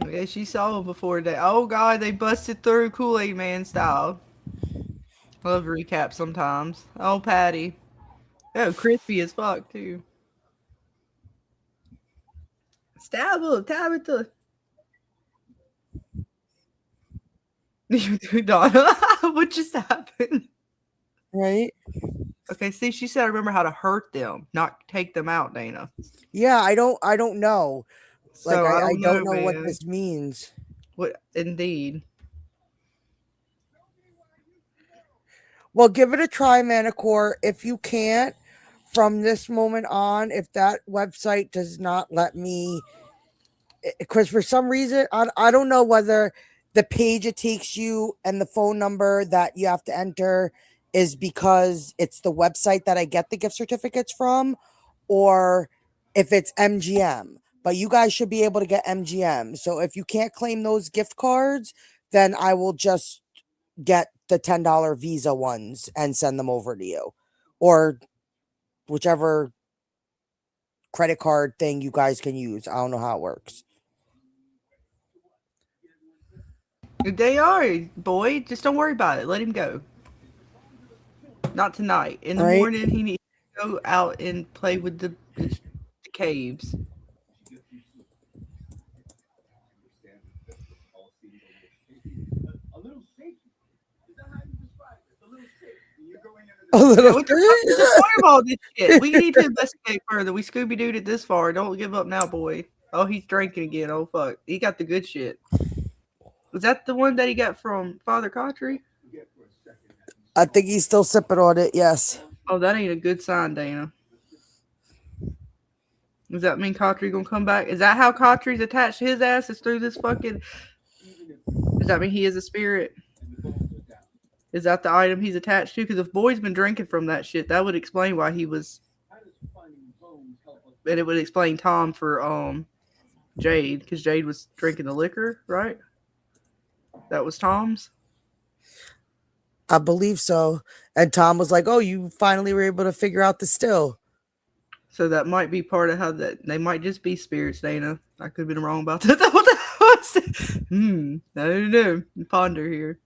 Yeah, she saw him before that. Oh God, they busted through Kool-Aid Man style. I love recap sometimes. Oh, Patty. Oh, crispy as fuck too. Stab him, Tabitha. Donna, what just happened? Right? Okay, see, she said I remember how to hurt them, not take them out, Dana. Yeah, I don't know. Like, So I don't know what man. this means. What indeed. Well, give it a try, Manicore. If you can't, from this moment on, if that website does not let me, because for some reason, I don't know whether the page it takes you and the phone number that you have to enter is because it's the website that I get the gift certificates from, or if it's MGM. But you guys should be able to get MGM. So if you can't claim those gift cards, then I will just get the $10 Visa ones and send them over to you, or whichever credit card thing you guys can use. I don't know how it works. They are, boy. Just don't worry about it. Let him go. Not tonight. In the Right. morning, he needs to go out and play with the caves. A little. What's the point of all this shit? We need to investigate further. We Scooby Dooed it this far. Don't give up now, boy. Oh, he's drinking again. Oh fuck, he got the good shit. Was that the one that he got from Father Cautry? I think he's still sipping on it. Yes. Oh, that ain't a good sign, Dana. Does that mean Cautry gonna come back? Is that how Cautry's attached to his ass? Is through this fucking? Does that mean he is a spirit? Is that the item he's attached to? Because if Boy's been drinking from that shit, that would explain why he was. And it would explain Tom for Jade, because Jade was drinking the liquor, right? That was Tom's. I believe so. And Tom was like, "Oh, you finally were able to figure out the still." So that might be part of how that they might just be spirits, Dana. I could have been wrong about that. What the was? I don't know. Ponder here.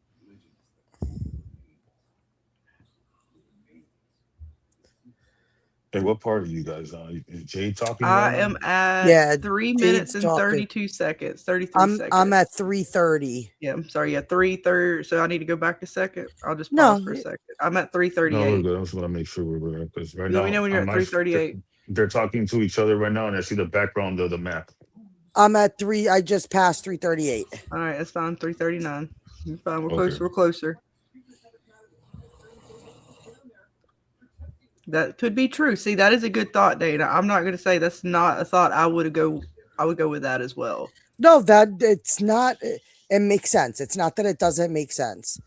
Hey, what part are you guys on? Is Jade talking? I right now? am at 3 minutes and talking. 32 seconds. 33 seconds. I'm at 3:30. Yeah, I'm sorry. Yeah, 3:30. So I need to go back a second. I'll just No, pause for a second. I'm at No, we're 3:38. good. I just want to make sure we're because right Let now me know when you're on at my 3:38. they're talking to each other right now, and I see the background of the map. I'm at 3. I just passed 3:38. All right, that's fine. 3:39. You're fine. We're Okay. close. We're closer. That could be true. See, that is a good thought, Dana. I'm not going to say that's not a thought. I would go with that as well. No, that it's not. It makes sense. It's not that it doesn't make sense.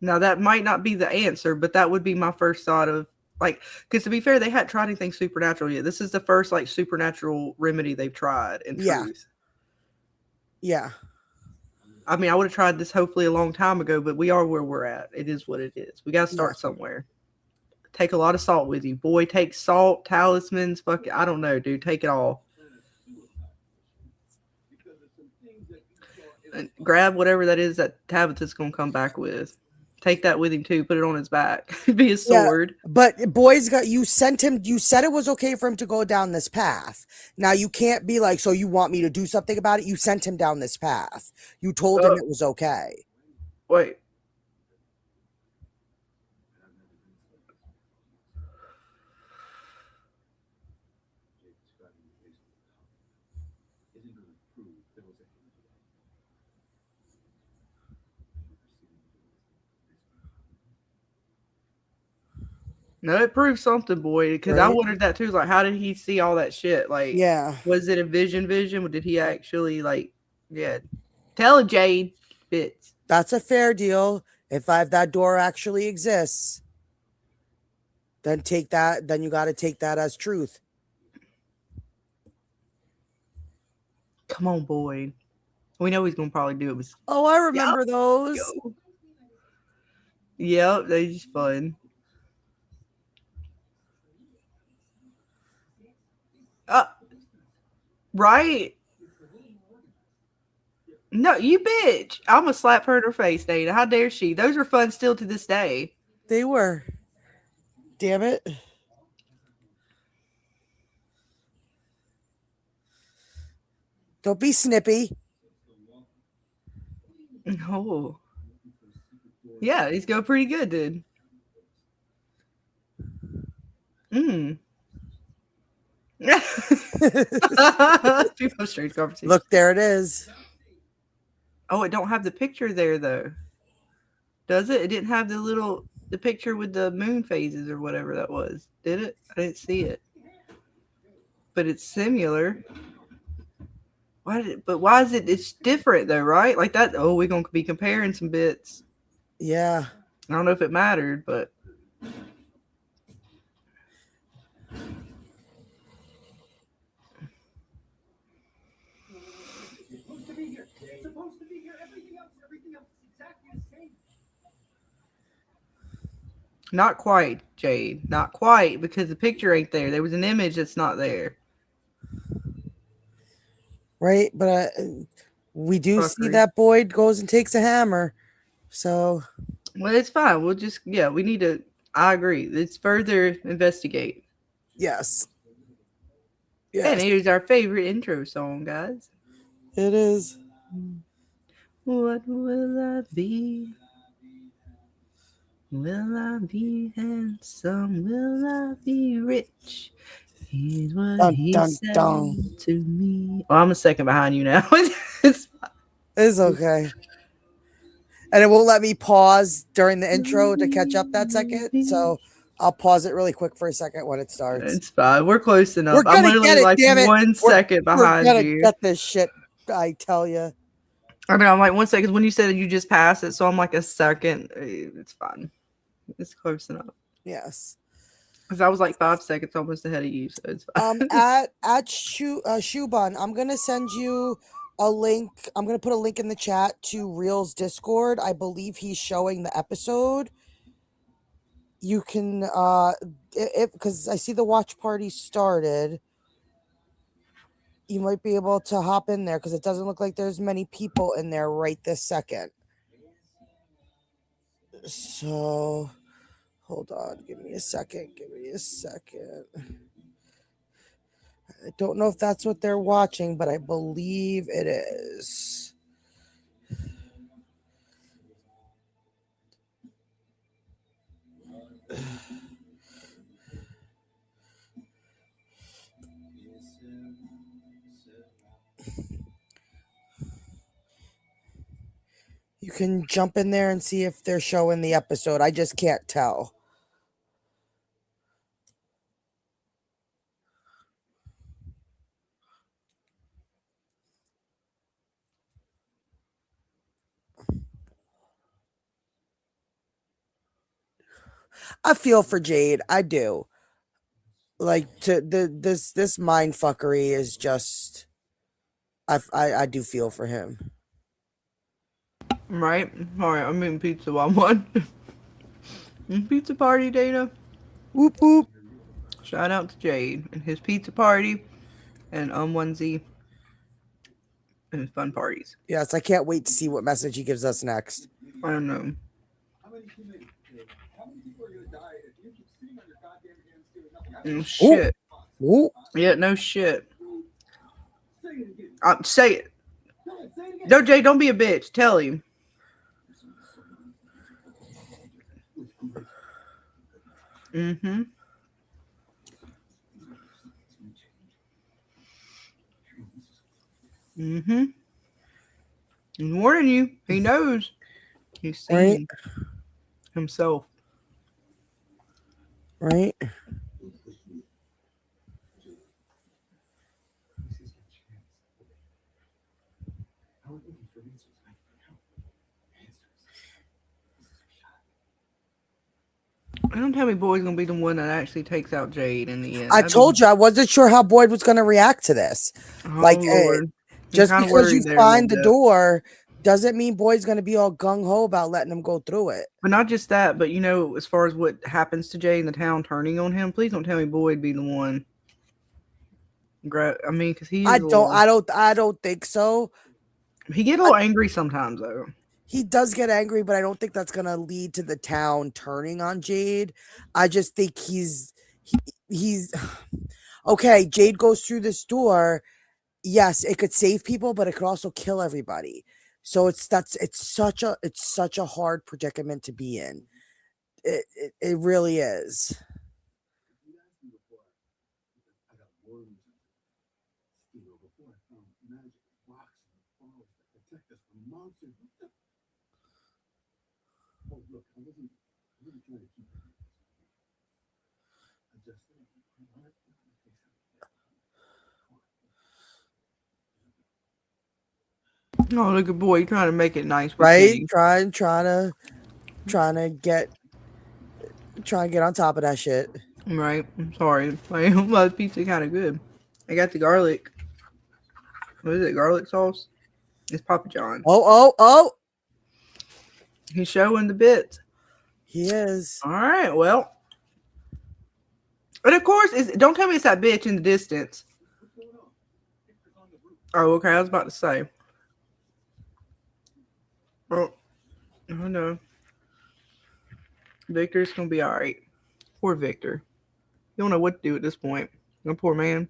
Now that might not be the answer, but that would be my first thought of like, because to be fair, they hadn't tried anything supernatural yet. This is the first like supernatural remedy they've tried in truth. Yeah. I mean, I would have tried this hopefully a long time ago, but we are where we're at. It is what it is. We got to start somewhere. Take a lot of salt with you. Boy, take salt, talismans, fuck it. I don't know, dude. Take it all. And grab whatever that is that Tabitha's going to come back with. Take that with him too. Put it on his back. Be a sword. But Boy's got you sent him. You said it was okay for him to go down this path. Now you can't be like, so you want me to do something about it? You sent him down this path. You told him it was okay. Wait. No, it proves something, boy. Because I Right. wondered that too. Like, how did he see all that shit? Like, Yeah. was it a vision? Or did he actually like? Yeah, tell Jade, bitch. That's a fair deal. If that door actually exists, then take that. Then you got to take that as truth. Come on, boy. We know he's gonna probably do it. With Oh, I remember those. Yep, they're just fun. Right? No, you bitch. I'm gonna slap her in her face, Dana. How dare she? Those are fun still to this day. They were. Damn it. Don't be snippy. Oh. Yeah, he's going pretty good, dude. People strange conversation. Look, there it is. Oh, it don't have the picture there though. Does it? It didn't have the picture with the moon phases or whatever that was. Did it? I didn't see it. But it's similar. Why is it? It's different though, right? Like that. Oh, we're gonna be comparing some bits. Yeah. I don't know if it mattered, but not quite, Jade. Not quite, because the picture ain't there. There was an image that's not there. Right, but we do see fuckery. that Boyd goes and takes a hammer. So Well, it's fine. We'll just we need to. I agree. Let's further investigate. yes. And Yes, here's our favorite intro song, guys. it is. What will I be? Will I be handsome? Will I be rich? Here's what Dun, he dun, said dun. to me. Oh, I'm a second behind you now. It's okay. And it won't let me pause during the intro to catch up that second. So I'll pause it really quick for a second when it starts. It's fine. We're close enough. We're I'm gonna literally get it, like damn it. 1 second We're behind gonna you. get this shit, I tell you. I know. I'm like 1 second. When you said you just passed it, so I'm like a second. It's fine. It's close enough. Yes. Because I was like 5 seconds almost ahead of you, so it's fine. At Shubun, I'm gonna send you a link. I'm gonna put a link in the chat to Real's Discord. I believe he's showing the episode. You can because I see the watch party started. You might be able to hop in there because it doesn't look like there's many people in there right this second. So hold on, give me a second. I don't know if that's what they're watching, but I believe it is. You can jump in there and see if they're showing the episode. I just can't tell. I feel for Jade. I do. Like this mind fuckery is just. I do feel for him. Right? Alright, I'm eating pizza while I'm on. Pizza party, Dana. Whoop whoop. Shout out to Jade and his pizza party and onesie and his fun parties. Yes, I can't wait to see what message he gives us next. I don't know. Shit. Ooh. Yeah, no shit. Say it. No, Jay, don't be a bitch. Tell him. Mm-hmm. Mm-hmm. He's warning you. He knows. He's seeing himself. Right? Don't tell me Boyd's gonna be the one that actually takes out Jade in the end. I told you I wasn't sure how Boyd was going to react to this. Lord. Just because you find the door doesn't mean Boyd's going to be all gung-ho about letting him go through it. But not just that, but as far as what happens to Jade in the town turning on him, please don't tell me Boyd be the one. I mean, because I don't think so. He get a little angry sometimes, though. He does get angry, but I don't think that's going to lead to the town turning on Jade. I just think he's okay. Jade goes through this door. Yes, it could save people, but it could also kill everybody. So it's such a hard predicament to be in. It really is. Oh, look at Boyd trying to make it nice, Right? Trying to get on top of that shit. Right. I'm sorry. My pizza kind of good. I got the garlic. What is it? Garlic sauce? It's Papa John. Oh. He's showing the bits. He is. All right. Well. And of course, don't tell me it's that bitch in the distance. Oh, okay. I was about to say. Oh, I know. Victor's gonna be all right. Poor Victor. You don't know what to do at this point. The poor man.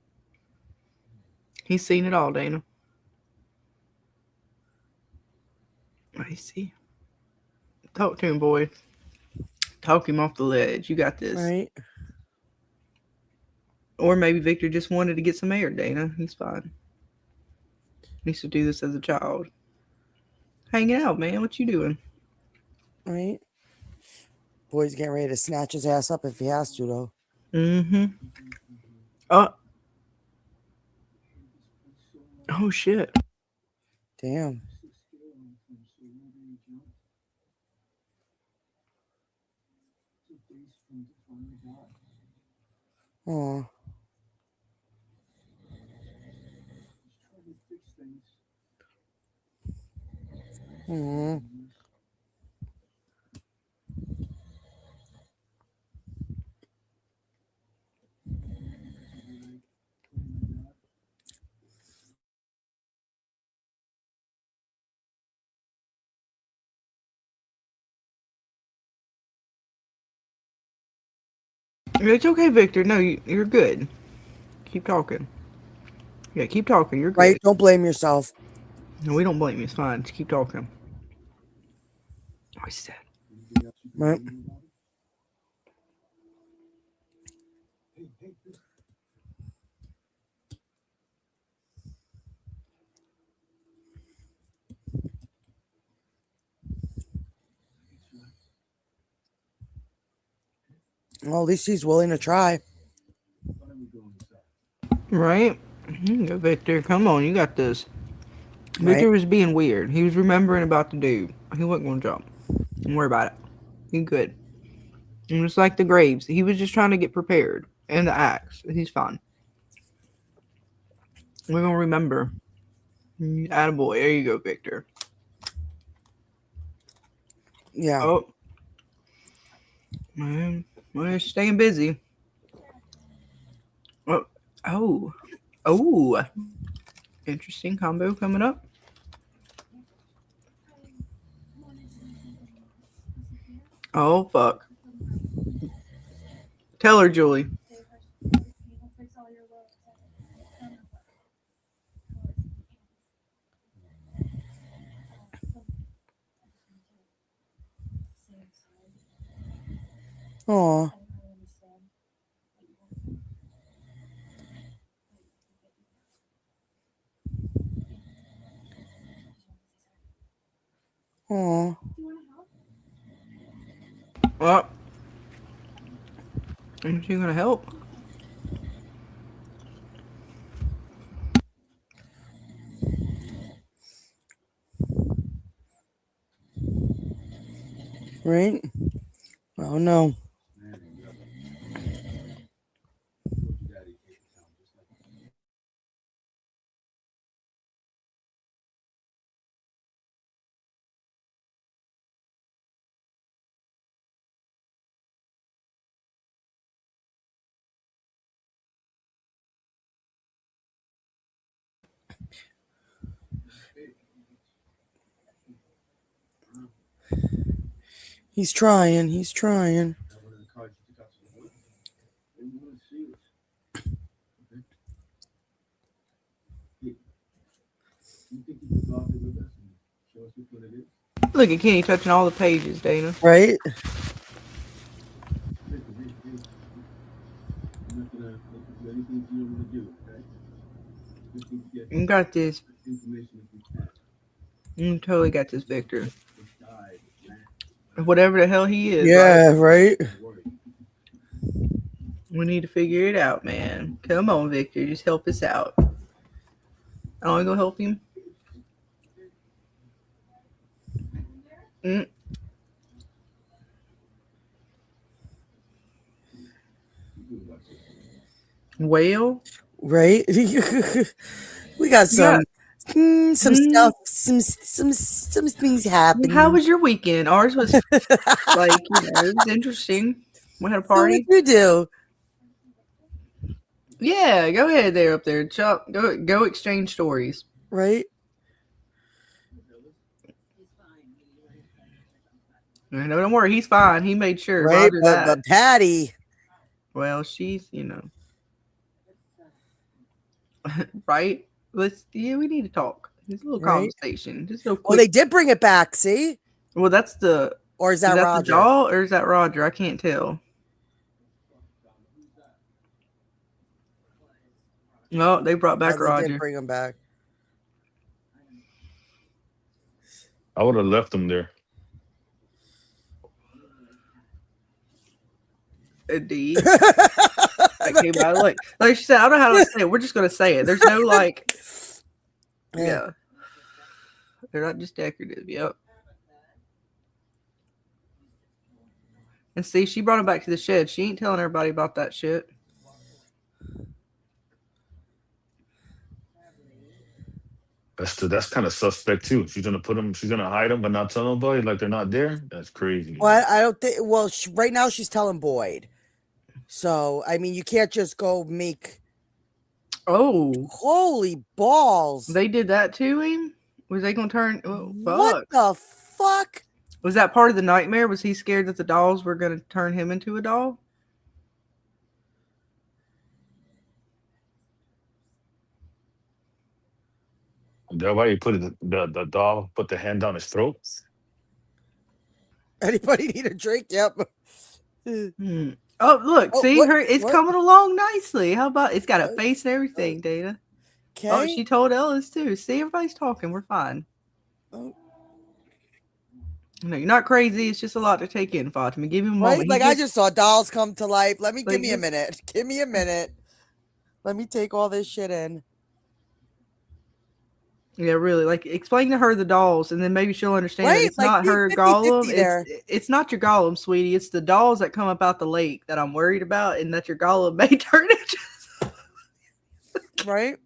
He's seen it all, Dana. I see. Talk to him, boy. Talk him off the ledge. You got this. Right. Or maybe Victor just wanted to get some air, Dana. He's fine. He used to do this as a child. Hanging out, man. What you doing? Right. Boy's getting ready to snatch his ass up if he has to, though. Mm-hmm. Oh. Oh, shit. Damn. Oh. Oh. It's okay, Victor. No, you're good. Keep talking. Yeah, keep talking. You're good. Right. Don't blame yourself. No, we don't blame you. It's fine. Just keep talking. Oh, he's sad. Right. Well, at least he's willing to try. Right? You can go, Victor. Come on, you got this. Right. Victor was being weird. He was remembering about the dude. He wasn't going to jump. Don't worry about it. He's good. And it's like the graves. He was just trying to get prepared. And the axe. He's fine. We're going to remember. Attaboy. There you go, Victor. Yeah. Oh. Man. We're staying busy. Oh. Oh. Oh. Interesting combo coming up. Oh, fuck. Tell her, Julie. Oh. Oh. Oh. Ain't she gonna help? Right? Oh, no. He's trying. He's trying. Look at Kenny touching all the pages, Dana. Right? You got this. You totally got this, Victor. Whatever the hell he is. Yeah, right? We need to figure it out, man. Come on, Victor. Just help us out. I want to go help him. Whale? Right? We got some stuff, some things happening. How was your weekend? Ours was like, it was interesting. We had a What party. did you do? Yeah, go ahead there up there. Chuck, go exchange stories. Right? No, don't worry, he's fine. He made sure. Right, Roger that. but Patty, Well, she's, right? We need to talk. Just a little Right. conversation. Just real quick. well, they did bring it back. See, Well, that's the. or is that the Roger? doll or is that Roger? I can't tell. No, they brought back They Roger. did bring him back. I would have left him there. Indeed. That came out like she said. I don't know how to say it. We're just gonna say it. There's no like. Yeah. They're not just decorative. Yep. And see, she brought him back to the shed. She ain't telling everybody about that shit. That's kind of suspect too. She's gonna hide them, but not tell nobody, like they're not there. That's crazy. Well, I don't think. Well, right now she's telling Boyd. So I mean, you can't just go make. Oh, Holy balls! they did that to him. Was they gonna turn? Oh, fuck. What the fuck? Was that part of the nightmare? Was he scared that the dolls were gonna turn him into a doll? That why you put the doll put the hand down his throat. Anybody need a drink? Yep. Oh, look, Oh, see what- her. It's what? coming along nicely. How about it's got a face and everything, Dana? Okay. Oh, she told Ellis too. See, everybody's talking. We're fine. Oh. No, you're not crazy. It's just a lot to take in, Fatima. Give him a Right? moment. Like He I just saw dolls come to life. Give me a just- minute. Give me a minute. Let me take all this shit in. Yeah, really. Like, explain to her the dolls, and then maybe she'll understand that Right, it's like, not be her 50-50 Gollum. there. It's not your Gollum, sweetie. It's the dolls that come up out the lake that I'm worried about, and that your Gollum may turn into. Right?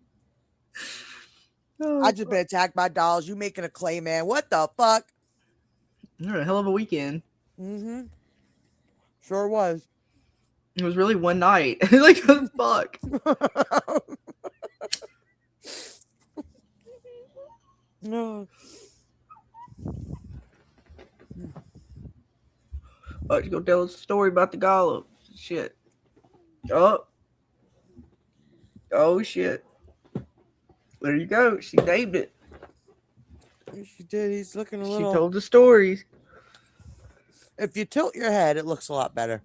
Oh, I just been attacked by dolls. You making a clay, man. What the fuck? you're a hell of a weekend. Mm-hmm. Sure was. It was really one night. Like, fuck. No. Oh, she's gonna tell us a story about the Gollum. Shit. Oh. Oh, shit. There you go. She named it. She did. He's looking a She little. told the stories. If you tilt your head, it looks a lot better.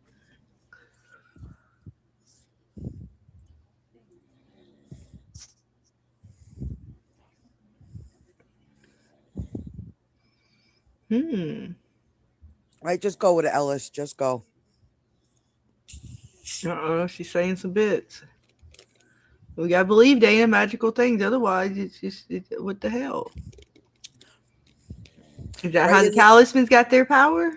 Right, just go with it, Ellis. Just go. She's saying some bits. We gotta believe Dana magical things, otherwise it's just what the hell? Is that how the talismans got their power?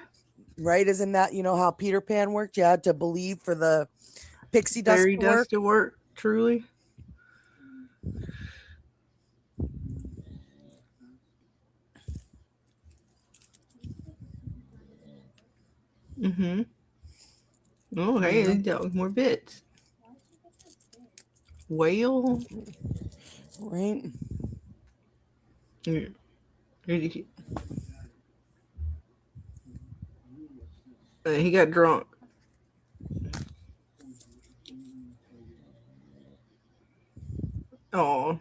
Right? Isn't that how Peter Pan worked? You had to believe for the pixie dust Fairy to work. dust to work, truly. Mm-hmm. Oh, hey, they dealt with more bits. Whale. Right? Here. He got drunk. Oh.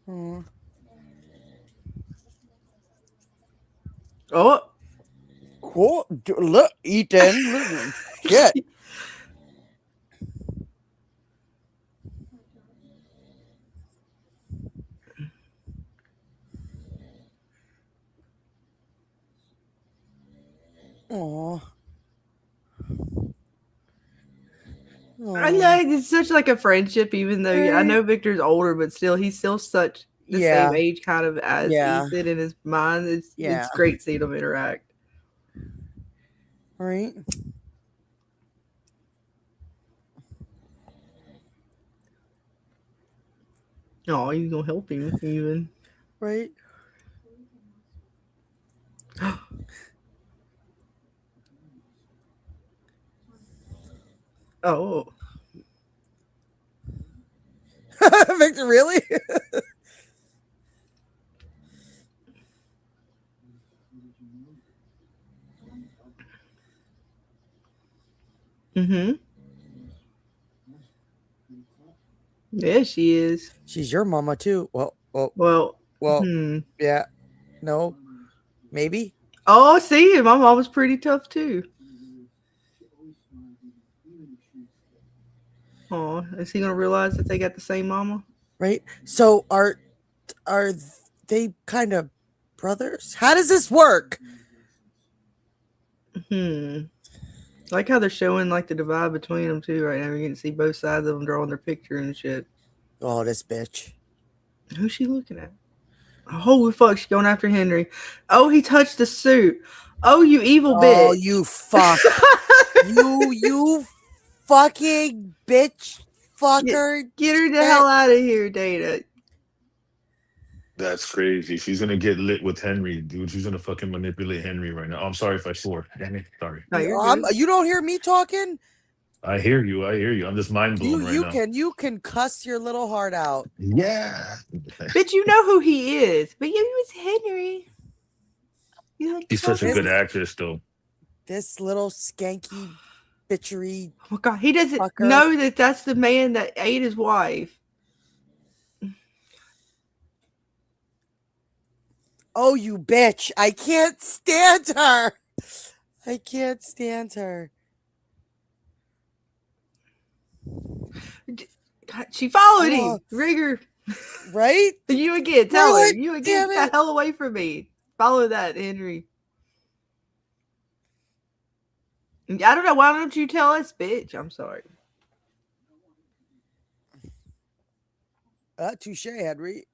Mm. Oh. Cool. Look, Ethan. Shit. Aw. I know it's such like a friendship, even though I know Victor's older, but still he's still such the same age kind of as Ethan in his mind. It's great seeing them interact. Right. Oh, he's gonna help him even. Right. Oh. Victor, really? Mm-hmm. Yeah, she is. She's your mama too. Well, Well, well, yeah. No, maybe. Oh, see, my mom was pretty tough too. Oh, is he gonna realize that they got the same mama? Right. So are they kind of brothers? How does this work? Like how they're showing like the divide between them too right now. You're getting to see both sides of them drawing their picture and shit. Oh, this bitch. Who's she looking at? Holy fuck, she's going after Henry. Oh, he touched the suit. Oh, you evil bitch. Oh, you fuck. you fucking bitch fucker. Get her the hell out of here, Dana. That's crazy. She's gonna get lit with Henry, dude. She's gonna fucking manipulate Henry right now. Oh, I'm sorry if I swore. Damn it. Sorry. No, you're good. You don't hear me talking? I hear you. I hear you. I'm just mind blown right now. You can cuss your little heart out. Yeah. But you know who he is. But you was Henry. He's such a good actress, though. This little skanky bitchery. Oh my god, he doesn't fucker. know that that's the man that ate his wife. Oh, you bitch. I can't stand her. I can't stand her. God, she followed him. Rigger. Right? You again. Tell her. What? You again. Get the hell away from me. Follow that, Henry. I don't know. Why don't you tell us, bitch? I'm sorry. Touche, Henry.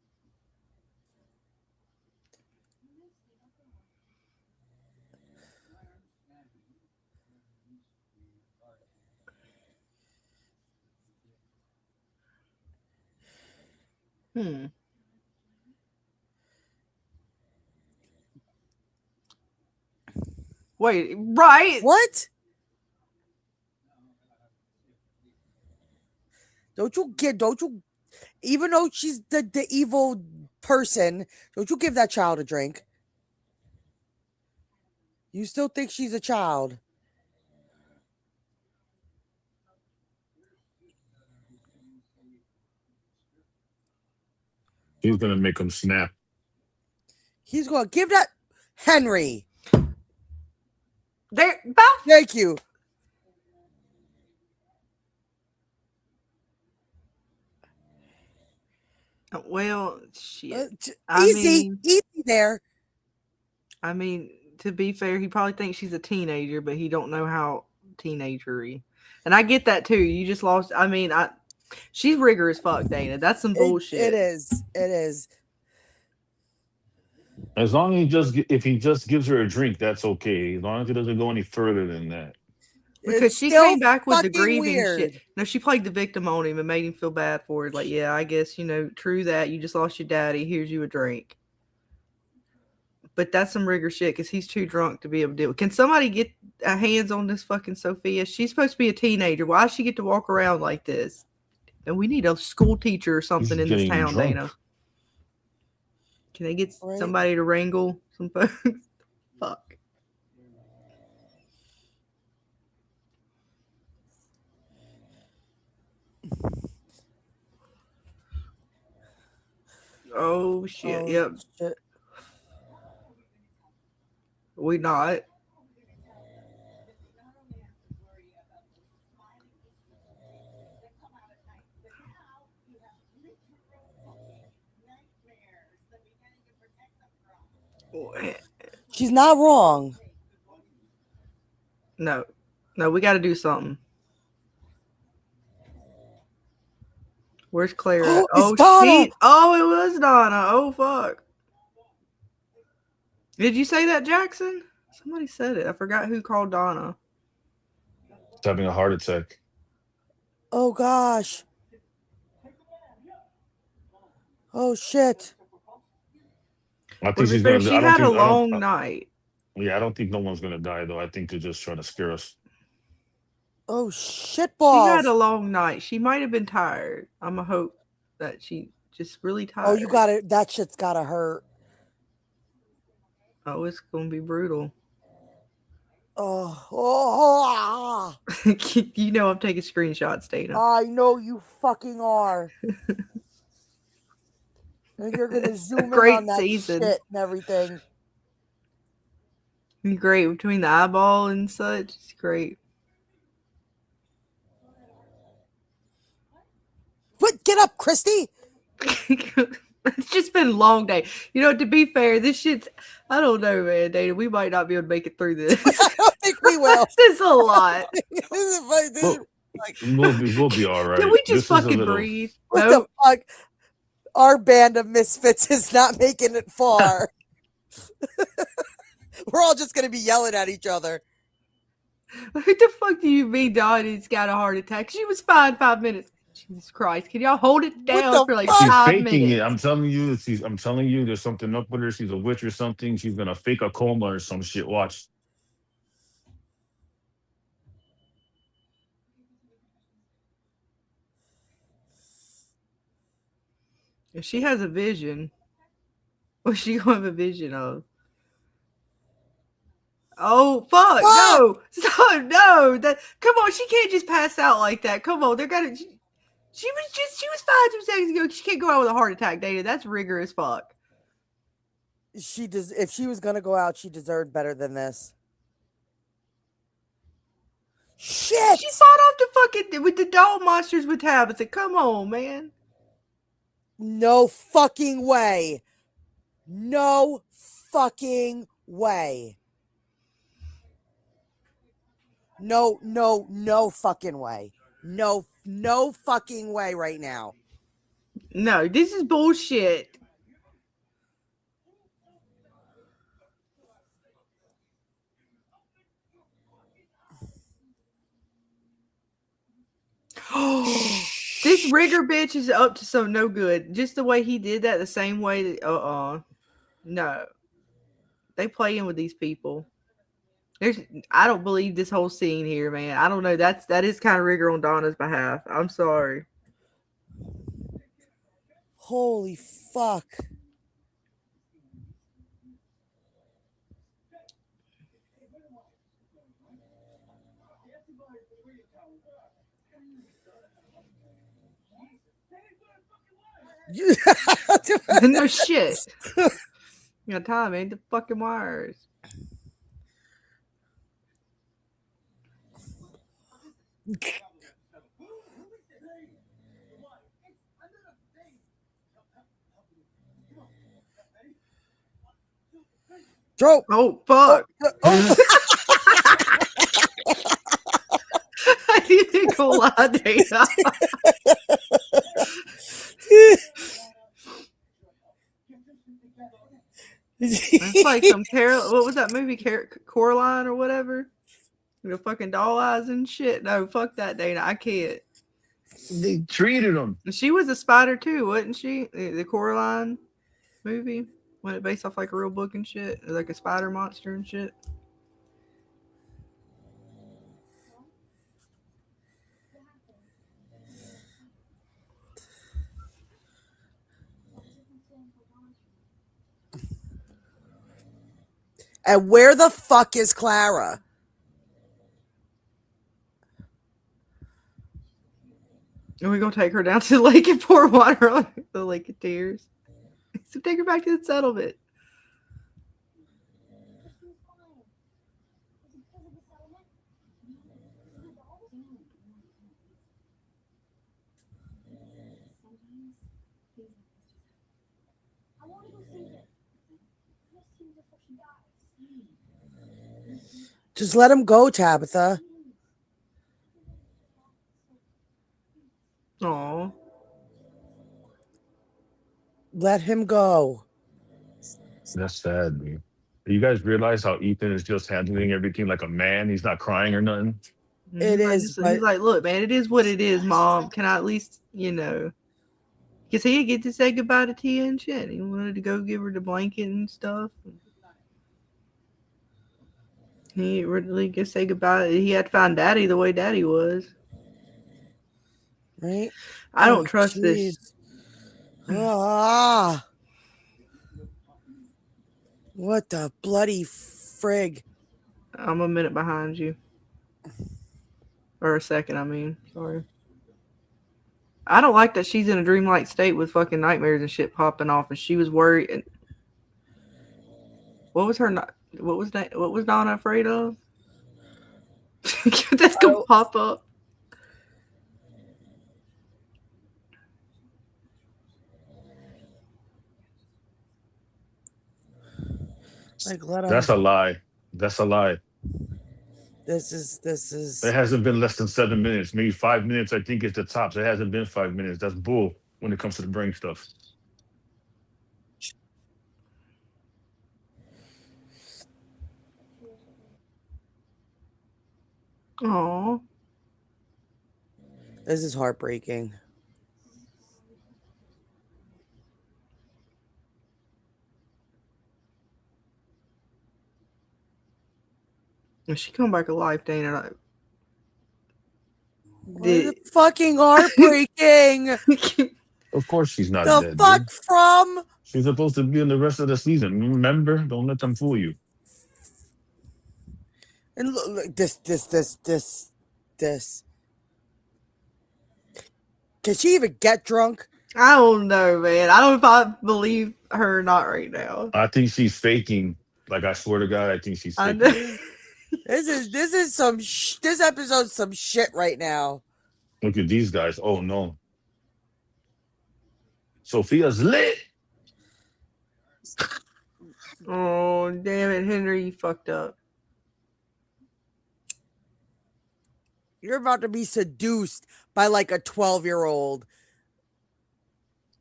Wait, right? What? Don't you, even though she's the evil person, don't you give that child a drink? You still think she's a child? He's gonna make him snap. He's gonna give that Henry. There, thank you. Well, shit. Easy there. I mean, to be fair, he probably thinks she's a teenager, but he don't know how teenagery. And I get that too. You just lost. I mean, she's rigorous fuck, Dana. That's some bullshit. It is. It is. As long as if he just gives her a drink, that's okay. As long as it doesn't go any further than that. Because she came back with the grieving shit. No, she played the victim on him and made him feel bad for it. Like, yeah, I guess, true that. You just lost your daddy. Here's you a drink. But that's some rigor shit because he's too drunk to be able to deal with. Can somebody get hands on this fucking Sophia? She's supposed to be a teenager. Why does she get to walk around like this? And we need a school teacher or something in this town, drunk. Dana. Can they get somebody to wrangle some folks? Fuck. Oh shit! Oh, yep. Shit. We not. She's not wrong. No, we got to do something. Where's Claire? Oh, Donna. Oh, it was Donna. Oh, fuck. Did you say that, Jackson? Somebody said it. I forgot who called Donna. He's having a heart attack. Oh, gosh. Oh, shit. I think she's She had a long night. Yeah, I don't think no one's going to die, though. I think they're just trying to scare us. Oh, shit balls. She had a long night. She might have been tired. I'm going to hope that she just really tired. Oh, you got it. That shit's got to hurt. Oh, it's gonna be brutal. You know I'm taking screenshots, Dana. I know you fucking are. And you're gonna zoom in great on that season. shit and everything. Great between the eyeball and such. It's great. What? Get up, Christy. It's just been a long day. You know, to be fair, this shit's, I don't know, man, Dana. We might not be able to make it through this. I don't think we will. This is a lot. We'll be all right. Can we This just is a fucking little- breathe? What No. the fuck? Our band of misfits is not making it far. We're all just gonna be yelling at each other. What the fuck do you mean Donnie's got a heart attack? She was fine 5 minutes. Jesus Christ. Can y'all hold it down the for like fuck? She's 5 faking minutes? it. I'm telling you, there's something up with her. She's a witch or something. She's gonna fake a coma or some shit. Watch. If she has a vision, what's she gonna have a vision of? Oh fuck! No, stop! No, come on. She can't just pass out like that. Come on, they're gonna. She was fine 2 seconds ago. She can't go out with a heart attack, Dana. That's rigor as fuck. She does. If she was gonna go out, she deserved better than this. Shit! She fought off the fucking with the doll monsters with Tabitha. Come on, man. No fucking way. No fucking way. No fucking way. No fucking way right now. No, this is bullshit. This rigger bitch is up to some no good. Just the way he did that, the same way that no. They playing with these people. I don't believe this whole scene here, man. I don't know. That is kind of rigor on Donna's behalf. I'm sorry. Holy fuck. No shit. You got time, ain't the fucking wires. Drop. Oh fuck. I didn't go lie, Dana. It's like some what was that movie? Coraline or whatever? The fucking doll eyes and shit. No, fuck that, Dana. I can't. They treated him. She was a spider too, wasn't she? The Coraline movie, when it based off like a real book and shit, like a spider monster and shit. And where the fuck is Clara? And we're gonna take her down to the lake and pour water on the Lake of Tears. So take her back to the settlement. Just let him go, Tabitha. Aw. Let him go. That's sad, dude. You guys realize how Ethan is just handling everything like a man? He's not crying or nothing. It is, He's but- like, look, man, it is what it is, Mom. Can I at least, because he didn't get to say goodbye to Tia and shit. He wanted to go give her the blanket and stuff. He really could say goodbye. He had to find Daddy the way Daddy was. Right? I don't trust this. Ah. What the bloody frig? I'm a minute behind you. Or a second, I mean. Sorry. I don't like that she's in a dreamlike state with fucking nightmares and shit popping off, and she was worried. And what was Donna afraid of? That's gonna pop up. Like, let him. That's a lie. That's a lie. This is. It hasn't been less than 7 minutes, maybe 5 minutes. I think it's the tops. It hasn't been 5 minutes. That's bull when it comes to the brain stuff. Aww. This is heartbreaking. If she come back alive, Dana. This is fucking heartbreaking. Of course she's not The dead. fuck Dude. from? She's supposed to be in the rest of the season. Remember? Don't let them fool you. And look, this. Can she even get drunk? I don't know, man. I don't know if I believe her or not right now. I think she's faking. Like, I swear to God, I think she's I faking. know. This is some this episode's some shit right now. Look at these guys. Oh, no. Sophia's lit. Oh, damn it, Henry, you fucked up. You're about to be seduced by like a 12-year-old.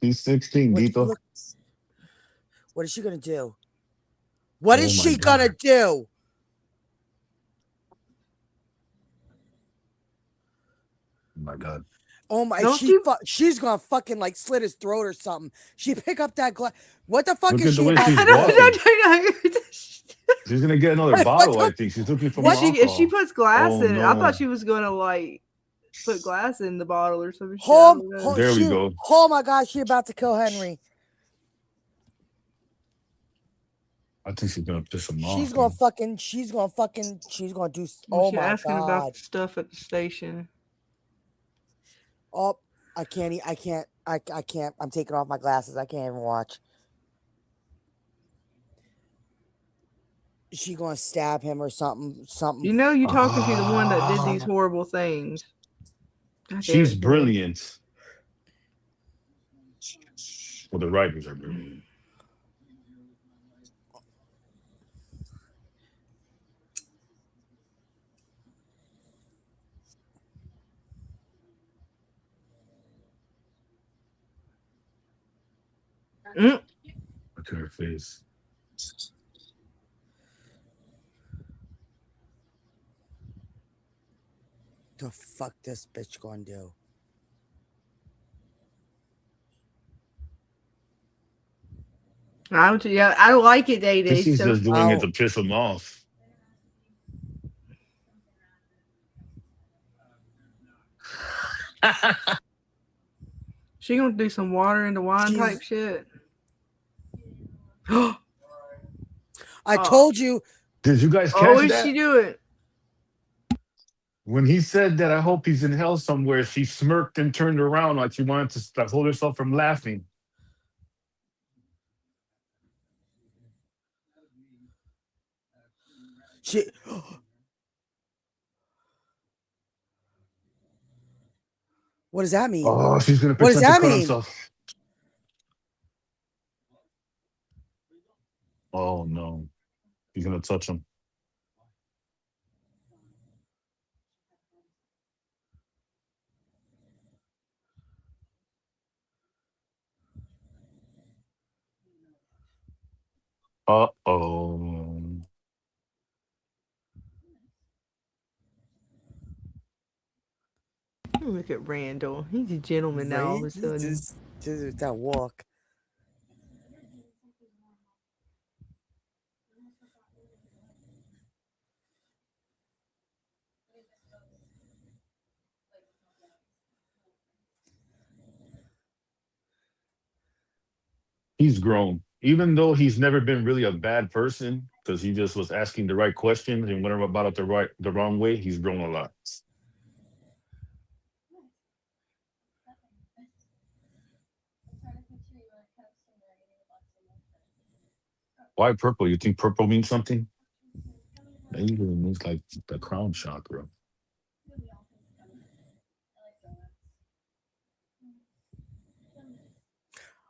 He's 16, Dito. What is she gonna do? What is Oh she my gonna God. do? Oh, my God. Oh my! Don't you- She's gonna fucking like slit his throat or something. She pick up that glass. What the fuck Look is at the she way about she's to I know, do? walking. She's going to get another What bottle, the- I think. She's looking for what more If she alcohol. puts glass Oh, in it, I no. thought she was gonna like put glass in the bottle or something. There we go. Oh my God! She about to kill Henry. I think she's going to piss him off. She's gonna do. Oh my asking about God! the stuff at the station. Oh, I can't. I can't. I'm taking off my glasses. I can't even watch. She gonna stab him or something. You know, you talking to the one that did these horrible things. God damn She's it, brilliant. Well, the writers are brilliant. Mm. Look at her face. The fuck this bitch gonna do? I like it, Day Day. She's So just doing it to piss him off. she gonna do some water into wine type shit. I told you. Did you guys catch Oh, is that? she doing? When he said that, I hope he's in hell somewhere, she smirked and turned around like she wanted to hold herself from laughing. She. What does that mean? Oh, she's gonna What does pretend to that cut mean? herself. Oh no, she's gonna touch him. Uh-oh. Look at Randall. He's a gentleman now. All of a sudden, Just that walk. He's grown. even though he's never been really a bad person because he just was asking the right questions and went about it the wrong way, he's grown a lot. Why purple? You think purple means something? Maybe it means like the crown chakra.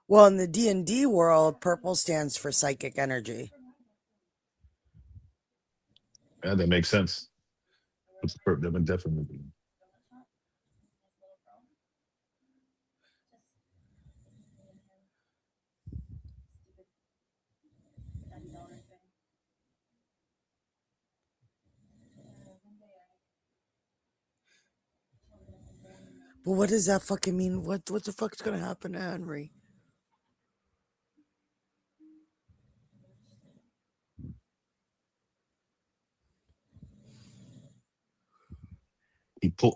Well, in the D&D world, purple stands for psychic energy. Yeah, that makes sense. That would definitely be. But what does that fucking mean? What the fuck's gonna happen to Henry?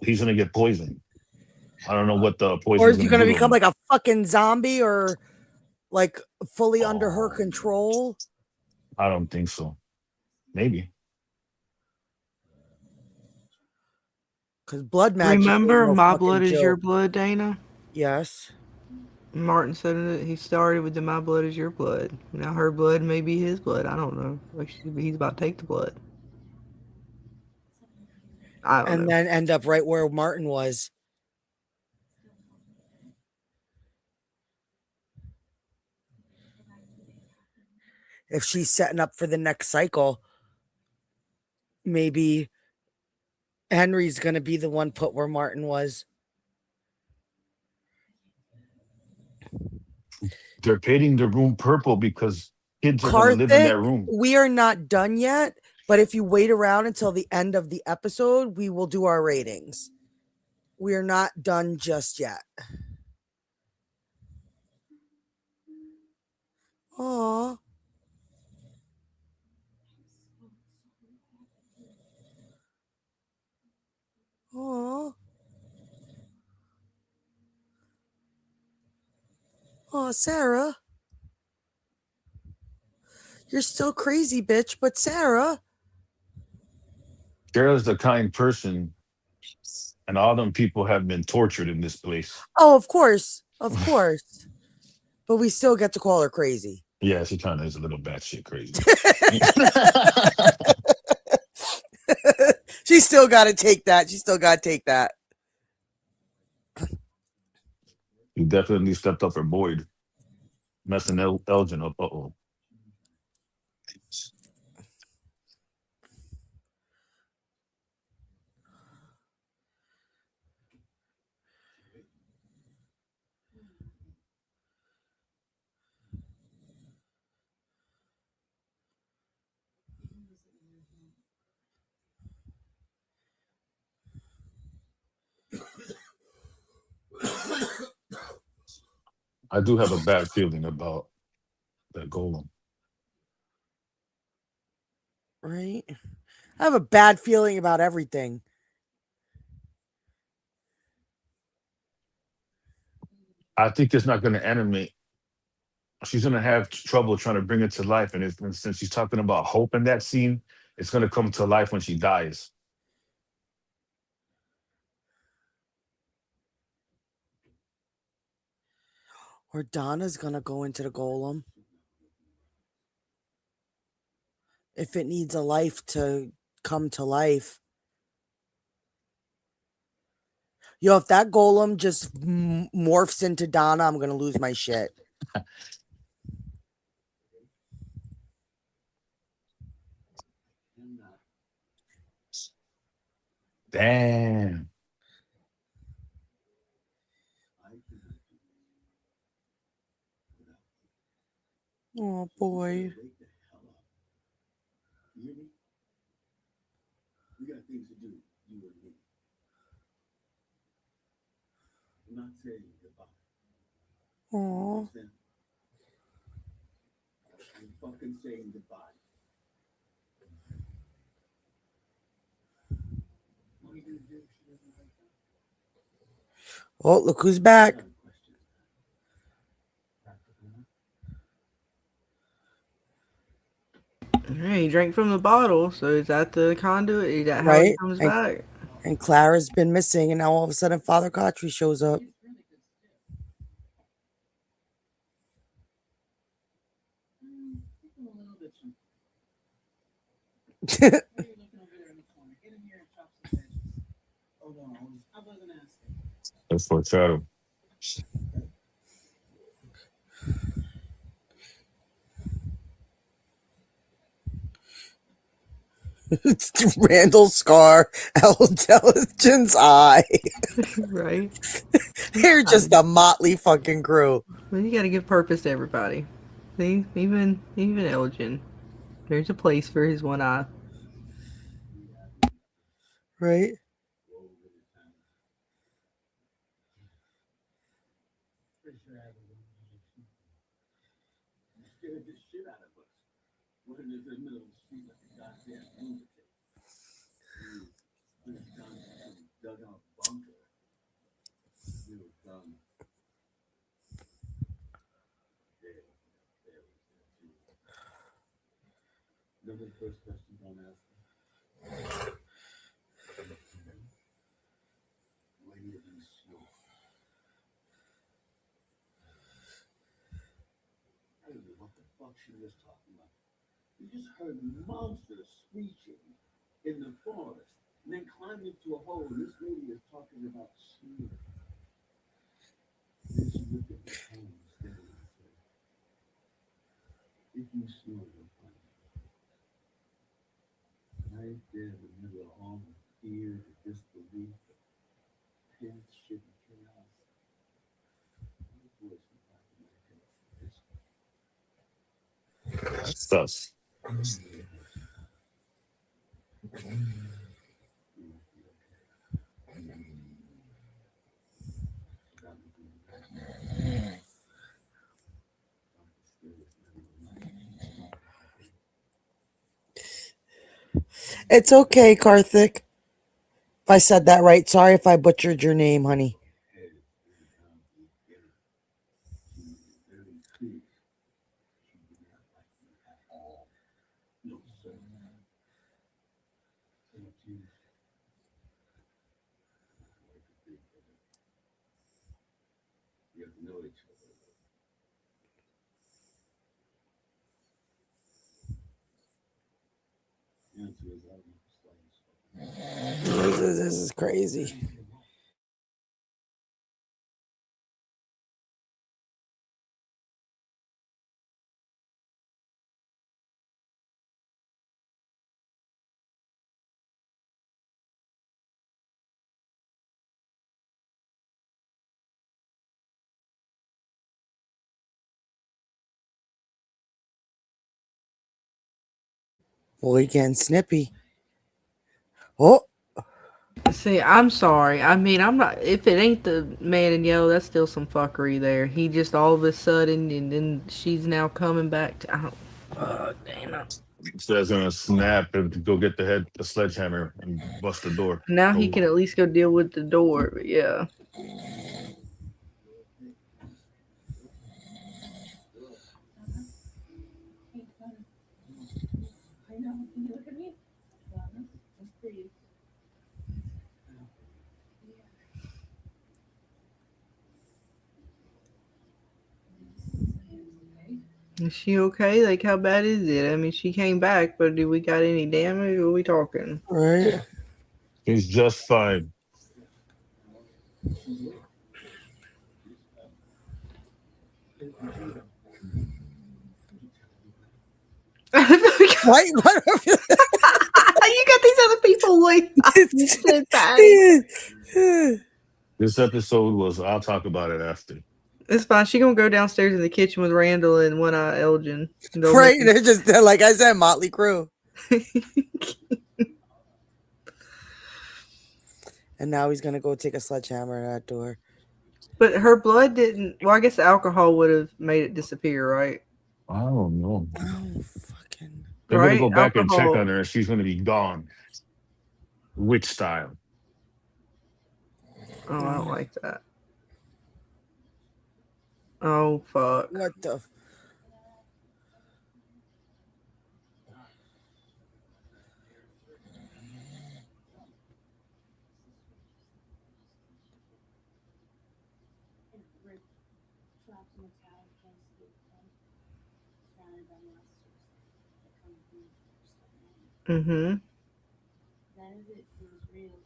He's gonna get poisoned. I don't know what the poison Or is is he gonna gonna do to become him. like a fucking zombie or like fully under her control? I don't think so. Maybe. Because blood magic. Remember, ain't no my fucking blood is your joke. blood, Dana? Yes. Martin said it. He started with the my blood is your blood. Now her blood may be his blood. I don't know. Like he's about to take the blood. I don't And know. then end up right where Martin was. If she's setting up for the next cycle, maybe Henry's gonna be the one put where Martin was. They're painting the room purple because kids are gonna live in Karthik, that room. we are not done yet, but if you wait around until the end of the episode, we will do our ratings. We are not done just yet. Aw. Aw. Aw, Sarah. You're still crazy, bitch, but Sarah. Sarah's the kind person, and all them people have been tortured in this place. Oh, of course. Of course. But we still get to call her crazy. Yeah, she kind of is a little batshit crazy. She still got to take that. She still got to take that. You definitely stepped up for Boyd, messing Elgin up. Uh-oh. I do have a bad feeling about that golem. Right? I have a bad feeling about everything. I think it's not going to animate. She's going to have trouble trying to bring it to life. And since she's talking about hope in that scene, it's going to come to life when she dies. Or Donna's going to go into the golem. If it needs a life to come to life. Yo, if that golem just morphs into Donna, I'm going to lose my shit. Damn. Oh, boy. We got things to do, you and me. I'm not saying goodbye. Aw. Understand? I'm fucking saying goodbye. What are you gonna do if she doesn't like that? Oh, look who's back. Question. Practical, huh? Hey, he drank from the bottle, so is that the conduit? Is that how he Right? comes back? And Clara's been missing, and now all of a sudden Father Kotri shows up. That's for shadow. It's Randall Scar, Intelligence Eye. Right. They're just a motley fucking crew. Well, you got to give purpose to everybody. See, even Elgin, there's a place for his one eye. Right? She was talking about. We just heard monsters screeching in the forest and then climbed into a hole. And this lady is talking about snow. Then she looked at the phone steadily and said, if you snow, you'll find it. Right there in the middle of all the fear, the disbelief, the panic, shit, and chaos. My voice went back in my head. That's sus. It's okay, Karthik. If I said that right, sorry if I butchered your name, honey. You have to know each other. The answer is I don't know. This is crazy. Boy, getting snippy. Oh, See, I'm sorry. I mean, I'm not. If it ain't the man in yellow, that's still some fuckery there. He just all of a sudden, and then she's now coming back to. I don't. Damn it. So that's gonna snap and go get the sledgehammer and bust the door. Now he Oh. can at least go deal with the door. But yeah. Is she okay? Like, how bad is it? I mean, she came back, but do we got any damage? What are we talking? right. He's just fine. Right? You got these other people like This episode was. I'll talk about it after. It's fine. She gonna go downstairs in the kitchen with Randall and One Eye Elgin. They'll Right? make They're just, like I said, motley crew. And now he's going to go take a sledgehammer at that door. But her blood didn't. Well, I guess the alcohol would have made it disappear, right? I don't know. Oh, fucking. They're Right? gonna go back and check Alcohol. on her, and she's gonna be gone. Witch style. Oh, I don't like that. Oh, fuck. What the? Mm-hmm.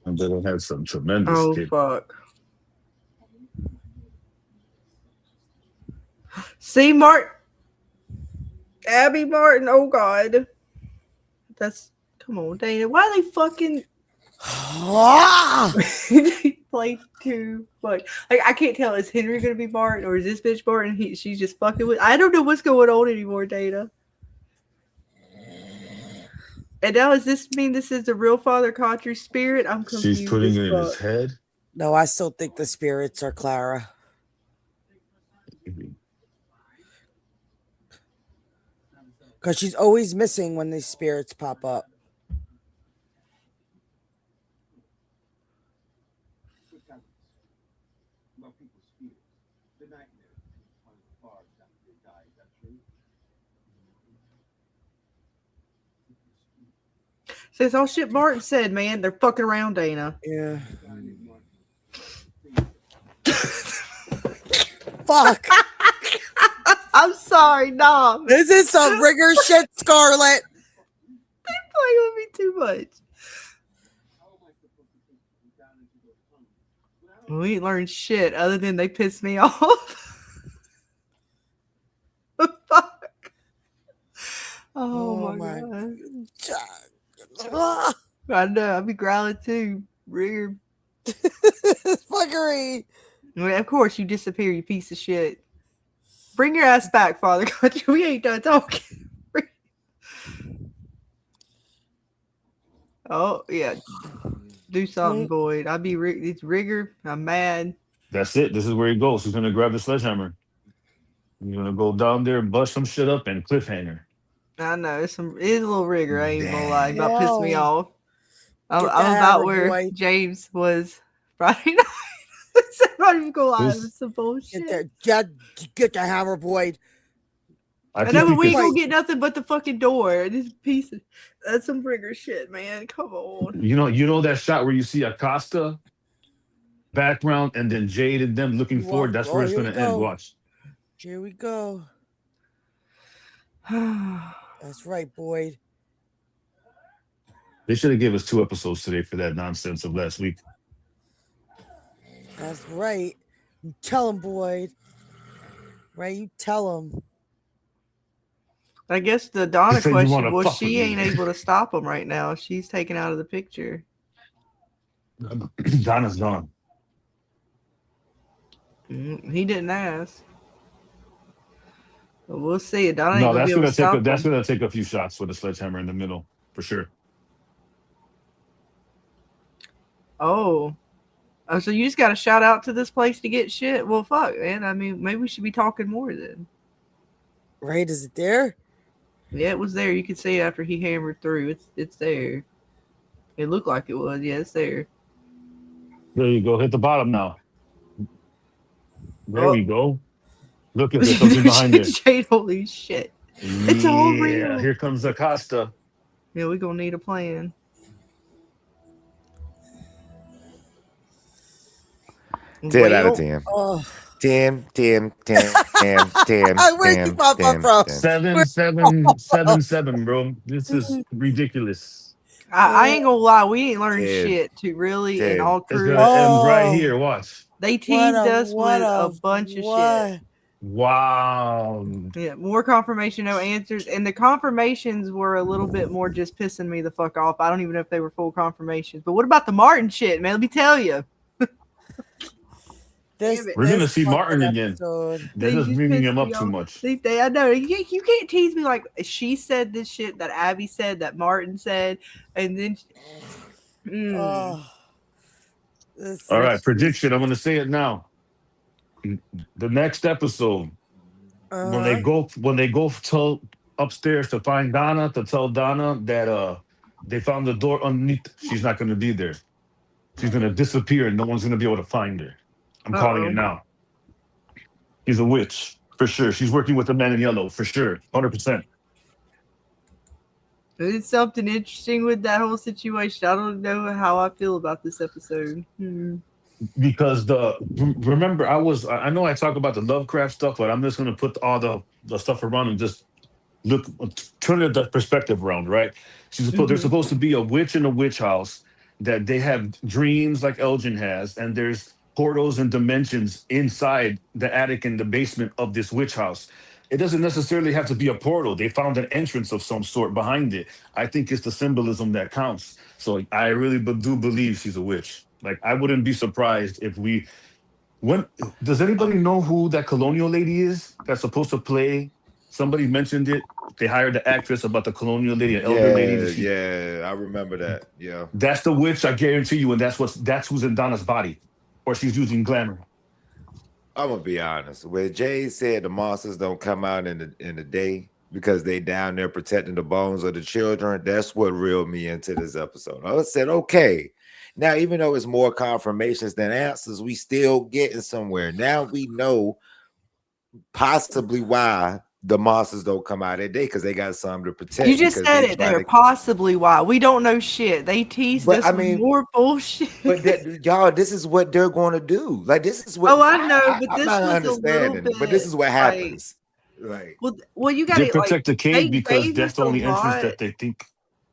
And then it had some tremendous Oh kick. fuck. See, Martin. Abby Martin. Oh god. That's come on, Dana. Why are they fucking play too much? Like I can't tell. Is Henry gonna be Martin or is this bitch Martin? She's just fucking with. I don't know what's going on anymore, Dana. And now does this mean this is the real Father Contry's spirit? I'm confused. She's putting as it in his fuck. head. No, I still think the spirits are Clara. Because she's always missing when these spirits pop up. About people's spirits. The nightmare. One of the bars after they die. Is that true? Says all shit Martin said, man. They're fucking around, Dana. Yeah. Fuck. I'm sorry, no. This is some rigor shit, Scarlet. They play with me too much. We ain't learned shit other than they pissed me off. Fuck. Oh my god. God. I know. I'll be growling too. Rigor. Fuckery. Well, of course, you disappear, you piece of shit. Bring your ass back, Father Country. We ain't done talking. Oh, yeah. Do something, Boyd. I'll be it's rigor. I'm mad. That's it. This is where he goes. He's gonna grab the sledgehammer. You're gonna go down there and bust some shit up and cliffhanger. I know. It's a little rigor. I ain't gonna lie. About pissed me Whoa. off. I'm Get the about hammer, where boy. James was Friday night. I'm not even gonna lie. It was some bullshit. Get the hammer, Boyd. I know, but we ain't gonna get nothing but the fucking door. This piece of that's some rigor shit, man. Come on. You know that shot where you see Acosta background and then Jade and them looking forward. That's where it's here gonna we end. go. Watch. Here we go. That's right, Boyd. They should have given us 2 episodes today for that nonsense of last week. That's right. You tell him, Boyd. Right? You tell him. I guess the Donna You said you question wanna was fuck she with ain't me. able to stop him right now. She's taken out of the picture. Donna's gone. He didn't ask. But we'll see. Donna ain't No, gonna that's be able gonna to stop that's him. gonna take a few shots with a sledgehammer in the middle for sure. Oh, so you just got to shout out to this place to get shit? Well, fuck, man. I mean, maybe we should be talking more then. Right? Is it there? Yeah, it was there. You could see after he hammered through. It's there. It looked like it was. Yeah, it's there. There you go. Hit the bottom now. There Oh. we go. Look at there's something behind there. Shade, holy shit. It's all real. Here comes Acosta. Yeah, we're gonna need a plan. 10 out of 10. Oh. 10, 10, 10, 10, 10. Where'd you pop up from? 7, 7, 7, 7, bro. This is ridiculous. I ain't gonna lie, we ain't learned Dude. shit to really Dude. in all It's crew. gonna end right here. Watch. They teased us with a bunch of shit. Wow. Yeah, more confirmation, no answers. And the confirmations were a little bit more just pissing me the fuck off. I don't even know if they were full confirmations. But what about the Martin shit, man? Let me tell you. We're gonna see Martin again. They're just bringing him up too much. I know you can't tease me like she said this shit that Abby said that Martin said, and then. All right, prediction. I'm gonna say it now. The next episode, when they go to upstairs to find Donna, to tell Donna that they found the door underneath, she's not gonna be there. She's gonna disappear, and no one's gonna be able to find her. I'm calling it now. She's a witch for sure. She's working with the man in yellow for sure, 100%. There's something interesting with that whole situation. I don't know how I feel about this episode. because remember I know I talk about the Lovecraft stuff, but I'm just gonna put all the stuff around and just look turn the perspective around, right? There's Mhm. supposed to be a witch in a witch house that they have dreams like Elgin has, and there's portals and dimensions inside the attic and the basement of this witch house. It doesn't necessarily have to be a portal. They found an entrance of some sort behind it. I think it's the symbolism that counts. So I really do believe she's a witch. Like I wouldn't be surprised if we when does anybody know who that colonial lady is that's supposed to play? Somebody mentioned it. They hired the actress about the colonial lady, an elder lady. Yeah, That she yeah, I remember that. Yeah. that's the witch, I guarantee you, and that's who's in Donna's body. Or she's using glamour. I'm gonna be honest. When Jay said the monsters don't come out in the day because they down there protecting the bones of the children, that's what reeled me into this episode. I said, okay, now even though it's more confirmations than answers, we still getting somewhere. Now we know possibly why the monsters don't come out at day because they got something to protect. You just because said they it try there. to- Possibly why. We don't know shit. They teased But us I with mean- more bullshit. But y'all, this is what they're going to do. Like this is what. Oh, I know, but I'm this not was a understanding. little But this bit is what like- happens. Like, well, you got They to protect the they cave because gave that's us the a only entrance lot. that they think.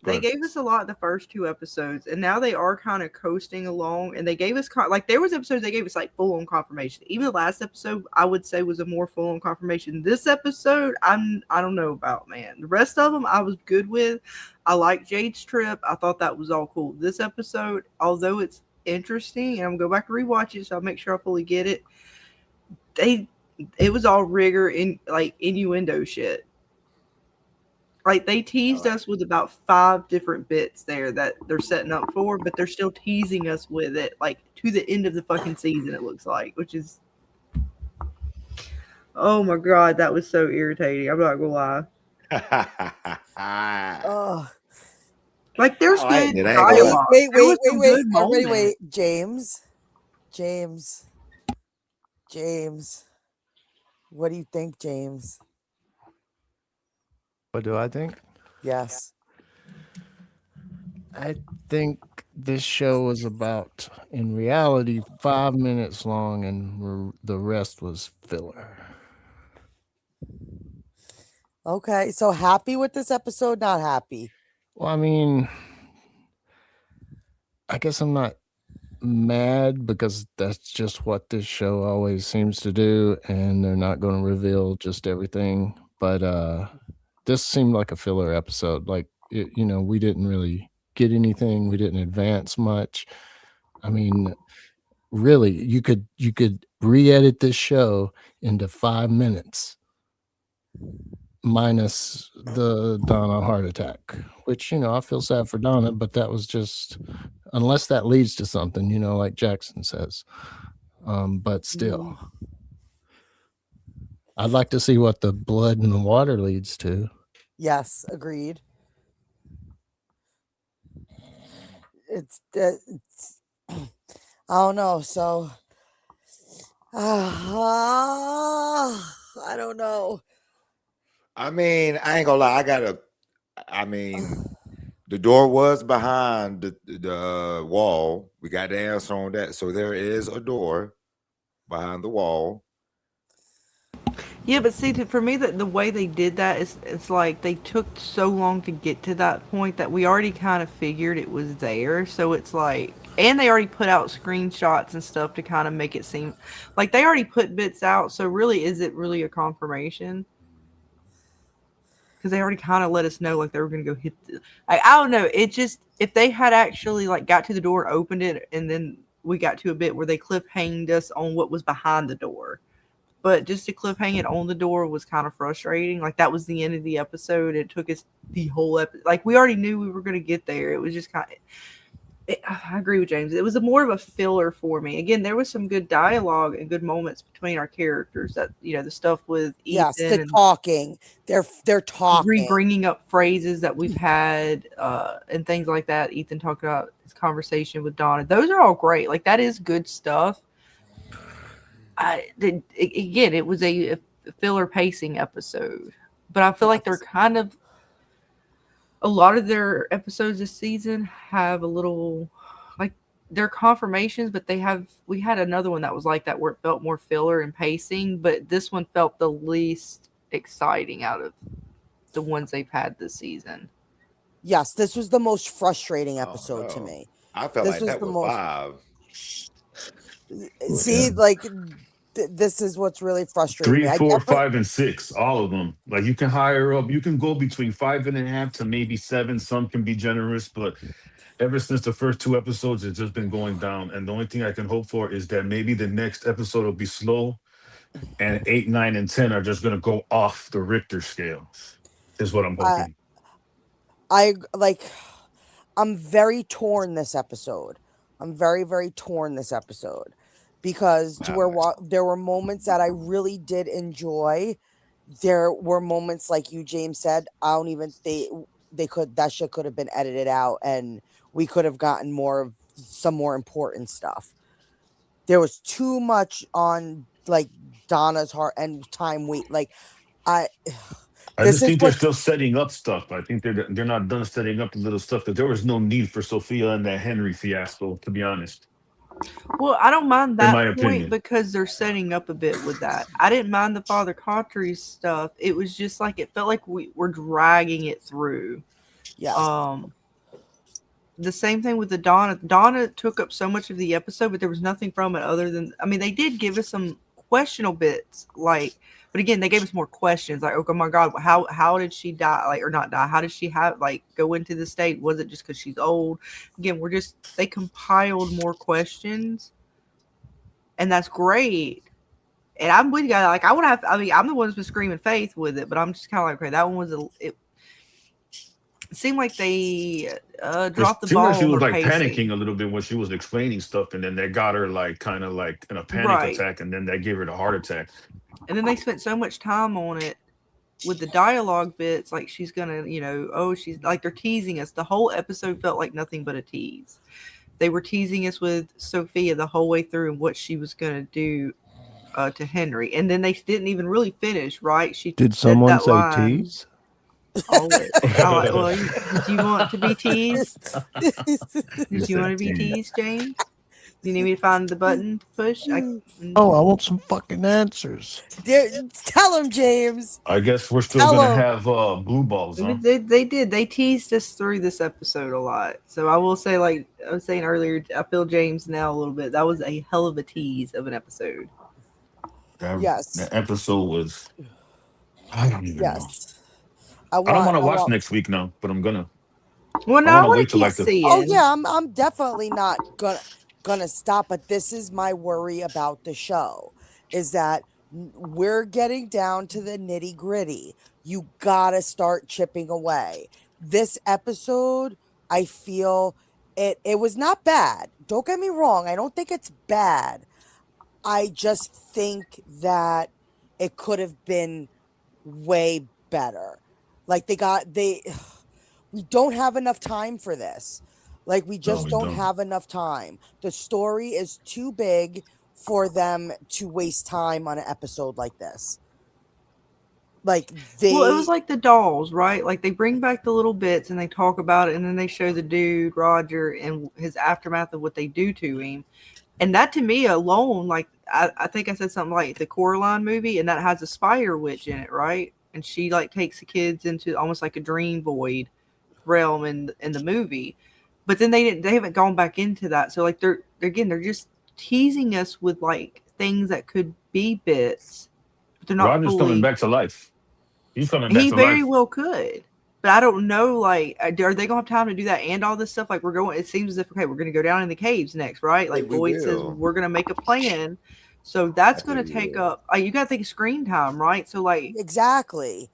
They Go ahead. gave us a lot the first two episodes, and now they are kind of coasting along. And they gave us like there was episodes they gave us like full on confirmation. Even the last episode, I would say, was a more full on confirmation. This episode, I don't know about, man. The rest of them, I was good with. I like Jade's trip. I thought that was all cool. This episode, although it's interesting, and I'm gonna go back and rewatch it, so I'll make sure I fully get it. It was all rigor in like innuendo shit. Like they teased us with about 5 different bits there that they're setting up for, but they're still teasing us with it like to the end of the fucking season, it looks like, which is, oh my god, that was so irritating. I'm not gonna lie. Oh, Like there's I like good it. I ain't gonna lie. dialogue. wait, There was some good Everybody, moments. wait, James, what do you think, James? What do I think? Yes. I think this show was about, in reality, 5 minutes long, and the rest was filler. Okay, so happy with this episode? Not happy. Well, I mean, I guess I'm not mad because that's just what this show always seems to do, and they're not going to reveal just everything. But this seemed like a filler episode. Like, we didn't really get anything. We didn't advance much. I mean, really, you could re-edit this show into 5 minutes minus the Donna heart attack, which, I feel sad for Donna, but that was just, unless that leads to something, like Jackson says. But still, I'd like to see what the blood and the water leads to. Yes, agreed. It's I don't know. So, I don't know. I mean, I ain't gonna lie. The door was behind the wall. We got the answer on that. So there is a door behind the wall. Yeah, but see, for me, the way they did that is, it's like they took so long to get to that point that we already kind of figured it was there. So it's like, and they already put out screenshots and stuff to kind of make it seem like they already put bits out. So really, is it really a confirmation? Because they already kind of let us know like they were going to go hit. I don't know. It just, if they had actually like got to the door, opened it, and then we got to a bit where they cliffhanged us on what was behind the door. But just to cliffhang it on the door was kind of frustrating. Like that was the end of the episode. It took us the whole episode. Like we already knew we were going to get there. It was just kind of. I agree with James. It was more of a filler for me. Again, there was some good dialogue and good moments between our characters. That the stuff with Ethan, Yes, the talking. They're talking. bringing up phrases that we've had and things like that. Ethan talked about his conversation with Donna. Those are all great. Like that is good stuff. Again, it was a filler pacing episode, but I feel like they're kind of, a lot of their episodes this season have a little, like they're confirmations, but we had another one that was like that where it felt more filler and pacing, but this one felt the least exciting out of the ones they've had this season. Yes, this was the most frustrating Oh, episode to no. me. I felt This like was that the was most- 5. See, Yeah. like this is what's really frustrating 3, me. 4, definitely- 5, and 6, all of them. Like you can hire up, you can go between 5.5 to maybe 7. Some can be generous, but ever since the first 2 episodes, it's just been going down. And the only thing I can hope for is that maybe the next episode will be slow, and 8, 9, and 10 are just gonna go off the Richter scale. Is what I'm hoping. I'm very torn this episode. I'm very, very torn this episode because to where there were moments that I really did enjoy. There were moments like you, James, said, I don't even think that shit could have been edited out and we could have gotten some more important stuff. There was too much on like Donna's heart and time wait. Like I this just is think they're what- still setting up stuff. I think they're not done setting up the little stuff. That there was no need for Sophia and that Henry fiasco, to be honest. Well, I don't mind that my point opinion. because they're setting up a bit with that. I didn't mind the Father Cautry stuff. It was just like it felt like we were dragging it through. yes. The same thing with the Donna. Donna took up so much of the episode, but there was nothing from it other than, I mean, they did give us some questionable bits, like, but again, they gave us more questions, like, oh my God, how did she die, like, or not die? How did she have, like, go into the state? Was it just because she's old? Again, they compiled more questions, and that's great. And I'm with you guys. Like, I'm the one who's been screaming faith with it, but I'm just kind of like, okay, that one was it seemed like they dropped the It seemed ball. like she on was their like pacing. panicking a little bit when she was explaining stuff, and then they got her like kind of like in a panic Right. attack, and then they gave her the heart attack. And then they spent so much time on it with the dialogue bits, like she's gonna, she's like, they're teasing us. The whole episode felt like nothing but a tease. They were teasing us with Sophia the whole way through and what she was gonna do to Henry, and then they didn't even really finish. Right? She Did said someone that say line. tease? Always. I'm like, well, do you want to be teased? Did you want to be teased, James? Do you need me to find the button to push? Oh, I want some fucking answers. Tell him, James. I guess we're still Tell gonna 'em. have blue balls, huh? They did. They teased us through this episode a lot. So I will say, like I was saying earlier, I feel James now a little bit. That was a hell of a tease of an episode. Yes. That episode was. I don't even know. Yes. I don't want to watch next week now, but I'm gonna. Well, no, I wanna want wait to till, keep like, the- seeing. Oh yeah, I'm definitely not gonna stop. But this is my worry about the show, is that we're getting down to the nitty gritty. You gotta start chipping away. This episode, I feel it was not bad. Don't get me wrong. I don't think it's bad. I just think that it could have been way better. Like we don't have enough time for this. Like we just we don't don't. have enough time. The story is too big for them to waste time on an episode like this. Like Well, it was like the dolls, right? Like they bring back the little bits and they talk about it, and then they show the dude Roger and his aftermath of what they do to him. And that to me alone, like I think I said something like the Coraline movie, and that has a spider witch in it, right? And she like takes the kids into almost like a dream void realm in the movie. But then they haven't gone back into that. So like they're just teasing us with like things that could be bits, but they're not Roger's fully. coming back to life. He's coming back He to very life. well could, but I don't know. Like, are they gonna have time to do that and all this stuff? Like, it seems as if we're gonna go down in the caves next, right? Like we Boyd says, will. we're gonna make a plan. So that's I gonna think we take will. up. You gotta think of screen time, right? So like, exactly.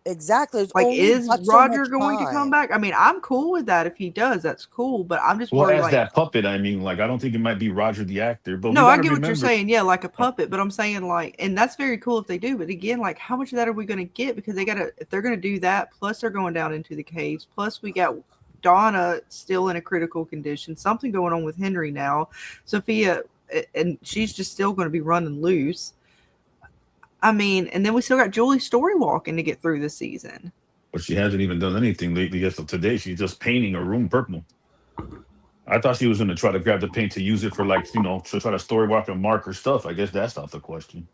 It's like only is but so Roger much going to come time. back? I mean, I'm cool with that if he does. That's cool. But I'm just Well, worried. as Like, that puppet, I mean, like I don't think it might be Roger the actor, but we no, I gotta get what you're remember- saying. Yeah, like a puppet. But I'm saying like, and that's very cool if they do. But again, like, how much of that are we gonna get? Because if they're gonna do that, plus they're going down into the caves, plus we got Donna still in a critical condition, something going on with Henry now, Sophia, and she's just still going to be running loose. I mean, and then we still got Julie story walking to get through the season. But she hasn't even done anything lately. Yes, so today she's just painting her room purple. I thought she was gonna try to grab the paint to use it for like, to try to story walk and mark her stuff. I guess that's not the question.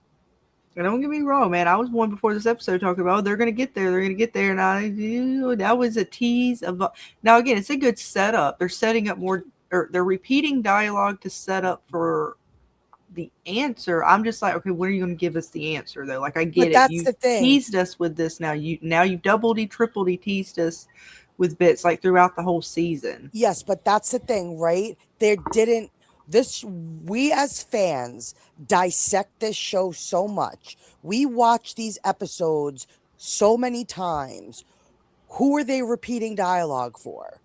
And don't get me wrong, man. I was one before this episode talking about they're gonna get there. They're gonna get there, and that was a tease of. Now again, it's a good setup. They're setting up more, or they're repeating dialogue to set up for the answer. I'm just like, okay, when are you going to give us the answer though? Like, I get it. That's You the thing. teased us with this. Now you've doubled, tripled, teased us with bits like throughout the whole season. Yes, but that's the thing, right? We as fans dissect this show so much. We watch these episodes so many times. Who are they repeating dialogue for?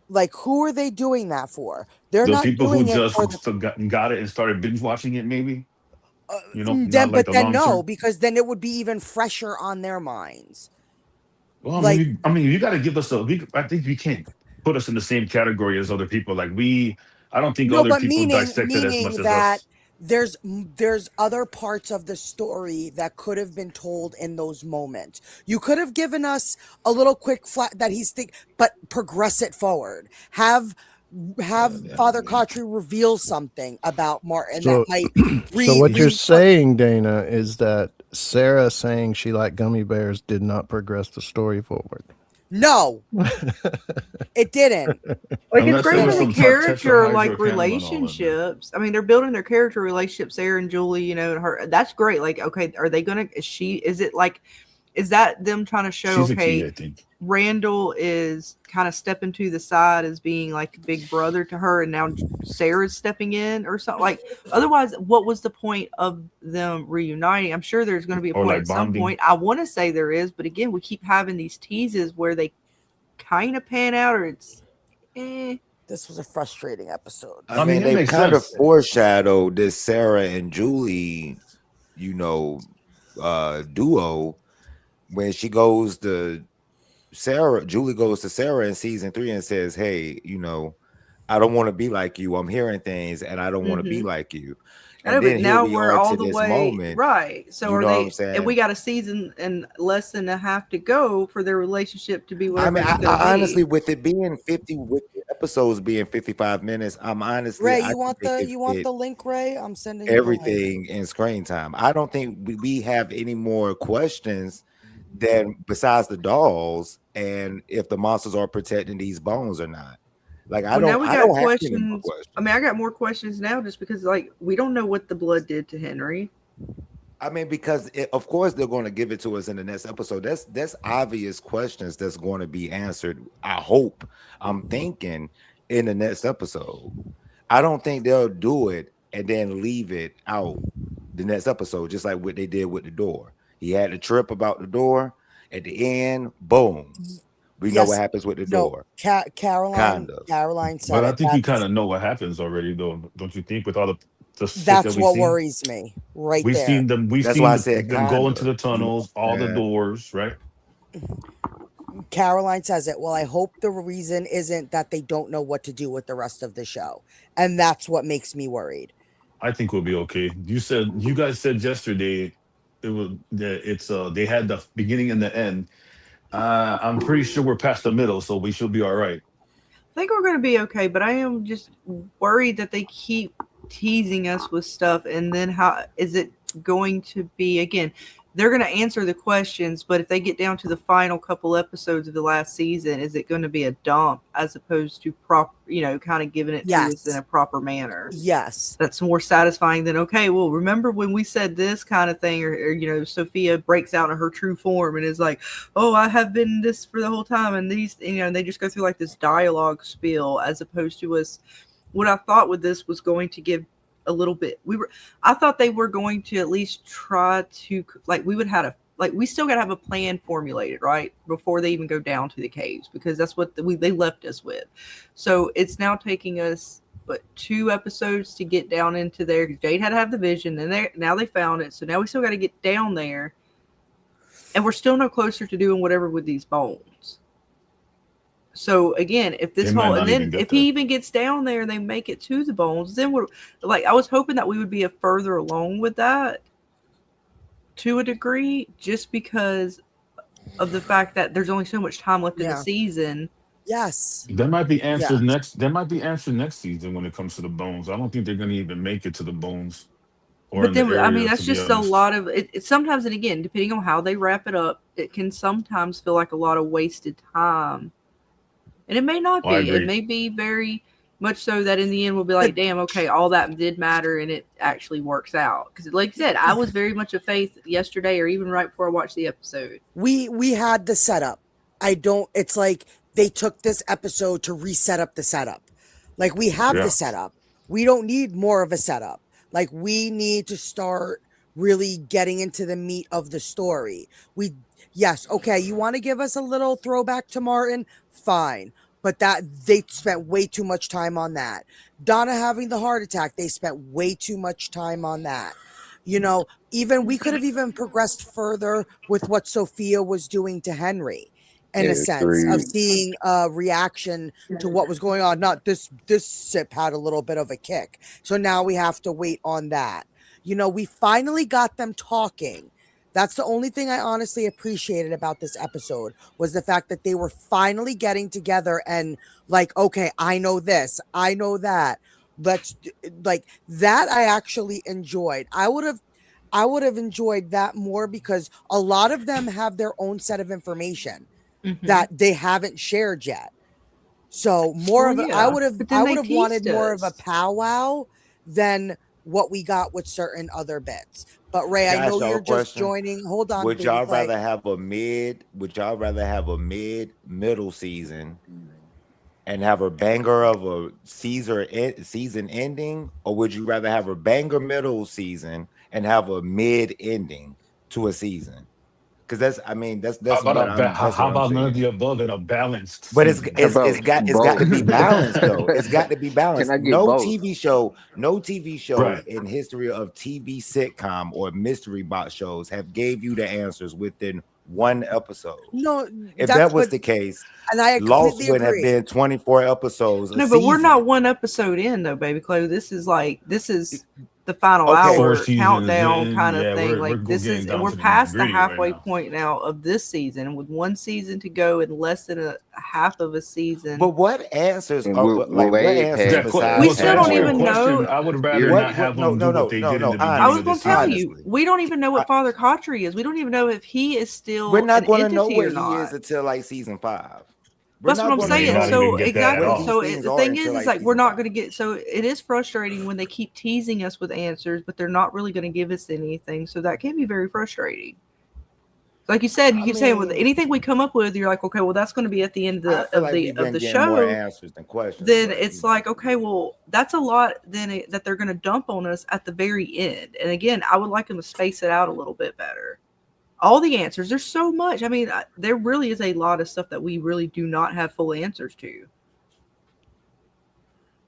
Like, who are they doing that for? They're The not people who doing it just for the got it and started binge watching it, maybe. Not then, like but the then long no, term. because then it would be even fresher on their minds. Well, Like- you got to give us I think you can't put us in the same category as other people. Like I don't think No, other but people dissect it as meaning much as that us. there's other parts of the story that could have been told in those moments. You could have given us a little quick flat that but progress it forward. Have Father Cautry reveal something about Martin So- that might So what you're saying, Dana, is that Sarah saying she liked gummy bears did not progress the story forward. No, it didn't. Like, Unless it's great there for was the some character like tetrahydrocannabinol in there. relationships. I mean, they're building their character relationships, Sarah and Julie, and her. That's great. Like, okay, are they gonna? Is that them trying to show? She's a Okay, key, I think. Randall is kind of stepping to the side as being like a big brother to her, and now Sarah's stepping in or something. Like, otherwise, what was the point of them reuniting? I'm sure there's going to be a Or point like at some bonding. point. I want to say there is, but again, we keep having these teases where they kind of pan out, or it's. This was a frustrating episode. I mean, mean, it they makes kind of sense. foreshadowed this Sarah and Julie, duo when Julie goes to Sarah in season 3 and says, "Hey, I don't want to be like you. I'm hearing things, and I don't want to be like you." I know, And then but now here we we're are all to the this way moment. right. So You are know what they? I'm saying? And we got a season and less than a half to go for their relationship to be I whatever mean, it's gonna I honestly, be. with it being 50, with the episodes being 55 minutes, I'm honestly, Ray, I you want think they the could fit link, Ray? I'm sending you the link. everything in screen time. I don't think we have any more questions than besides the dolls and if the monsters are protecting these bones or not. Like, I Well, now we got don't have any more questions. questions. I mean, I got more questions now just because, like, we don't know what the blood did to Henry. I mean, because of course they're going to give it to us in the next episode. That's obvious questions that's going to be answered. I'm thinking in the next episode. I don't think they'll do it and then leave it out the next episode, just like what they did with the door. He had the trip about the door. At the end, boom. We know what happens with the door. Caroline said But I it. think you kind of know what happens already, though, don't you think? With all the shit That's that we've what seen? worries me right We've there. seen them. We've That's seen why I said them go kinda, into the tunnels, all the doors, right? Caroline says it. Well, I hope the reason isn't that they don't know what to do with the rest of the show. And that's what makes me worried. I think we'll be okay. You guys said yesterday they had the beginning and the end. I'm pretty sure we're past the middle, so we should be all right. I think we're going to be okay, but I am just worried that they keep teasing us with stuff, and then how is it going to be? Again, they're going to answer the questions, but if they get down to the final couple episodes of the last season, is it going to be a dump as opposed to proper, kind of giving it to us in a proper manner? Yes. That's more satisfying than, okay, well, remember when we said this kind of thing, or Sophia breaks out in her true form and is like, oh, I have been this for the whole time. And these, and they just go through like this dialogue spiel as opposed to us. What I thought with this was going to give a little bit. I thought they were going to at least try to, like, we still got to have a plan formulated, right? Before they even go down to the caves, because that's what they left us with. So it's now taking us, 2 episodes to get down into there. Jade had to have the vision, and now they found it. So now we still got to get down there, and we're still no closer to doing whatever with these bones. So again, if this whole, and then if he even gets down there and they make it to the bones, then we're like, I was hoping that we would be further along with that to a degree, just because of the fact that there's only so much time left in the season. Yes. There might be answers Yeah. next. There might be answers next season when it comes to the bones. I don't think they're going to even make it to the bones or But in the then, I mean, area. To that's be just a honest, lot of it. Sometimes, and again, depending on how they wrap it up, it can sometimes feel like a lot of wasted time. And it may not I be. It agree. may be very much so that in the end we'll be like, damn, okay, all that did matter and it actually works out. Because like I said, I was very much of faith yesterday or even right before I watched the episode. We had the setup. It's like they took this episode to reset up the setup. Like we have Yeah. the setup. We don't need more of a setup. Like we need to start really getting into the meat of the story. Yes, okay, you want to give us a little throwback to Martin? Fine. But that they spent way too much time on that. Donna having the heart attack, they spent way too much time on that. You know, even we could have even progressed further with what Sophia was doing to Henry in a sense of seeing a reaction to what was going on. Not this sip had a little bit of a kick. So now we have to wait on that. You know, we finally got them talking. That's the only thing I honestly appreciated about this episode was the fact that they were finally getting together and like, okay, I know this, I know that. Like that I actually enjoyed. I would have enjoyed that more because a lot of them have their own set of information that they haven't shared yet. So more of I would have wanted more of a powwow than what we got with certain other bits. But Ray, I Can I know ask y'all you're a just question? joining. Hold on, Would y'all BabyKlay. rather have a mid? Would y'all rather have a mid middle season and have a banger of a season ending, or would you rather have a banger middle season and have a mid ending to a season? Because that's how about what I'm how about none of the saying. above and a balanced But season? it's got to be balanced though. It's got to be balanced. I get No both? TV show Right. in history of TV sitcom or mystery box shows have gave you the answers within one episode. No, If that was the case, and I Lost completely would have agree. been 24 episodes. No, but we're not one episode in though, BabyKlay. This is the final Okay. Four hour seasons countdown in, kind of yeah, thing. we're Like this getting is, down we're to the past the nitty-gritty right halfway now. point now of this season, with one season to go and less than a half of a season. But what answers And are we're what way answers past besides We Well, to still don't answer your even question, know. I would rather You're- not have them do what they did in the I beginning was of going this to tell season. you, honestly. we don't even know what Father Khatri is. We don't even know if he is still We're not an going to know entity what or he not. is until like season 5. We're That's what not I'm gonna may saying. not know So even get that at exactly. all. what So these things the are thing until is like like we're season not 5. going to get. So it is frustrating when they keep teasing us with answers, but they're not really going to give us anything. So that can be very frustrating. Like you said, you keep saying with anything we come up with, you're like, okay, well, that's going to be at the end I feel of like the we've been getting show. more answers than questions. Then but, it's you know. like, okay, well, that's a lot then that they're going to dump on us at the very end. And again, I would like them to space it out a little bit better. All the answers, there's so much. I mean, there really is a lot of stuff that we really do not have full answers to.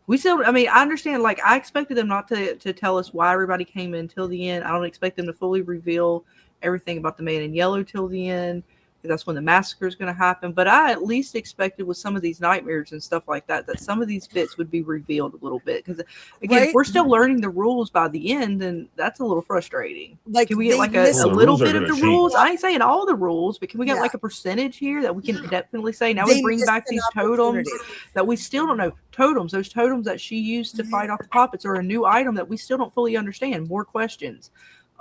We still, I mean, I understand, like, I expected them not to tell us why everybody came in till the end. I don't expect them to fully reveal everything about the man in yellow till the end. That's when the massacre is going to happen. But I at least expected with some of these nightmares and stuff like that, that some of these bits would be revealed a little bit. Because again, if we're still learning the rules by the end, then that's a little frustrating. Like, can we get like a Well, the little rules are bit of the gonna rules? change. I ain't saying all the rules, but can we get like a percentage here that we can definitely say now we They bring missed back an these totems opportunity. that we still don't know. Totems, those totems that she used to fight off the puppets are a new item that we still don't fully understand. More questions.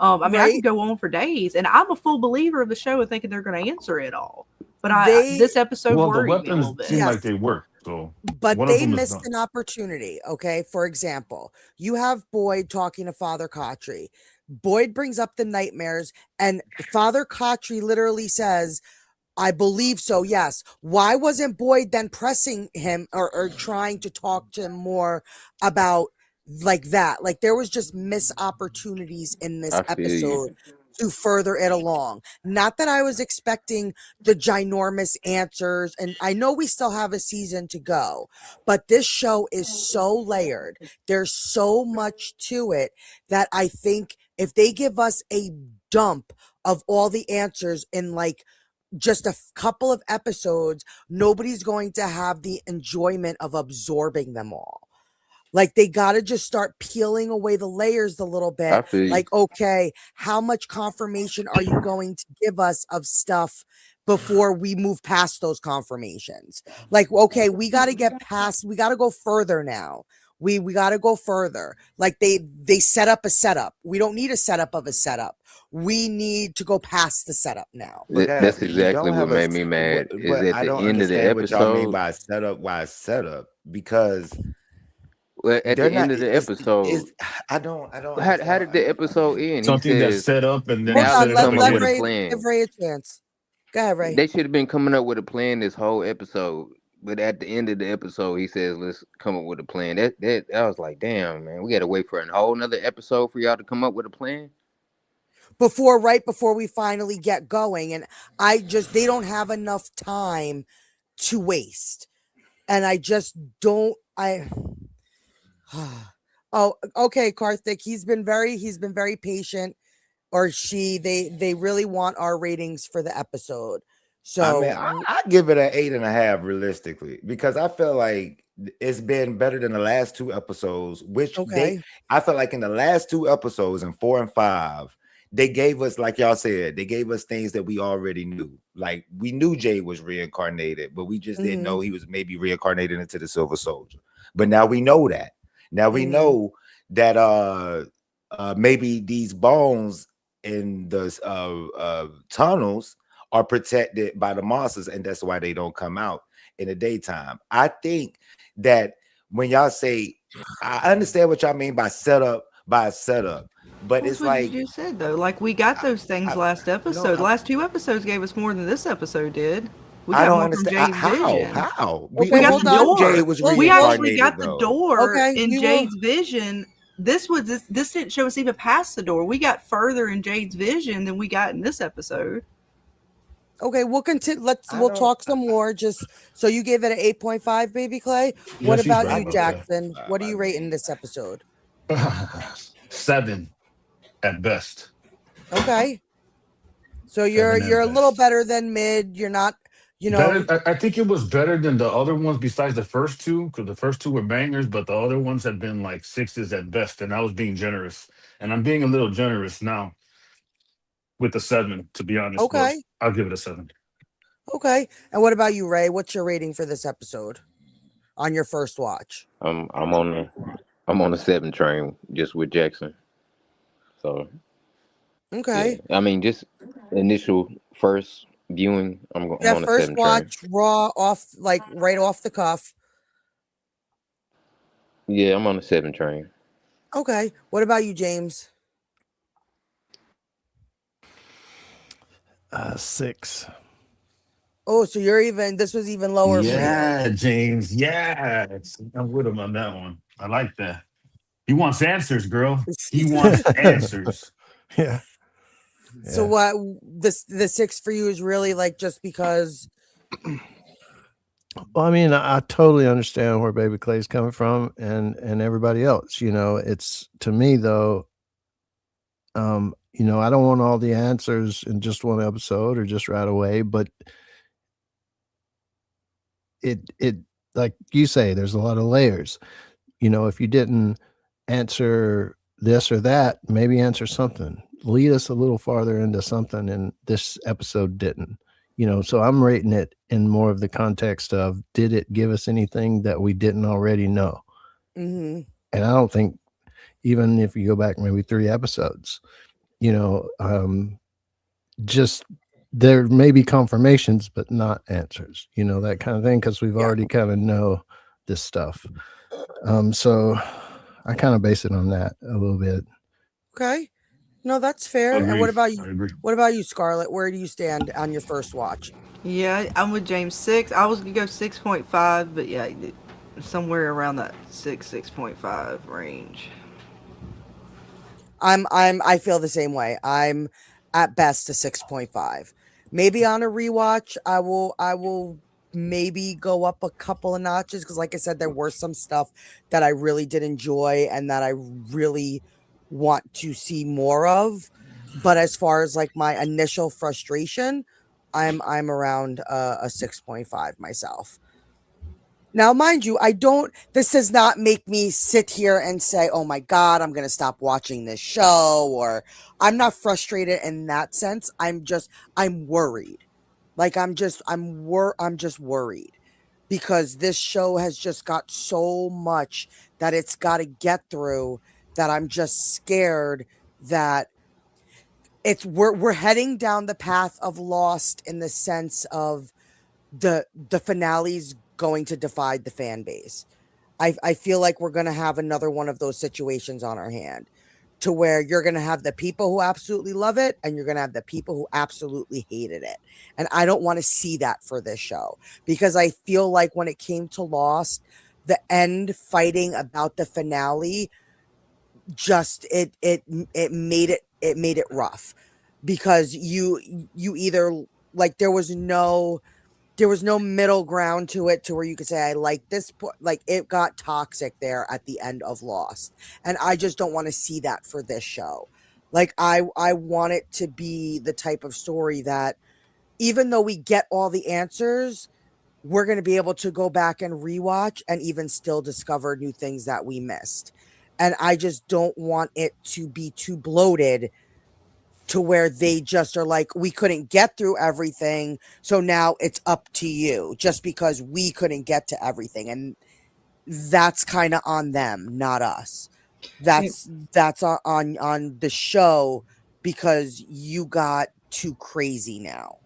I mean, I could go on for days, and I'm a full believer of the show and thinking they're going to answer it all. But this episode well, the worried me a little weapons bit. seem like they work. So, But one of they them is missed done. an opportunity. Okay. For example, you have Boyd talking to Father Khatri. Boyd brings up the nightmares, and Father Khatri literally says, I believe so, yes. Why wasn't Boyd then pressing him or trying to talk to him more about like that? Like there was just missed opportunities in this I feel you. episode to further it along. Not that I was expecting the ginormous answers, and I know we still have a season to go, but this show is so layered. There's so much to it that I think if they give us a dump of all the answers in like just a couple of episodes, nobody's going to have the enjoyment of absorbing them all. Like they got to just start peeling away the layers a little I bit. feel you. Like, okay, how much confirmation are you going to give us of stuff before we move past those confirmations. Like, okay, we got to get past, we got to go further now. We got to go further. Like they set up a setup. We don't need a setup of a setup. We need to go past the setup now. But That's you exactly don't what have made me mad. Is at I the don't end of the understand what y'all mean episode. by setup. Why setup? Because Well, at they're the not. end of the episode, I don't. how understand. did the episode end? He Something that's says set up and then Hold now set on, it let's up come up let with a again. Ray, give plan. Ray a chance. Go ahead, Ray. They should have been coming up with a plan this whole episode. But at the end of the episode, he says, "Let's come up with a plan." That I was like, "Damn, man, we got to wait for a whole another episode for y'all to come up with a plan." Right before we finally get going. And they don't have enough time to waste. And I just don't, oh, okay, Karthik, he's been very patient, or they really want our ratings for the episode. So I mean, I give it an 8.5 realistically, because I feel like it's been better than the last 2 episodes, which I feel like in the last 2 episodes, in 4 and 5, they gave us, like y'all said, they gave us things that we already knew. Like, we knew Jay was reincarnated, but we just didn't know he was maybe reincarnated into the Silver Soldier. But now we know that. Now we know that maybe these bones in the tunnels are protected by the monsters, and that's why they don't come out in the daytime. I think that when y'all say, I understand what y'all mean by setup, but That's it's what like you just said though. Like we got those things last episode. The last 2 episodes gave us more than this episode did. We got I don't more from understand Jade's how. vision. How We got the door. Jay was We actually reincarnated, got the though. door in we Jade's vision. This didn't show us even past the door. We got further in Jade's vision than we got in this episode. Okay, we'll continue. We'll talk some more. Just so you gave it an 8.5, BabyKlay. Yeah, What she's about right you, about Jackson? What are you rating this episode? 7 at best. Okay. So you're a little better than mid. You're not, Better, I think it was better than the other ones besides the first 2, because the first 2 were bangers, but the other ones had been like 6s at best, and I was being generous. And I'm being a little generous now with the 7, to be honest. Okay. But I'll give it a 7. Okay. And what about you, Ray? What's your rating for this episode on your first watch? I'm on the 7 train just with Jackson. So okay. Yeah. I mean, just initial first viewing, I'm on a first 7 watch, train. raw, off, like right off the cuff. Yeah, I'm on a 7 train. Okay. What about you, James? 6. Oh, so this was even lower for you. Yeah, James. Yes. I'm with him on that one. I like that. He wants answers, girl. He wants answers. Yeah. So what the 6 for you is really like just because. Well, I mean, I totally understand where BabyKlay is coming from and everybody else. It's, to me though, I don't want all the answers in just one episode or just right away, but it like you say, there's a lot of layers. If you didn't answer this or that, maybe answer something. Lead us a little farther into something, and this episode didn't. So I'm rating it in more of the context of, did it give us anything that we didn't already know? Mm-hmm. And I don't think, even if you go back maybe 3 episodes, just there may be confirmations, but not answers, that kind of thing, because we've already kind of know this stuff. So I kind of base it on that a little bit. Okay. No, that's fair. Agreed. And what about you? What about you, Scarlet? Where do you stand on your first watch? Yeah, I'm with James 6. I was gonna go 6.5, but yeah, somewhere around that 6.5 range. I feel the same way. I'm at best a 6.5. Maybe on a rewatch, I will maybe go up a couple of notches, because like I said, there were some stuff that I really did enjoy and that I really want to see more of. But as far as like my initial frustration, I'm around a 6.5 myself. Now, mind you, this does not make me sit here and say, oh my God, I'm going to stop watching this show, or I'm not frustrated in that sense. I'm worried. Like I'm just worried because this show has just got so much that it's got to get through that I'm just scared that we're heading down the path of Lost in the sense of the finale's going to divide the fan base. I feel like we're going to have another one of those situations on our hand to where you're going to have the people who absolutely love it and you're going to have the people who absolutely hated it. And I don't want to see that for this show because I feel like when it came to Lost, the end fighting about the finale just it made it rough because you either like there was no middle ground to it to where you could say I like this, like it got toxic there at the end of Lost, and I just don't want to see that for this show. Like I want it to be the type of story that even though we get all the answers, we're going to be able to go back and rewatch and even still discover new things that we missed. And I just don't want it to be too bloated to where they just are like, we couldn't get through everything, so now it's up to you just because we couldn't get to everything. And that's kind of on them, not us. That's on the show because you got too crazy now.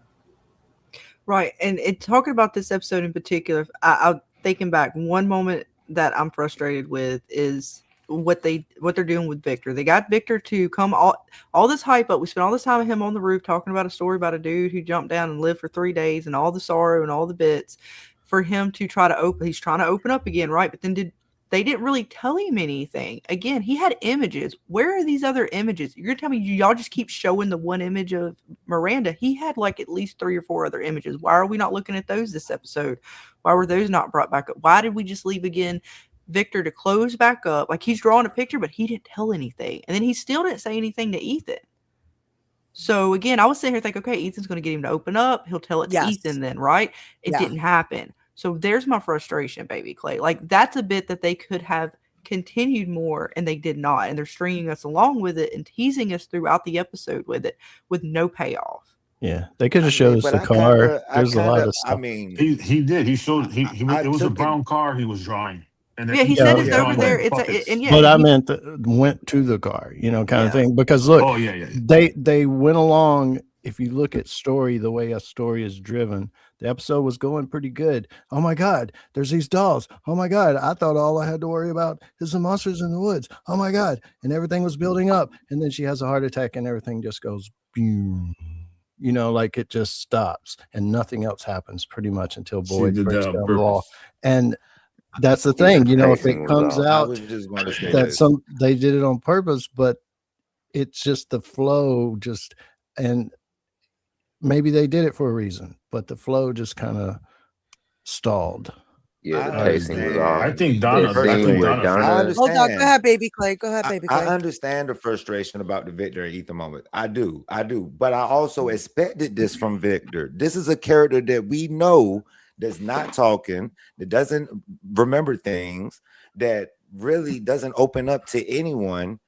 Right. And talking about this episode in particular, I'll thinking back, one moment that I'm frustrated with is what they're doing with Victor. They got Victor to come all this hype up. We spent all this time with him on the roof talking about a story about a dude who jumped down and lived for 3 days and all the sorrow and all the bits for him to try to open. He's trying to open up again, right? But then they didn't really tell him anything. Again, he had images. Where are these other images? You're gonna tell me y'all just keep showing the one image of Miranda? He had like at least 3 or 4 other images. Why are we not looking at those this episode? Why were those not brought back up? Why did we just leave again Victor to close back up? Like he's drawing a picture, but he didn't tell anything. And then he still didn't say anything to Ethan. So again, I was sitting here thinking, okay, Ethan's going to get him to open up. He'll tell it to Ethan then, right? It didn't happen. So there's my frustration, BabyKlay. Like that's a bit that they could have continued more and they did not. And they're stringing us along with it and teasing us throughout the episode with it with no payoff. Yeah, they could have showed us the car. There's a lot of stuff. I mean, he did. He showed. It was a brown car he was drawing. And yeah, he said it's over there. But I meant went to the car, kind of thing. Because look, they went along. If you look at story, the way a story is driven, the episode was going pretty good. Oh my God, there's these dolls. Oh my God, I thought all I had to worry about is the monsters in the woods. Oh my God, and everything was building up, and then she has a heart attack, and everything just goes boom. Like it just stops, and nothing else happens pretty much until Boyd breaks down the wall. And that's the thing, if it comes out that they did it on purpose, but it's just the flow and maybe they did it for a reason, but the flow just kind of stalled. Yeah, the pacing was off. I think Donna. I understand. Hold on, go ahead, BabyKlay. Go ahead, BabyKlay. I understand the frustration about the Victor and Ethan moment. I do. But I also expected this from Victor. This is a character that we know that's not talking, that doesn't remember things, that really doesn't open up to anyone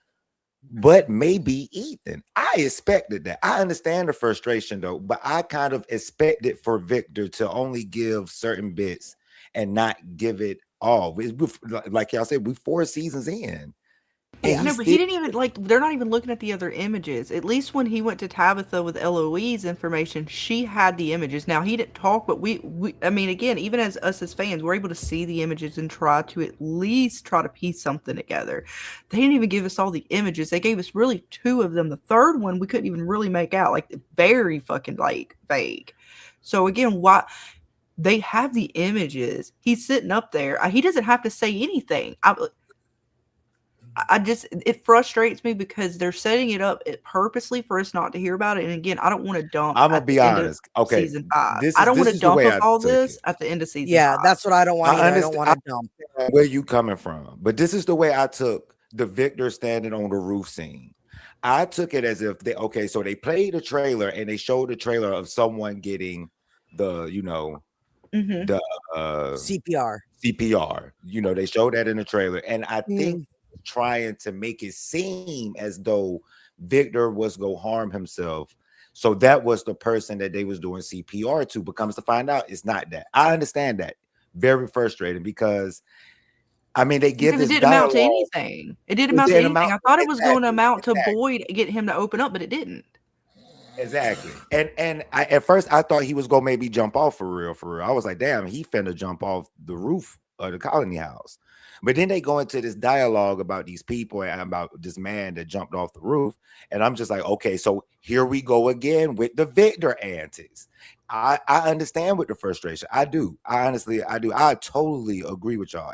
but maybe Ethan. I expected that. I understand the frustration though, but I kind of expected for Victor to only give certain bits and not give it all. Like y'all said, we're 4 seasons in. Yeah, no, but he didn't even they're not even looking at the other images. At least when he went to Tabitha with Eloise information, she had the images. Now he didn't talk, but we I mean, again, even as us as fans, we're able to see the images and try to piece something together. They didn't even give us all the images. They gave us really 2 of them. The third one we couldn't even really make out, very fucking vague. So again, why they have the images? He's sitting up there. He doesn't have to say anything. It frustrates me because they're setting it up purposely for us not to hear about it. And again, I don't want to dump. I'm gonna be honest. Okay, season 5. I don't want to dump all this at the end of season. Yeah, 5. That's what I don't want. I don't want to dump. Where you coming from? But this is the way I took the Victor standing on the roof scene. I took it as if so they played a trailer and they showed a trailer of someone getting the the CPR. They showed that in the trailer, and I think trying to make it seem as though Victor was going to harm himself So that was the person that they was doing CPR to, but comes to find out it's not that. I understand that. Very frustrating because I mean they give Because it this didn't amount to dialogue. anything. It didn't amount to didn't anything. amount I thought it was going to exactly, amount to exactly. Boyd get him to open up, but it didn't. Exactly. And I at first I thought he was gonna maybe jump off for real, for real. I was like, damn, he finna jump off the roof of the colony house. But then they go into this dialogue about these people and about this man that jumped off the roof. And I'm just like, okay, so here we go again with the Victor antics. I understand with the frustration. I do. I honestly, I do. I totally agree with y'all.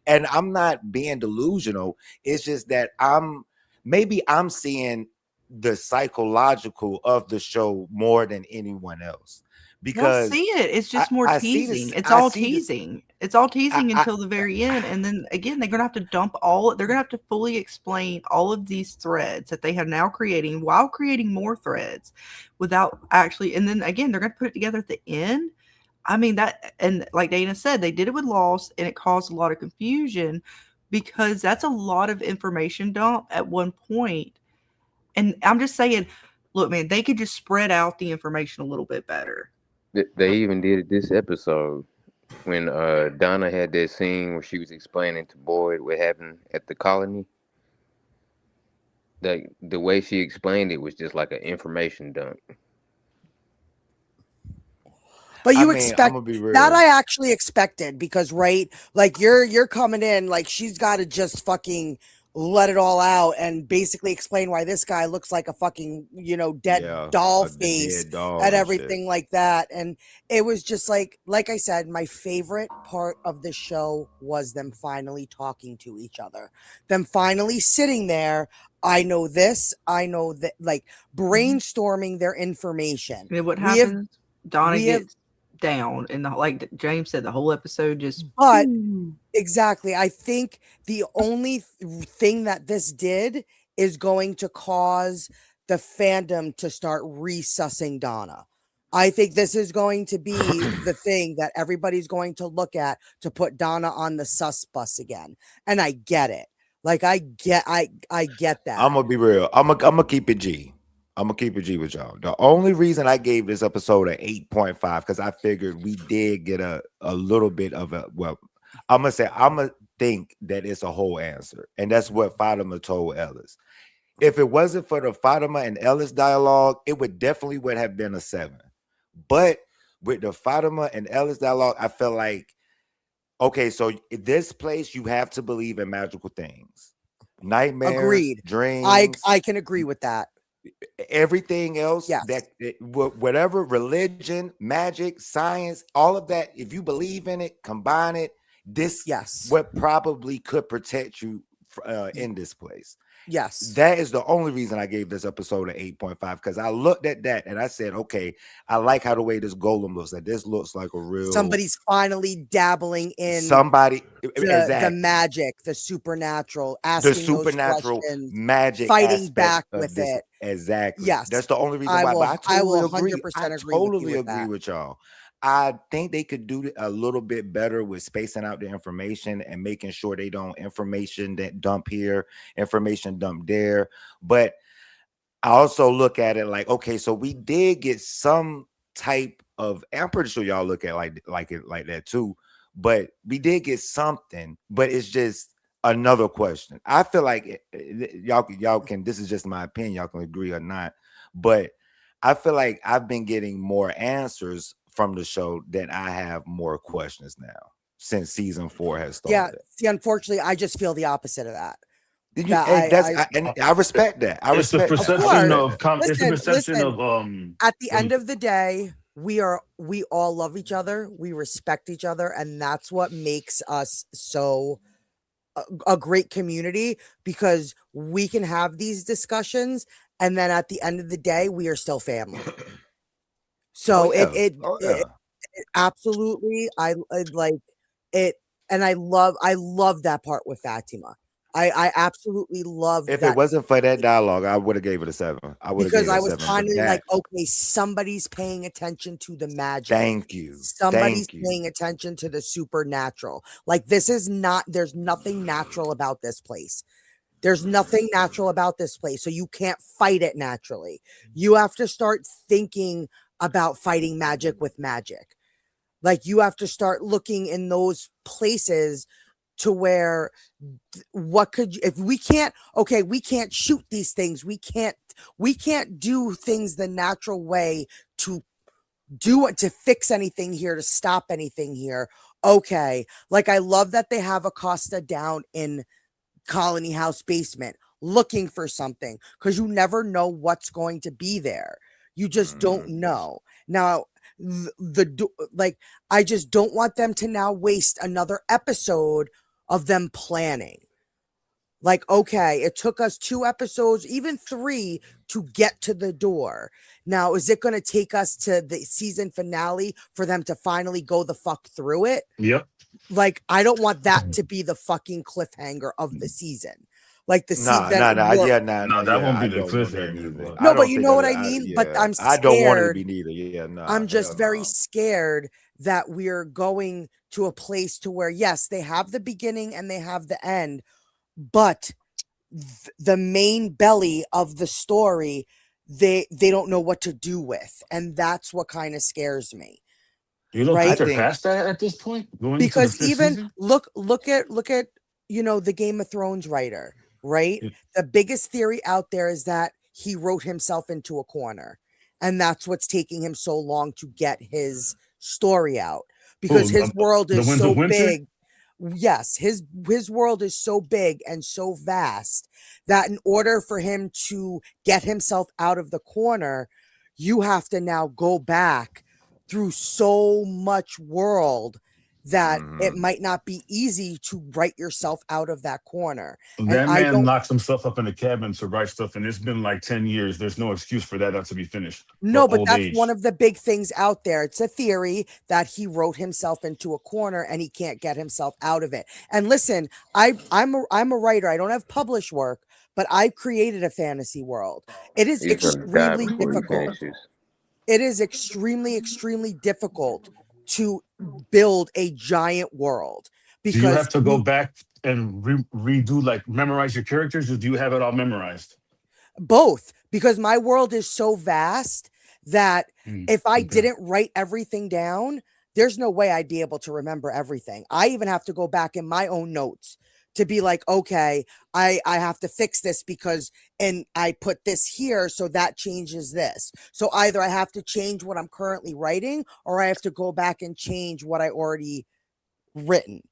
And I'm not being delusional. It's just that I'm seeing the psychological of the show more than anyone else. I Because see it. It's just more I see teasing. this, It's I all see this, teasing. It's all teasing I until the very end. And then again, they're gonna have to dump all they're gonna have to fully explain all of these threads that they have now creating while creating more threads without actually, and then again, they're gonna put it together at the end. I mean that, and like Dana said, they did it with Lost and it caused a lot of confusion because that's a lot of information dump at one point. And I'm just saying, look, man, they could just spread out the information a little bit better. They even did it this episode when Donna had that scene where she was explaining to Boyd what happened at the colony. Like the way she explained it was just like an information dump. But I you mean, I'm expect gonna be real. that I actually expected because right, like you're coming in like she's got to just fucking let it all out and basically explain why this guy looks like a fucking dead doll the face dead dog and and everything shit. like that. And it was just like I said, my favorite part of the show was them finally talking to each other, them finally sitting there. I know this, I know that, like brainstorming their information. And what We have happens? Donna we have gets down, and like James said, the whole episode just. But exactly, I think the only thing that this did is going to cause the fandom to start resussing Donna. I think this is going to be the thing that everybody's going to look at to put Donna on the sus bus again. And I get it. Like I get that. I'm gonna be real. I'm gonna keep it G. I'm gonna keep it G with y'all. The only reason I gave this episode an 8.5 because I figured we did get a little bit of a I'm gonna think that it's a whole answer, and that's what Fatima told Ellis. If it wasn't for the Fatima and Ellis dialogue, it would have been a 7. But with the Fatima and Ellis dialogue, I felt like, okay, so in this place you have to believe in magical things, nightmares, Agreed. dreams. I can agree with that. Everything else, Yes. Whatever religion, magic, science, all of that, if you believe in it, combine it, this what probably could protect you in this place. Yes. That is the only reason I gave this episode an 8.5 because I looked at that and I said, okay, I like how the way this golem looks. Like this looks like a real somebody's finally dabbling in the magic, the supernatural, asking the supernatural those questions, magic, fighting back with this. it. Exactly. Yes, that's the only reason why. I will 100% agree with y'all. I think they could do a little bit better with spacing out the information and making sure they don't information that dump here, information dump there. But I also look at it like, okay, so we did get some type of, I'm pretty sure y'all look at it like that too, but we did get something, but it's just another question. I feel like y'all can, this is just my opinion, y'all can agree or not, but I feel like I've been getting more answers from the show than I have more questions now since season 4 has started. Yeah, see, unfortunately, I just feel the opposite of that. I respect that. It's the perception of at the end of the day, we all love each other, we respect each other, and that's what makes us so a great community, because we can have these discussions and then at the end of the day we are still family. So it absolutely, I like it, and I love that part with Fatima. I absolutely love. If it wasn't for that dialogue, I would have gave it a 7. Because I was finally like, okay, somebody's paying attention to the magic. Thank you. Somebody's paying attention to the supernatural. Like this is not. There's nothing natural about this place. There's nothing natural about this place, so you can't fight it naturally. You have to start thinking about fighting magic with magic. Like, you have to start looking in those places to where what could you, if we can't, okay, we can't shoot these things. We can't do things the natural way to do it, to fix anything here, to stop anything here. Okay. Like, I love that they have Acosta down in Colony House basement looking for something, because you never know what's going to be there. You just don't know. Now, like, I just don't want them to now waste another episode of them planning. Like, okay, it took us 2 episodes, even 3, to get to the door. Now, is it going to take us to the season finale for them to finally go the fuck through it? Yep. Like, I don't want that to be the fucking cliffhanger of the season. Like, the Nah, season. No, that won't be the cliffhanger. No, but you know what I mean? But I'm scared. I don't want it to be neither. Yeah, no. I'm just very scared that we're going to a place to where, yes, they have the beginning and they have the end, but the main belly of the story, they don't know what to do with, and that's what kind of scares me. You don't Right? think they're past that at this point? Because even look at the Game of Thrones writer, right? Yeah. The biggest theory out there is that he wrote himself into a corner, and that's what's taking him so long to get his story out, because his world is so big. Yes, his world is so big and so vast that in order for him to get himself out of the corner, you have to now go back through so much world that it might not be easy to write yourself out of that corner. That man locks himself up in a cabin to write stuff, and it's been like 10 years. There's no excuse for that not to be finished. No, but that's one of the big things out there. It's a theory that he wrote himself into a corner and he can't get himself out of it. And listen, I'm a writer. I don't have published work, but I've created a fantasy world. It is extremely difficult. It is extremely, extremely difficult to build a giant world. Because do you have to go back and redo, like, memorize your characters, or do you have it all memorized? Both, because my world is so vast that if I didn't write everything down, there's no way I'd be able to remember everything. I even have to go back in my own notes to be like, okay, I have to fix this because, and I put this here, so that changes this. So either I have to change what I'm currently writing, or I have to go back and change what I already written.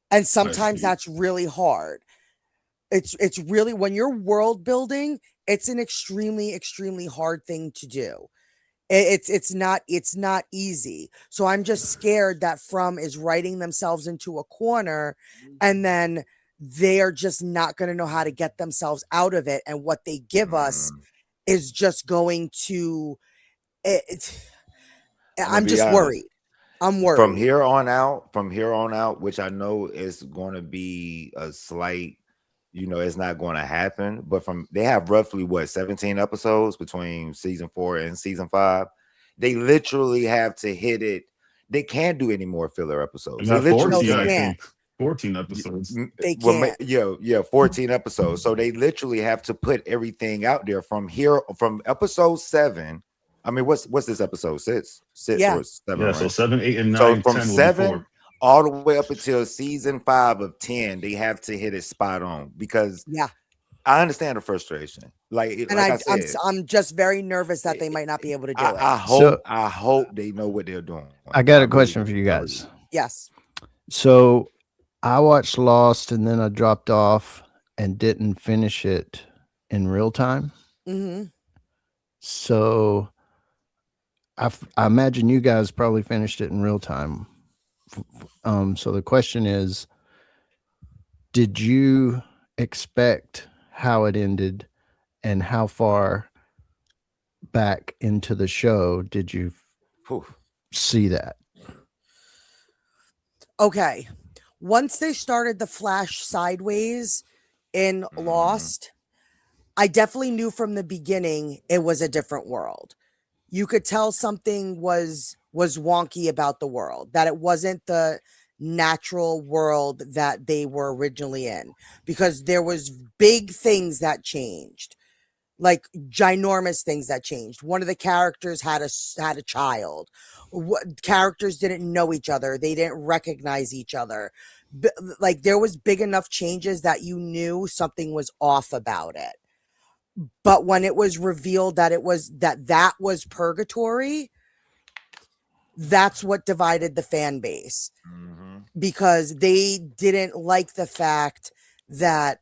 And sometimes that's really hard. It's really, when you're world building, it's an extremely, extremely hard thing to do. It's not easy. So I'm just scared that From is writing themselves into a corner, and then they are just not going to know how to get themselves out of it. And what they give us is just going to, I'm just worried. I'm worried. From here on out, which I know is going to be a slight, it's not going to happen, but they have roughly 17 episodes between season 4 and season 5. They literally have to hit it. They can't do any more filler episodes. They literally 14, I think. 14 episodes. They can't. Yeah, 14 episodes. So they literally have to put everything out there from episode 7. I mean, what's this episode? 6 Yeah. or 7? Yeah, right? so 7, 8, and 9. So from 10 7 all the way up until season 5 of 10, they have to hit it spot on, because I understand the frustration. I'm just very nervous that they might not be able to do it. I hope they know what they're doing. I got a question for you guys. Yes. So I watched Lost, and then I dropped off and didn't finish it in real time. So I imagine you guys probably finished it in real time. So the question is, did you expect how it ended, and how far back into the show did you see that? Okay. Once they started the flash sideways in Lost, I definitely knew from the beginning it was a different world. You could tell something was wonky about the world, that it wasn't the natural world that they were originally in, because there was big things that changed, like ginormous things that changed. One of the characters had a child. Characters didn't know each other. They didn't recognize each other. Like, there was big enough changes that you knew something was off about it. But when it was revealed that that was purgatory, that's what divided the fan base, because they didn't like the fact that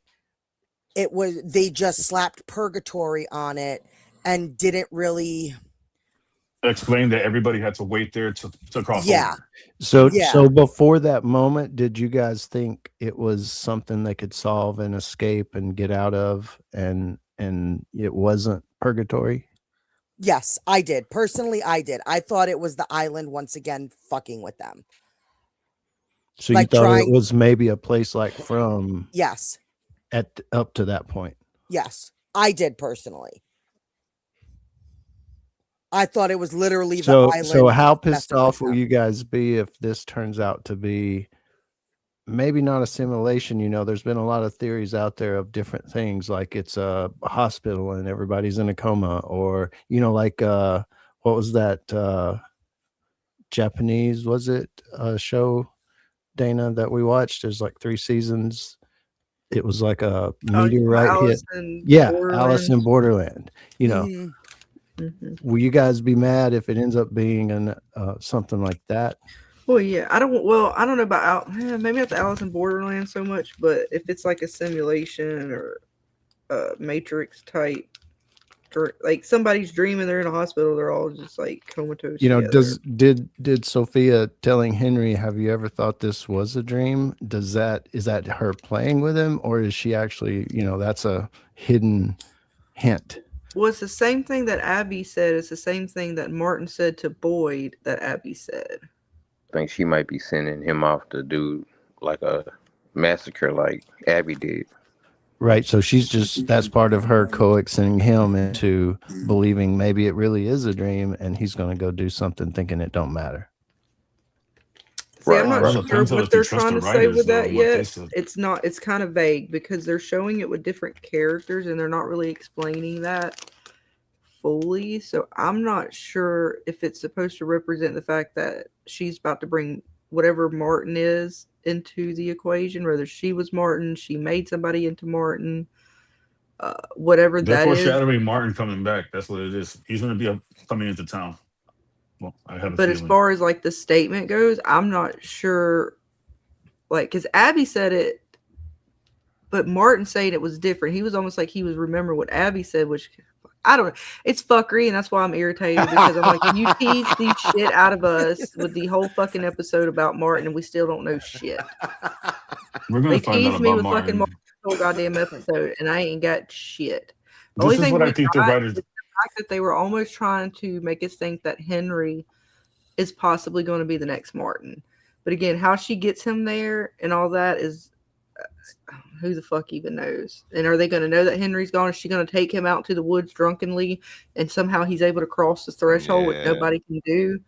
they just slapped purgatory on it and didn't really explain that everybody had to wait there to cross over. So before that moment, did you guys think it was something they could solve and escape and get out of, and it wasn't purgatory? Yes, I did. Personally, I did. I thought it was the island once again fucking with them. So like you thought it was maybe a place like From? Yes. Up to that point. Yes, I did personally. I thought it was literally the island. So how pissed off will you guys be if this turns out to be maybe not a simulation? You know, there's been a lot of theories out there of different things, like it's a hospital and everybody's in a coma, or, you know, like what was that Japanese, was it show, Dana, that we watched? There's like 3 seasons. It was like a meteorite hit. Alice in Borderland. You know, will you guys be mad if it ends up being something like that? Well, yeah, I don't know about maybe not the Alice in Borderland so much, but if it's like a simulation or a Matrix type, like somebody's dreaming they're in a hospital, they're all just like comatose. You know, together. did Sophia telling Henry, "Have you ever thought this was a dream?" Is that her playing with him, or is she actually, you know, that's a hidden hint? Well, it's the same thing that Abby said. It's the same thing that Martin said to Boyd that Abby said. I think she might be sending him off to do like a massacre like Abby did. Right. So that's part of her coaxing him into believing maybe it really is a dream and he's going to go do something thinking it don't matter. See, I'm not sure what they're trying to say with that yet. It's kind of vague because they're showing it with different characters and they're not really explaining that fully. So I'm not sure if it's supposed to represent the fact that she's about to bring whatever Martin is into the equation, whether she was Martin, she made somebody into Martin, whatever They're that is. foreshadowing Martin coming back. That's what it is. He's going to be coming into town. Well, I have a But feeling. as far as like the statement goes, I'm not sure. Like, because Abby said it, but Martin saying it was different. He was almost like he was remembering what Abby said, which I don't know. It's fuckery, and that's why I'm irritated because I'm like, you tease the shit out of us with the whole fucking episode about Martin, and we still don't know shit. We're gonna find out about Martin. Fucking Martin the whole goddamn episode, and I ain't got shit. The This only is thing what I think the writers. is the fact that they were almost trying to make us think that Henry is possibly going to be the next Martin. But again, how she gets him there and all that is who the fuck even knows? And are they going to know that Henry's gone? Is she going to take him out to the woods drunkenly and somehow he's able to cross the threshold, which nobody can do,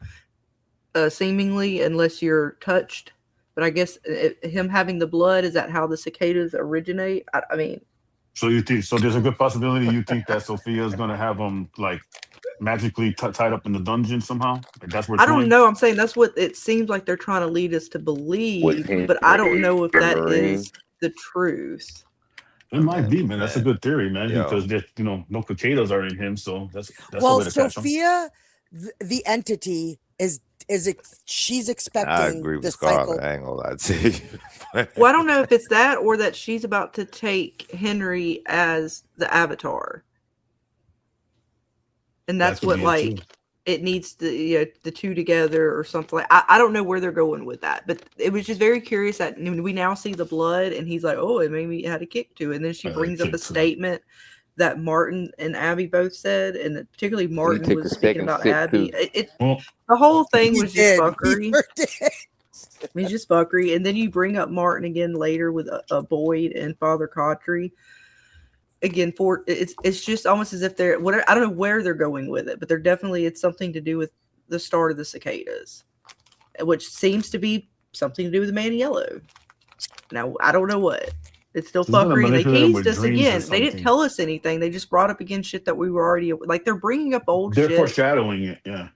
seemingly, unless you're touched? But I guess him having the blood, is that how the cicadas originate? I mean, so you think there's a good possibility you think that Sophia is going to have him like magically tied up in the dungeon somehow? Like that's what I don't know. I'm saying that's what it seems like they're trying to lead us to believe, but I don't know if that is the truth. It might be, man. That's a good theory, man. Because no cicadas are in him, so that's well, a way to catch him. Sophia, the entity she's expecting. I agree with Scarlet. I ain't gonna lie to you. Well, I don't know if it's that or that she's about to take Henry as the avatar, and that's what like it needs the two together or something. Like I don't know where they're going with that, but it was just very curious that we now see the blood, and he's like, oh, it made me had a kick to it, and then she brings up a statement that Martin and Abby both said, and that particularly Martin was speaking about Abby. The whole thing was just fuckery. It's just fuckery. And then you bring up Martin again later with a Boyd and Father Cautry. Again, it's just almost as if they're I don't know where they're going with it, but they're definitely it's something to do with the start of the cicadas, which seems to be something to do with the man in yellow. Now I don't know what. It's still He's gonna fuckery. And they manipulate him teased with us dreams or again. They didn't something. tell us anything. They just brought up again shit that we were already like. They're bringing up old They're shit foreshadowing it. Yeah.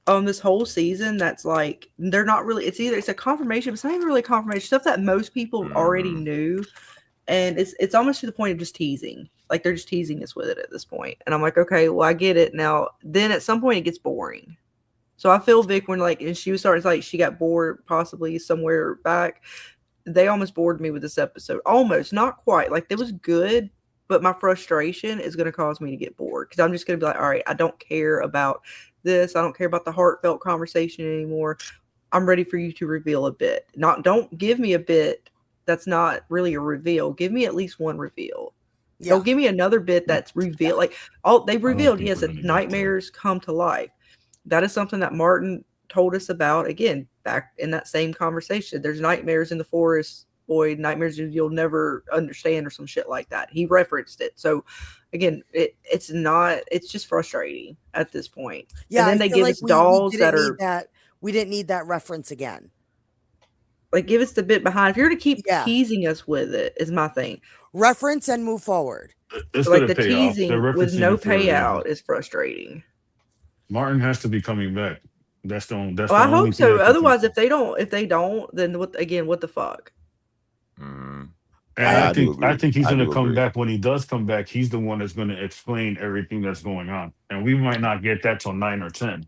on this whole season. That's like they're not really. It's a confirmation, but it's not even really confirmation. Stuff that most people already knew, and it's almost to the point of just teasing. Like they're just teasing us with it at this point. And I'm like, okay, well I get it now. Then at some point it gets boring. So I feel Vic when like, and she was starting like she got bored possibly somewhere back. They almost bored me with this episode. Almost, not quite. Like it was good, but my frustration is going to cause me to get bored because I'm just going to be like, all right, I don't care about this. I don't care about the heartfelt conversation anymore. I'm ready for you to reveal a bit. Don't give me a bit that's not really a reveal. Give me at least one reveal. Yeah. Don't give me another bit that's revealed. Like they've revealed, yes, that nightmares come to life. That is something that Martin told us about again back in that same conversation. There's nightmares in the forest, Boyd, nightmares you'll never understand or some shit like that. He referenced it. So again, it's just frustrating at this point. Yeah, and then I they feel give like us dolls that are we didn't need that reference again. like give us the bit behind. If you're to keep teasing us with it, is my thing. Reference and move forward. It's like gonna the pay off. teasing They're with referencing no it for a reason. payout is frustrating. Martin has to be coming back. That's the only. Well, I hope so. Otherwise, if they don't, then what the fuck? And I think he's gonna come back. When he does come back, he's the one that's gonna explain everything that's going on, and we might not get that till 9 or 10.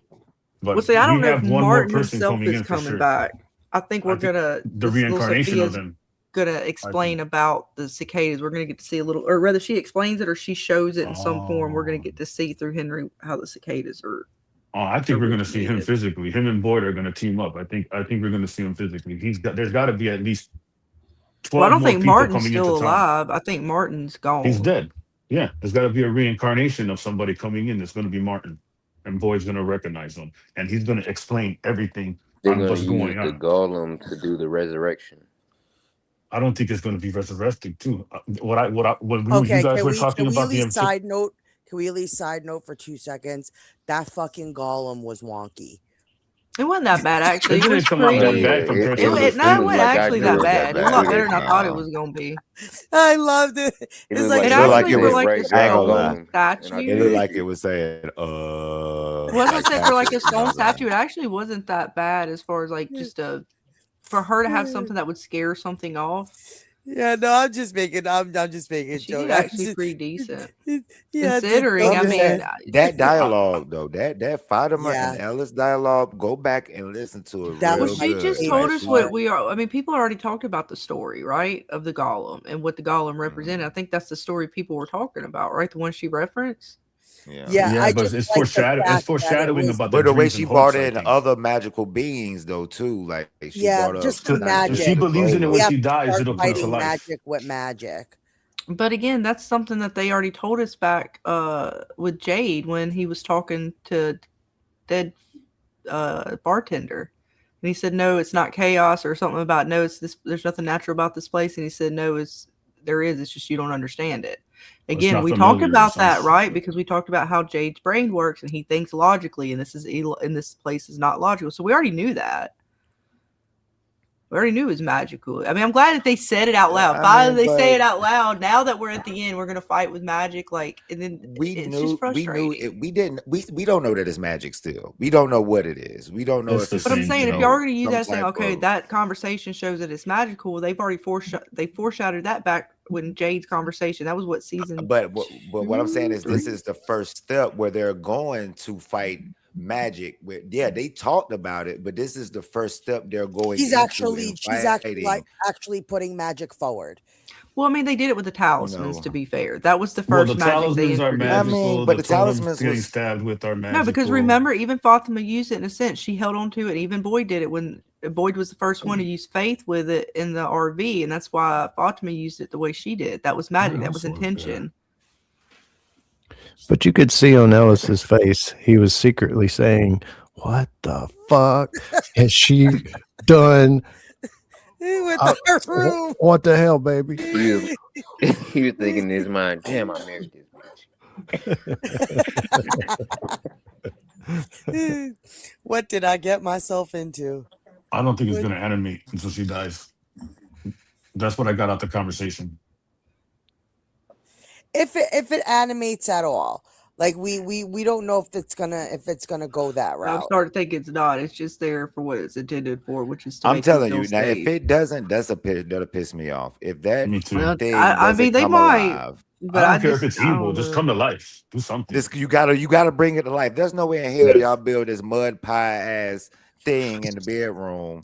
But Well, see, I don't know if one more Martin person himself coming is in for coming sure. back. I think we're The reincarnation of them. Gonna explain about the cicadas. We're gonna get to see a little, or rather, she explains it or she shows it in some form. We're gonna get to see through Henry how the cicadas are. Oh, I think we're gonna see him physically. Him and Boyd are gonna team up. I think we're gonna see him physically. There's got to be at least 12 Well, I don't more think people Martin's coming still into town. alive. I think Martin's gone. He's dead. Yeah, there's got to be a reincarnation of somebody coming in. That's going to be Martin, and Boyd's going to recognize him, and he's going to explain everything They're on going to what's use going the on. golem to do the resurrection. I don't think it's going to be resurrected too. When Okay, you guys can were we talking at about least the side note? Can we at least side note for 2 seconds? That fucking golem was wonky. It wasn't that bad actually. It It was didn't come out that pretty. bad compared to It the wasn't like actually that I bad. drew It was a lot better than I Nah. thought it was gonna be. I loved it. It It's looked like It It looked like actually it for was- like Ray a I ain't gonna Golem, lie. stone and I statue. It looked like it was saying, Wasn't like said for like a that. stone statue. It actually wasn't that bad as far as like just for her to have something that would scare something off. Yeah, no, I'm just making a She joke. did actually pretty decent. Yeah, Considering, I mean, That dialogue though, that Fatima Yeah. and Ellis dialogue, go back and listen to it. That real was she my good. just favorite told us She- what we are. I mean, people already talked about the story, right, of the golem and what the golem represented. I think that's the story people were talking about, right? The one she referenced. Yeah, I but just it's like the foreshadowing. fact It's that foreshadowing it was- about But the way dreams she and brought hopes, I in think. other magical beings though too, like she Yeah, brought just up the like, magic. If she believes in it We when have she to dies, start it'll come to fighting life. magic with magic. But again, that's something that they already told us back with Jade when he was talking to dead bartender. And he said, no, it's not chaos or something about, no, it's this, there's nothing natural about this place. And he said, no, there is, it's just you don't understand it. Again, not we talked familiar or about that, something. right? Because we talked about how Jade's brain works and he thinks logically, and this place is not logical. So we already knew that. We already knew it was magical. I mean, I'm glad that they said it out loud. I Finally, mean, they say but- it out loud. Now that we're at the end, we're gonna fight with magic. Like, and then it's just frustrating. we don't know that it's magic still. We don't know what it is. We don't know It's if the it's But I'm same, saying, you if know, y'all are going to use some that, saying, type okay, of- that conversation shows that it's magical, they've already foreshadowed that back when Jade's conversation. That was what season. But what I'm saying is this is the first step where they're going to fight magic. They talked about it, but this is the first step they're going. She's into actually in actually putting magic forward. Well, I mean, they did it with the talismans. No. To be fair, that was the Well, first the magic they talismans are introduced. magical. I mean, but the totems talismans getting was- stabbed with are magical. No, because remember, even Fatima used it in a sense. She held on to it. Even Boyd did it when Boyd was the first one to use faith with it in the RV, and that's why Fatima used it the way she did. That was magic. That was also like intention. But you could see on Ellis's face, he was secretly saying, "What the fuck has she done? With her room. What the hell, baby?" He was, he was thinking in his mind, damn, I married this bitch. What did I get myself into? I don't think it's Would- gonna animate until she dies. That's what I got out the conversation. if it animates at all, like we don't know if it's gonna go that I'm route. starting to think it's not. It's just there for what it's intended for, which is to I'm make you telling feel you now, if safe. it doesn't, that'll piss me off. If that Me too. Well, thing I doesn't mean, they come might, alive, but I I don't care just if it's I evil. don't Just know. come to life. Do something. this you gotta bring it to life. There's no way in hell y'all build this mud pie ass thing in the bedroom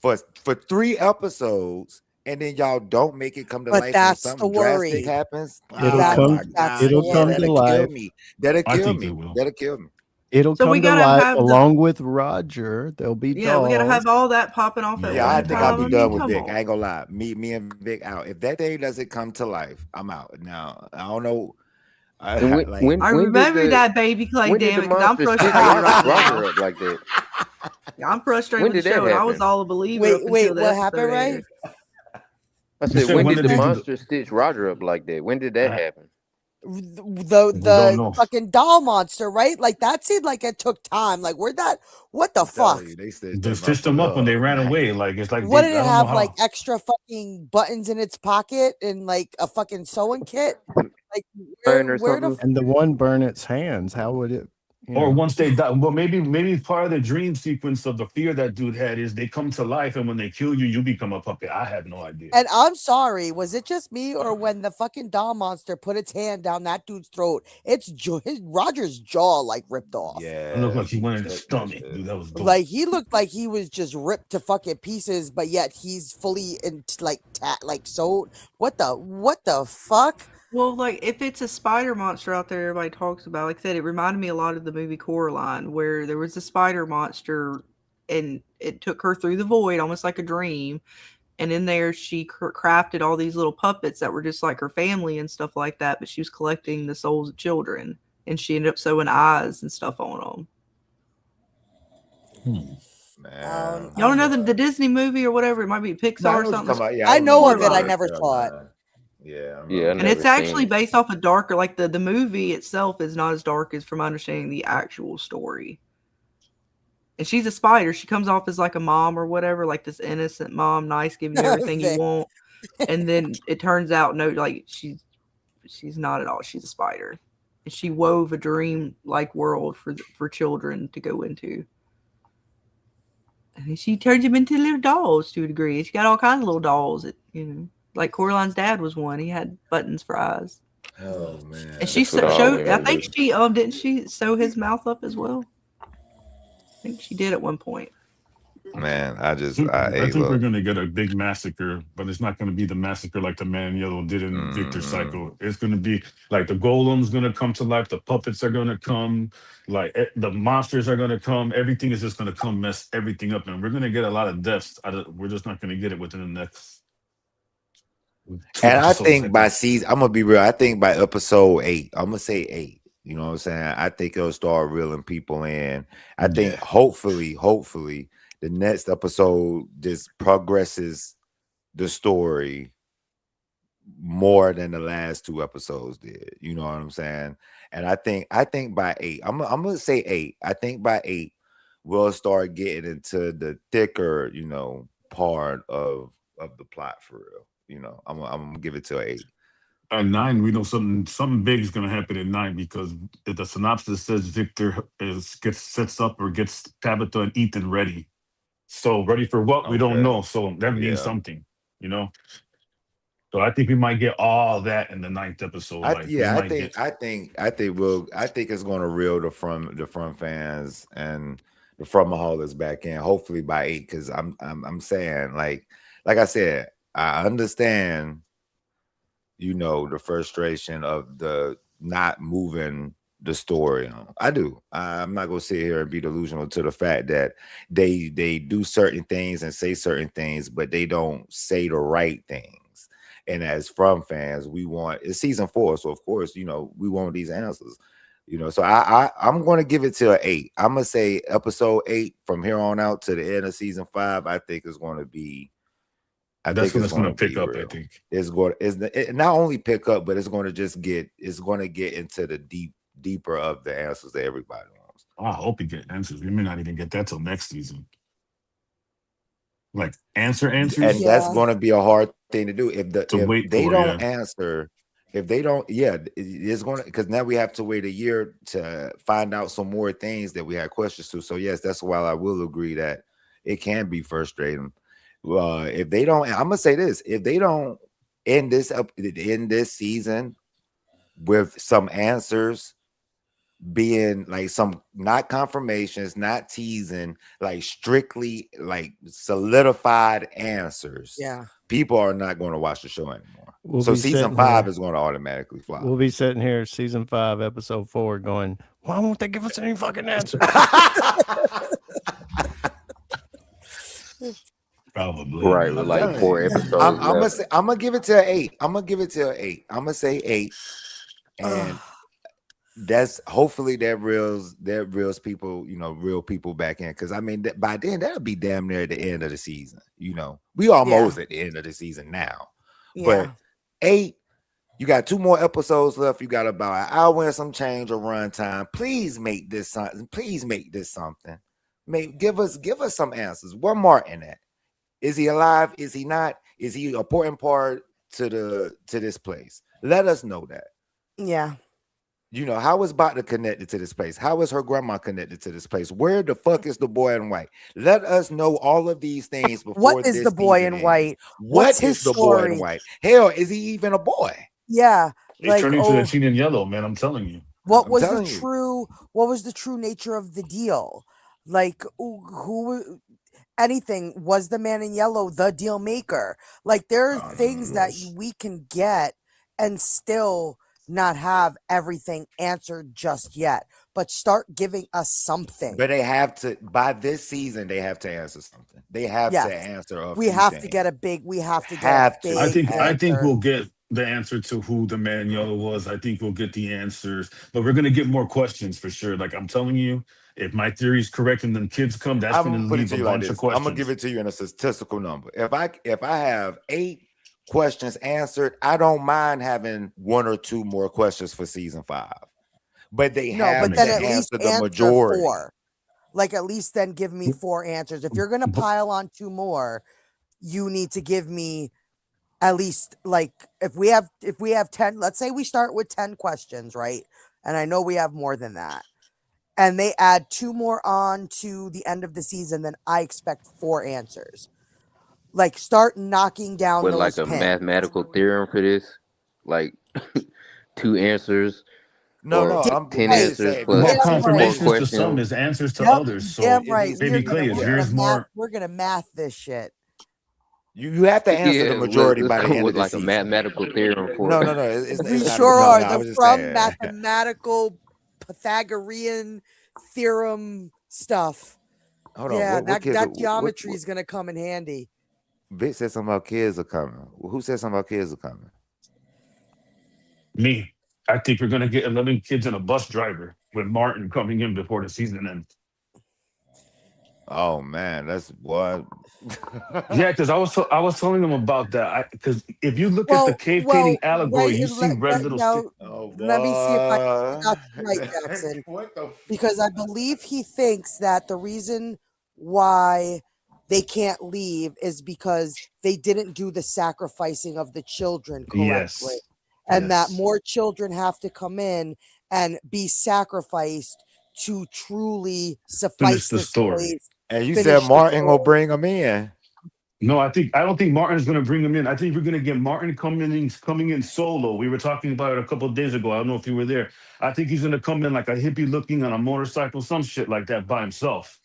for 3 episodes, and then y'all don't make it come to But life when that's the something drastic worry. happens. It'll That- Oh come. my that's god, the It'll yeah, come worry. to that'll kill life. me. That'll I kill think me. it will. That'll kill me. It'll So we come to gotta life have the along with Roger. There'll be we gotta dolls. have all that popping off at Yeah, Yeah, I one think I'll time. be I done mean, with come Vic. on. I ain't gonna lie. Me and Vic out. If that day doesn't come to life, I'm out. Now I don't know. And when Like when I when did remember the that BabyKlay, when did damn the it, because I'm monster stitch frustrated right Roger now. up like that? I'm frustrated When with the did that show, and I was happen? all a believer up Wait, until the what episode happened, right? aired. I You said, said when when did did the they do monster stitch Roger up like that? When did that the? happen? We don't The know. fucking doll monster, right? Like that seemed like it took time. Like what the I'm telling fuck? you, they stitched They them up stitched with them up when they love, ran man. away. Like it's like What they. did I it don't know have? Like how. extra fucking buttons in its pocket and like a fucking sewing kit? Like Burn or where the something? And the one burn its hands. How would it? Or once they die, well, maybe part of the dream sequence of the fear that dude had is they come to life, and when they kill you, you become a puppet. I have no idea. And I'm sorry, was it just me or when the fucking doll monster put its hand down that dude's throat, his Roger's jaw like ripped off. It looked like Yes, he went in the that stomach, shit. dude. That was dope. Like he looked like he was just ripped to fucking pieces, but yet he's fully in like sewed. What the fuck? Well, like if it's a spider monster out there, everybody talks about. Like I said, it reminded me a lot of the movie Coraline, where there was a spider monster, and it took her through the void, almost like a dream. And in there, she crafted all these little puppets that were just like her family and stuff like that. But she was collecting the souls of children, and she ended up sewing eyes and stuff on them. Man. Y'all don't know the Disney movie or whatever? It might be Pixar No, I know or what you're something. talking about. Yeah, I know remember of it. I that. never saw it. Man. Yeah, Yeah, I And never it's seen actually it. based off a darker, like the movie itself is not as dark as from understanding the actual story. And she's a spider. She comes off as like a mom or whatever, like this innocent mom, nice, giving you everything you Vic. want. And then it turns out, no, like she's not at all. She's a spider. And she wove a dream like world for children to go into. And she turns them into little dolls to a degree. She got all kinds of little dolls that, like Coraline's dad was one. He had buttons for eyes. Oh man. And she That's what I showed. I remember. think she didn't she sew his mouth up as well? I think she did at one point. Man, I I think we're look. gonna get a big massacre, but it's not gonna be the massacre like the Man in Yellow did in Victor's Cycle. It's gonna be like the golem's gonna come to life, the puppets are gonna come, like the monsters are gonna come. Everything is just gonna come mess everything up, and we're gonna get a lot of deaths. We're just not gonna get it within the next. And I think by season, I'm gonna be real. I think by episode 8, I'm gonna say 8. You know what I'm saying? I think it'll start reeling people in. I think hopefully, the next episode just progresses the story more than the last 2 episodes did. You know what I'm saying? And I think by 8, I'm gonna say 8. I think by 8, we'll start getting into the thicker, part of the plot for real. I'm gonna give it to 8. At 9, we know something big is gonna happen at 9 because the synopsis says Victor sets up or gets Tabitha and Ethan ready. So ready for what? We don't know. So that means something, So I think we might get all that in the 9th episode. I think it's gonna reel the front fans and the front Mahala's back in. Hopefully by 8, because I'm saying like I said, I understand. The frustration of the not moving the story. I do. I'm not gonna sit here and be delusional to the fact that they do certain things and say certain things, but they don't say the right things. And as from fans, it's season 4, so of course, we want these answers. So I'm gonna give it to an 8. I'm gonna say episode 8 from here on out to the end of season 5. I think it's gonna be. That's when it's going to pick up. I think it's going. It not only pick up, but it's going to just get. It's going to get into the deeper of the answers that everybody wants. I hope we get answers. We may not even get that till next season. Like answers And that's Yeah. going to be a hard thing to do if to wait they for. don't Yeah. answer. If they don't, it's going to, because now we have to wait a year to find out some more things that we had questions to. So yes, that's why I will agree that it can be frustrating. If they don't, I'm gonna say this: if they don't end this season with some answers being like some not confirmations, not teasing, like strictly like solidified answers, Yeah. people are not going to watch the show anymore. We'll So be season sitting 5 here- is going to automatically flop. We'll be sitting here, season 5, episode 4, going, why won't they give us any fucking answers? Probably. Right, with like telling 4 you. episodes left. I'm gonna give it to an 8. I'm gonna give it to an 8. I'm gonna say 8, and that's hopefully that reels people, real people back in. Because I mean, by then that'll be damn near the end of the season. We almost at the end of the season now. Yeah. But 8, you got 2 more episodes left. You got about an hour and some change of runtime. Please make this something. Please make this something. Give us some answers. Where Martin at? Is he alive? Is he not? Is he an important part to this place? Let us know that. Yeah. How is Bata connected to this place? How is her grandma connected to this place? Where the fuck is the boy in white? Let us know all of these things before. What is this the boy season in ends. white? What What's is his the boy in story? white? Hell, is he even a boy? Yeah. He's Like, turning to the teen in yellow, man. I'm telling you. what I'm was the telling you. true nature of the deal? Like, who anything, was the man in yellow the deal maker? Like, there are things that we can get and still not have everything answered just yet, but start giving us something. But they have to, by this season, they have to answer something. They have Yes. to answer We have to get a big I think answer. we'll get the answer to who the man in yellow was. I think we'll get the answers, but we're gonna get more questions for sure. Like I'm telling you, if my theory is correct and then kids come, that's I'm gonna gonna put it leave to a you like bunch of this. questions. I'm gonna give it to you in a statistical number. If I have 8 questions answered, I don't mind having 1 or 2 more questions for season 5. But they have then to at least answer the majority. 4. Like, at least then give me 4 answers. If you're gonna pile on 2 more, you need to give me at least, like, if we have 10, let's say we start with 10 questions, right? And I know we have more than that. And they add 2 more on to the end of the season, then I expect 4 answers. Like, start knocking down With those like a pins. mathematical theorem for this, like 2 answers. No, or I'm 10 just answers saying, plus Well, Damn 4 confirmations to questions. some is answers to Yep, others. So damn right. BabyKlay is yours more. We're gonna math this shit. You have to answer the majority let's by the come end with of the like a season. mathematical theorem for No, it. it's We not. sure No, are. I The was just from saying. mathematical Pythagorean theorem stuff. Hold on. Yeah, What kids? that geometry is gonna come in handy. Vic said something about kids are coming. Who said something about kids are coming? Me, I think we're gonna get 11 kids and a bus driver with Martin coming in before the season ends. Oh man, that's what. Yeah, because I was telling them about that. Because if you look at the cave painting allegory, you see red little stick. Let me see if I got you right, Jackson. Because I believe he thinks that the reason why they can't leave is because they didn't do the sacrificing of the children correctly. Yes. And that more children have to come in and be sacrificed to truly suffice the story. And you said Martin will bring them in. No, I don't think Martin's going to bring him in. I think we're going to get Martin coming in solo. We were talking about it a couple of days ago. I don't know if you were there. I think he's going to come in like a hippie looking on a motorcycle, some shit like that by himself.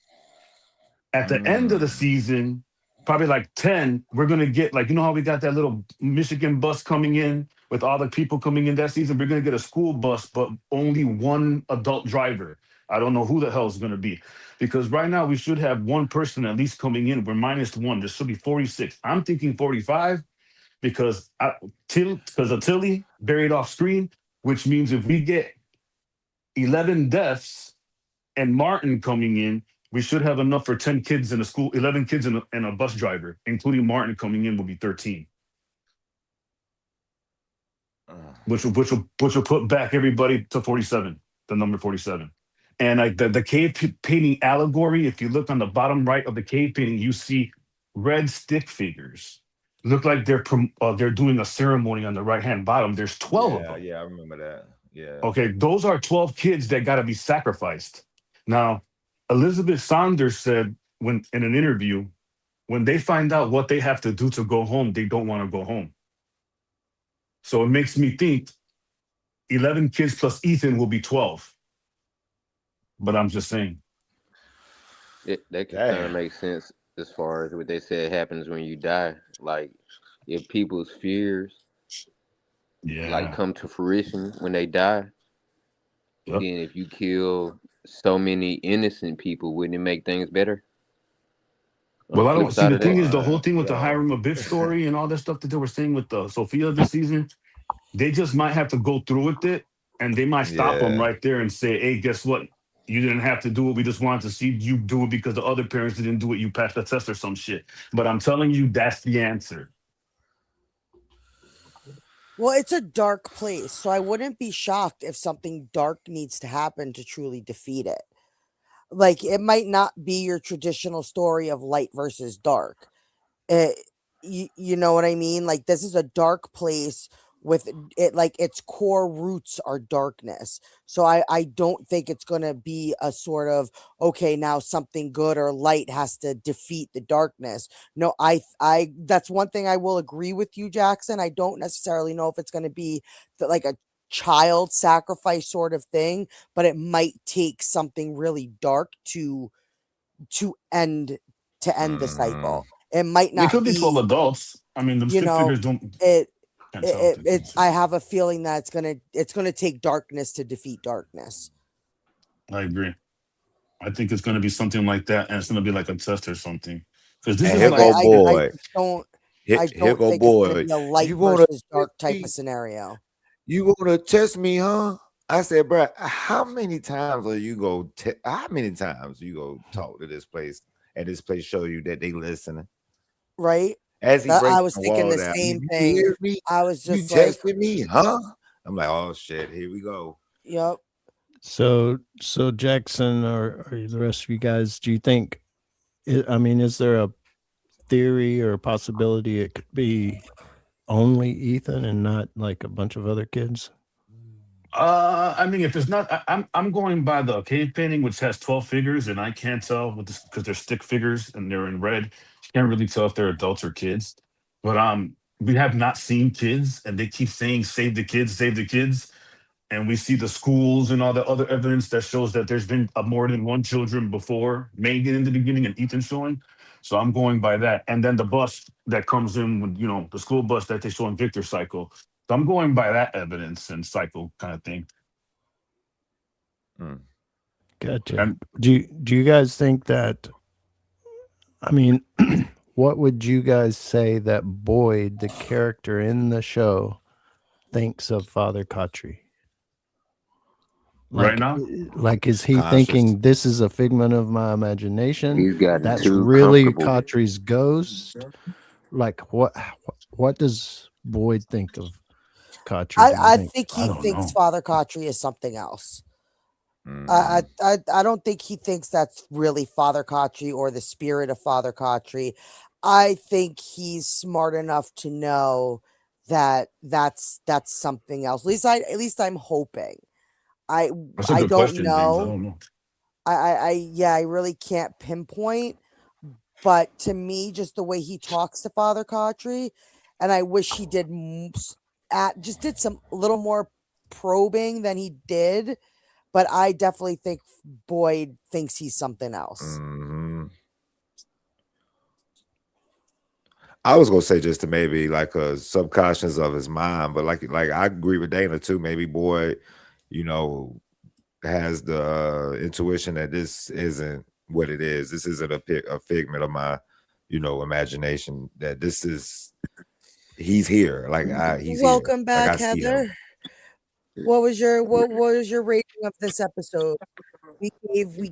At the end of the season, probably like 10, we're going to get like, you know how we got that little Michigan bus coming in with all the people coming in that season? We're going to get a school bus, but only 1 adult driver. I don't know who the hell is going to be. Because right now we should have 1 person at least coming in. We're -1. There should be 46. I'm thinking 45 because of Tilly buried off screen, which means if we get 11 deaths and Martin coming in, we should have enough for 10 kids in a school, 11 kids and a bus driver, including Martin coming in will be 13. Which will put back everybody to 47, the number 47. And like the cave painting allegory, if you look on the bottom right of the cave painting, you see red stick figures. Look like they're doing a ceremony on the right hand bottom. There's 12 of Yeah, them. yeah, I remember that. Yeah. Okay, those are 12 kids that got to be sacrificed. Now, Elizabeth Saunders said when in an interview, when they find out what they have to do to go home, they don't want to go home. So it makes me think 11 kids plus Ethan will be 12. But I'm just saying. That can kind of Damn. make sense as far as what they said happens when you die. Like, if people's fears like Yeah. come to fruition when they die, Yep. then if you kill so many innocent people, wouldn't it make things better? On Well, the I flip don't see side the of that, thing is the whole thing with the Yo. Hiram Abiff story and all that stuff that they were saying with the Sophia this season, they just might have to go through with it and they might stop them Yeah. right there and say, hey, guess what? You didn't have to do it. We just wanted to see you do it because the other parents didn't do it. You passed the test or some shit. But I'm telling you, that's the answer. Well, it's a dark place, so I wouldn't be shocked if something dark needs to happen to truly defeat it. Like, it might not be your traditional story of light versus dark. You know what I mean? Like, this is a dark place with it, like its core roots are darkness. So I don't think it's going to be a sort of, okay, now something good or light has to defeat the darkness. No, I that's one thing I will agree with you, Jackson. I don't necessarily know if it's going to be like a child sacrifice sort of thing, but it might take something really dark to end the cycle. It might It could not be 12 be, adults. I mean, them you stick know, figures don't it can't tell if it's I have a feeling that it's gonna take darkness to defeat darkness. I agree. I think it's going to be something like that, and it's going to be like a test or something. Because this And is here Like like, go I boy. just don't Here go think it's gonna boy. be a light You wanna versus test dark type me? of scenario. You wanna test me, huh? I said, bro, how many times how many times you go talk to this place and this place show you that they listening? Right? As he I breaks was the thinking wall the down, same you thing. hear me? I was You just like, testing me, huh? I'm like, oh shit, here we go. yep. So Jackson or the rest of you guys, do you think? I mean, is there a theory or a possibility it could be only Ethan and not like a bunch of other kids? I mean, if it's not, I'm going by the cave painting, which has 12 figures, and I can't tell with this because they're stick figures and they're in red. You can't really tell if they're adults or kids. But we have not seen kids, and they keep saying save the kids, save the kids. And we see the schools and all the other evidence that shows that there's been more than one children before Megan in the beginning and Ethan showing. So I'm going by that. And then the bus that comes in with, the school bus that they show in Victor's cycle. So I'm going by that evidence and cycle kind of thing. Gotcha. And Do you guys think that? I mean, what would you guys say that Boyd, the character in the show, thinks of Father Kotri? right now, Like, is he Conscious. thinking this is a figment of my imagination? he's gotten That's too really comfortable. Kotri's ghost. Like, what does Boyd think of Kotri? I think I he don't thinks know. Father Kotri is something else. Mhm. I don't think he thinks that's really Father Kotri or the spirit of Father Kotri. I think he's smart enough to know that that's something else. At least I'm hoping. That's a I good don't question, James. I know. don't know. I really can't pinpoint, but to me, just the way he talks to Father Kotri, and I wish he did just did some little more probing than he did. But I definitely think Boyd thinks he's something else. Mhm. I was gonna say just to maybe like a subconscious of his mind, but like I agree with Dana too. Maybe Boyd, has the intuition that this isn't what it is. This isn't a figment of my, imagination. That he's here. He's Welcome here. Like back, I see him. Heather. What was your rating of this episode? We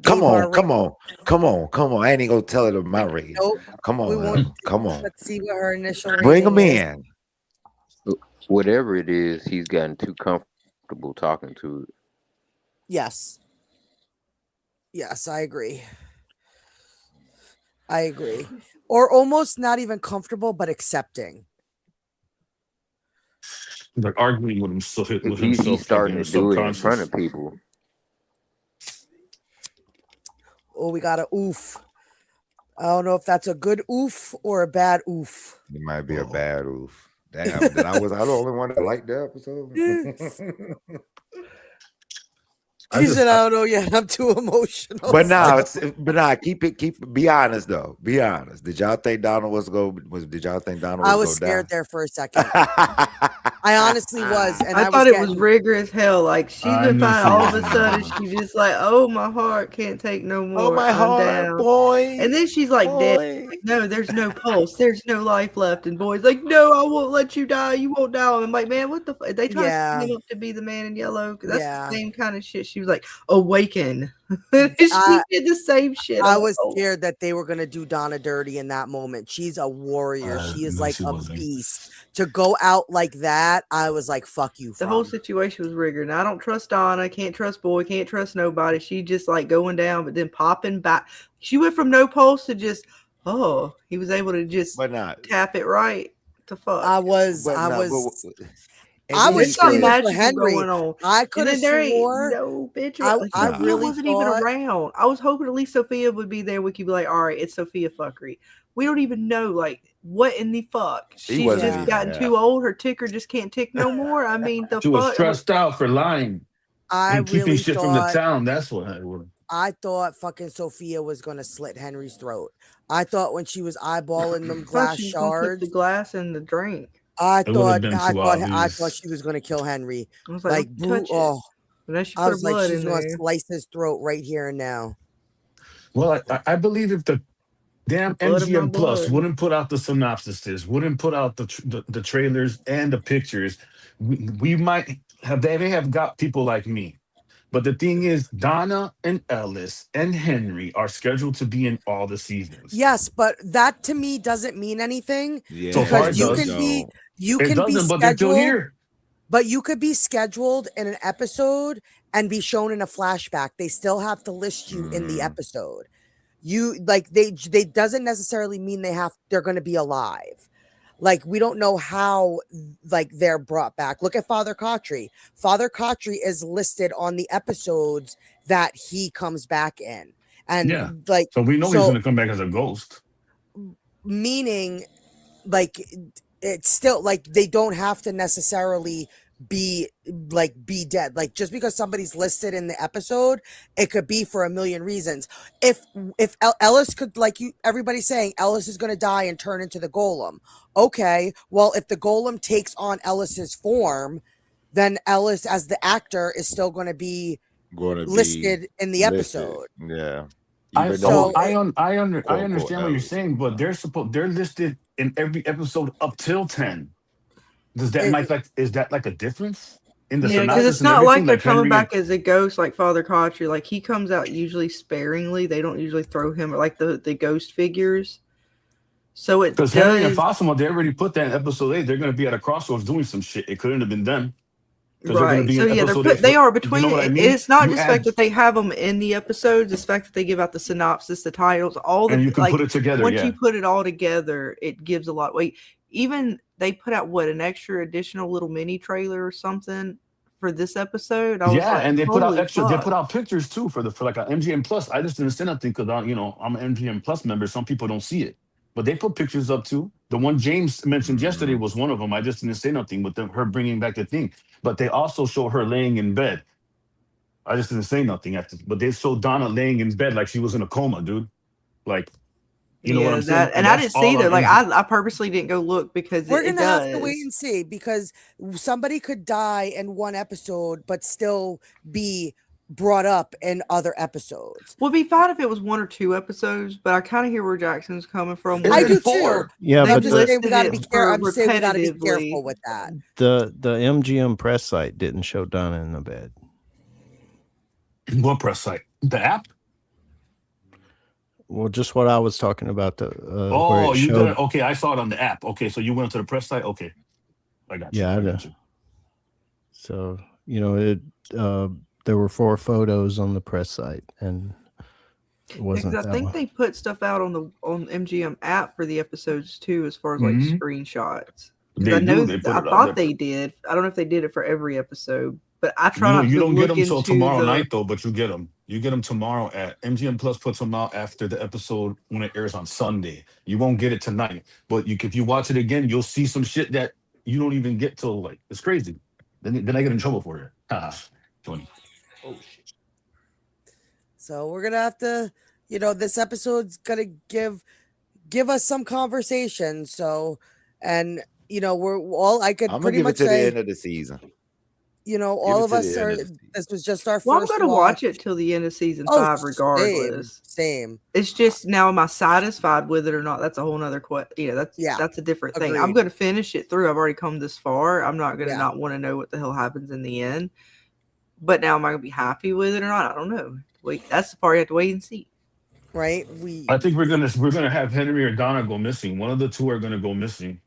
Come gave our on, come on, come on, come on. I ain't even gonna tell her my rating. Nope. Come We on, won't. come on. Let's see what her initial rating Bring him is. in. Whatever it is, he's gotten too comfortable talking to it. Yes. Yes, I agree. I agree. or almost not even comfortable, but accepting. Like arguing with himself, with He's himself, like starting in to his do it in front subconscious. of people. Oh, we got a oof. I don't know if that's a good oof or a bad oof. It might be a bad oof. Damn, then was I the only one that liked the episode? He said, "I don't know yet. I'm too emotional." But now, be honest though. Be honest. Did y'all think Donald did y'all think Donald I was was go scared down? there for a second. I honestly was, and I thought it was rigor as hell. Like she's been fine. All of a sudden, she just like, oh, my heart can't take no more. Oh my I'm heart, down. boy. And then she's like dead. Like, no, there's no pulse. There's no life left. And boy's like, no, I won't let you die. You won't die. And I'm like, man, what the? They try to set him up to be the man in yellow. Cause that's the same kind of shit. She was like, awaken. She did the same shit. I was scared that they were gonna do Donna dirty in that moment. She's a warrior. She is no, like she a wasn't. beast. To go out like that, I was like, fuck you. The whole situation was rigor. And I don't trust Donna. Can't trust Boy. Can't trust nobody. She just like going down, but then popping back. She went from no pulse to just, oh, he was able to just tap it right. The fuck. I was some screaming magic for Henry. going on. I could have swore. No bitch. I Sophia really wasn't even thought- around. I was hoping at least Sophia would be there. We could be like, all right, it's Sophia fuckery. We don't even know, like, what in the fuck? She's just gotten too old. Her ticker just can't tick no more. I mean, She was stressed out for lying and keeping really shit from the thought- town. That's what it was. I thought fucking Sophia was gonna slit Henry's throat. I thought when she was eyeballing them glass shards, the glass and the drink. I It would've been too I obvious. thought she was gonna kill Henry. I was like, touch it. Oh, Unless she I put was like, blood she's in gonna there. slice his throat right here and now. Well, I believe if the damn Blood of my MGM Plus blood. wouldn't put out the synopsises, wouldn't put out the trailers and the pictures, we might have, they may have got people like me. But the thing is, Donna and Ellis and Henry are scheduled to be in all the seasons. Yes, but that to me doesn't mean anything. Yeah, So far because it you does. can be It doesn't, but they're still scheduled, here. but you could be scheduled in an episode and be shown in a flashback. They still have to list you in the episode. You like they doesn't necessarily mean they're going to be alive. Like we don't know how like they're brought back. Look at Father Cautry. Father Cautry is listed on the episodes that he comes back in. And so we know he's going to come back as a ghost. Meaning like it's still like they don't have to necessarily be dead. Like just because somebody's listed in the episode, it could be for a million reasons. If Ellis could, like you, everybody's saying Ellis is going to die and turn into the golem. Okay, well if the golem takes on Ellis's form, then Ellis as the actor is still going to be listed in the episode. Yeah. I understand what you're saying, but they're listed in every episode up till 10. Does that is that like a difference in the synopsis? Because it's not like they're coming back as a ghost like Father Cautry. Like he comes out usually sparingly. They don't usually throw him like the ghost figures. So it because Henry and Fossil, they already put that in episode 8. They're going to be at a crossroads doing some shit. It couldn't have been them. Right. So yeah, they are between. It's not just the fact that they have them in the episodes. It's the fact that they give out the synopsis, the titles, all the. And you can put it together. Once you put it all together, it gives a lot. Wait, even they put out an extra additional little mini trailer or something for this episode. And they put out extra. They put out pictures too for like an MGM Plus. I just didn't say nothing because I'm an MGM Plus member. Some people don't see it, but they put pictures up too. The one James mentioned yesterday was one of them. I just didn't say nothing with her bringing back the thing. But they also show her laying in bed. I just didn't say nothing after. But they showed Donna laying in bed like she was in a coma, dude. Like, you know what I'm saying? And I didn't see that. Like, I purposely didn't go look because we're gonna have to wait and see because somebody could die in one episode but still be brought up in other episodes. Would be fine if it was 1 or 2 episodes, but I kind of hear where Jackson's coming from. I do too. Yeah, I'm but just saying we gotta be careful. I'm saying we gotta be careful with that. The MGM press site didn't show Donna in the bed. What press site? The app? Well, just what I was talking about. Okay, I saw it on the app. Okay, so you went to the press site. Okay, I got you. Yeah, I got you. So there were 4 photos on the press site, and It wasn't Because I that think one. they put stuff out on the MGM app for the episodes too, as far as like Mhm. screenshots. They I do. know They put I it out thought there. they did. I don't know if they did it for every episode, but I You try don't, not you to don't get look them till into tomorrow the. night though, but you get them. You get them tomorrow at MGM Plus puts them out after the episode when it airs on Sunday. You won't get it tonight, but if you watch it again, you'll see some shit that you don't even get till like it's crazy. Then I get in trouble for it. Haha. Funny. Oh shit. So we're gonna have to, this episode's gonna give us some conversation. So, and we're all I could I'm gonna pretty give it much to the say, end of the season. all it of to us the end are. of the season. This was just our Well, I'm first gonna watch. watch it till the end of season Oh, 5, regardless. Same. It's just now, am I satisfied with it or not? That's a whole nother question. Yeah, That's a different thing. I'm agreed. gonna finish it through. I've already come this far. I'm not gonna Yeah. not want to know what the hell happens in the end. But now, am I gonna be happy with it or not? I don't know. Wait, that's the part you have to wait and see. Right? I think we're gonna have Henry or Donna go missing. One of the two are gonna go missing.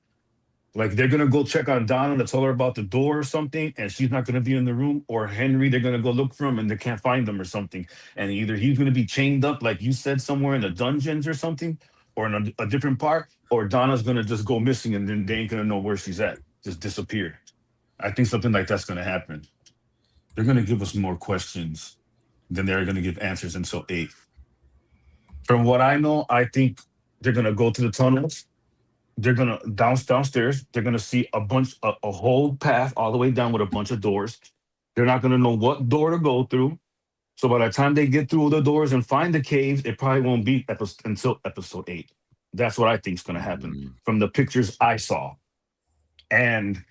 Like they're gonna go check on Donna to tell her about the door or something, and she's not gonna be in the room. Or Henry, they're gonna go look for him and they can't find him or something. And either he's gonna be chained up, like you said, somewhere in the dungeons or something, or in a different part, or Donna's gonna just go missing and then they ain't gonna know where she's at, just disappear. I think something like that's gonna happen. They're gonna give us more questions than they're gonna give answers until 8. From what I know, I think they're gonna go to the tunnels. They're gonna downstairs. They're gonna see a whole path all the way down with a bunch of doors. They're not gonna know what door to go through. So by the time they get through the doors and find the caves, it probably won't be until episode 8. That's what I think is gonna happen from the pictures I saw. And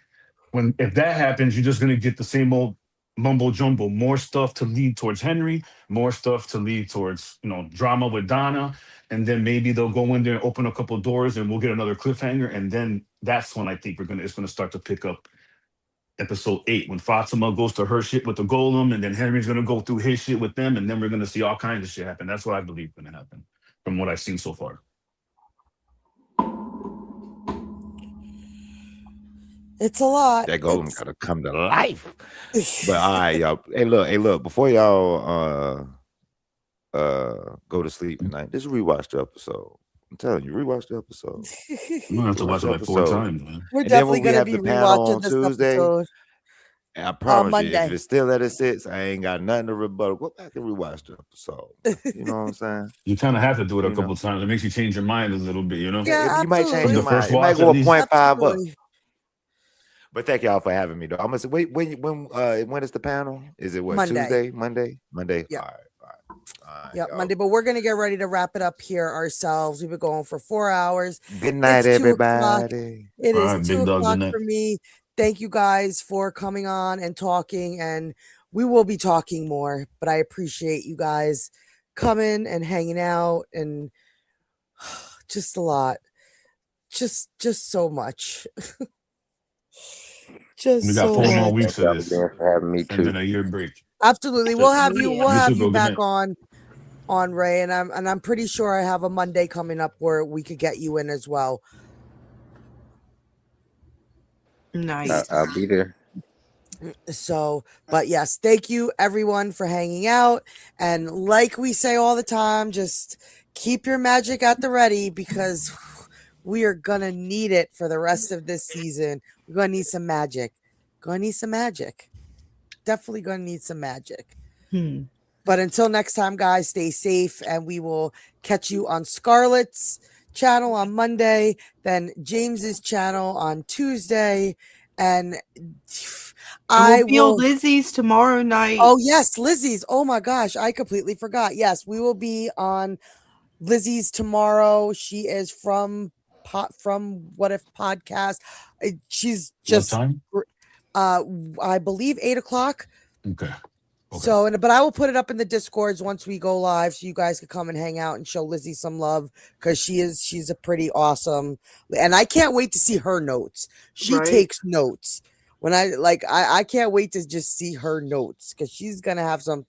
if that happens, you're just gonna get the same old mumbo jumbo, more stuff to lead towards Henry, more stuff to lead towards drama with Donna, and then maybe they'll go in there and open a couple doors, and we'll get another cliffhanger, and then that's when I think it's gonna start to pick up episode 8 when Fatima goes to her shit with the golem, and then Henry's gonna go through his shit with them, and then we're gonna see all kinds of shit happen. That's what I believe is gonna happen from what I've seen so far. It's a lot. That golem gotta come to life. But all right, y'all. Hey, look. Before y'all go to sleep tonight, just rewatch the episode. I'm telling you, rewatch the episode. I'm gonna have to watch it like 4 times, man. We're And then definitely when we gonna have be the panel rewatching on this Tuesday, episode. I promise you, Monday. if it's still at a 6, I ain't got nothing to rebuttal. Go back and rewatch the episode. You know what I'm saying? You kind of have to do it a couple times. It makes you change your mind a little bit, Yeah, you might change absolutely. your From the first mind. It might watch, go at least. 0.5 up. Absolutely. But thank y'all for having me, though. I'm gonna say, wait, when is the panel? Is it what Monday. Tuesday? Monday. Yeah. All right. Yep, y'all. Monday. But we're gonna get ready to wrap it up here ourselves. We've been going for 4 hours. Good night, It's 2 o'clock. everybody. It All is right, 2 big dog, good o'clock night. for me. Thank you guys for coming on and talking, and we will be talking more. But I appreciate you guys coming and hanging out, and just a lot, just so much. Just We got so 4 more much. weeks of this, for having me and too. then a year break. Absolutely, we'll have you. We'll You have too, you bro. Good back night. on Ray, and I'm pretty sure I have a Monday coming up where we could get you in as well. Nice. I'll be there. So, but yes, thank you everyone for hanging out. And like we say all the time, just keep your magic at the ready, because we are gonna need it for the rest of this season. We're gonna need some magic. Definitely gonna need some magic. But until next time, guys, stay safe, and we will catch you on Scarlet's channel on Monday, then James's channel on Tuesday, and I will be on will. Lizzie's tomorrow night. Oh yes, Lizzie's. Oh my gosh, I completely forgot. Yes, we will be on Lizzie's tomorrow. She is from What If Podcast. She's What just time? I believe 8 o'clock. Okay. So, but I will put it up in the Discords once we go live, so you guys can come and hang out and show Lizzie some love, because she's a pretty awesome, and I can't wait to see her notes. She Right. takes notes. When I can't wait to just see her notes, because she's gonna have some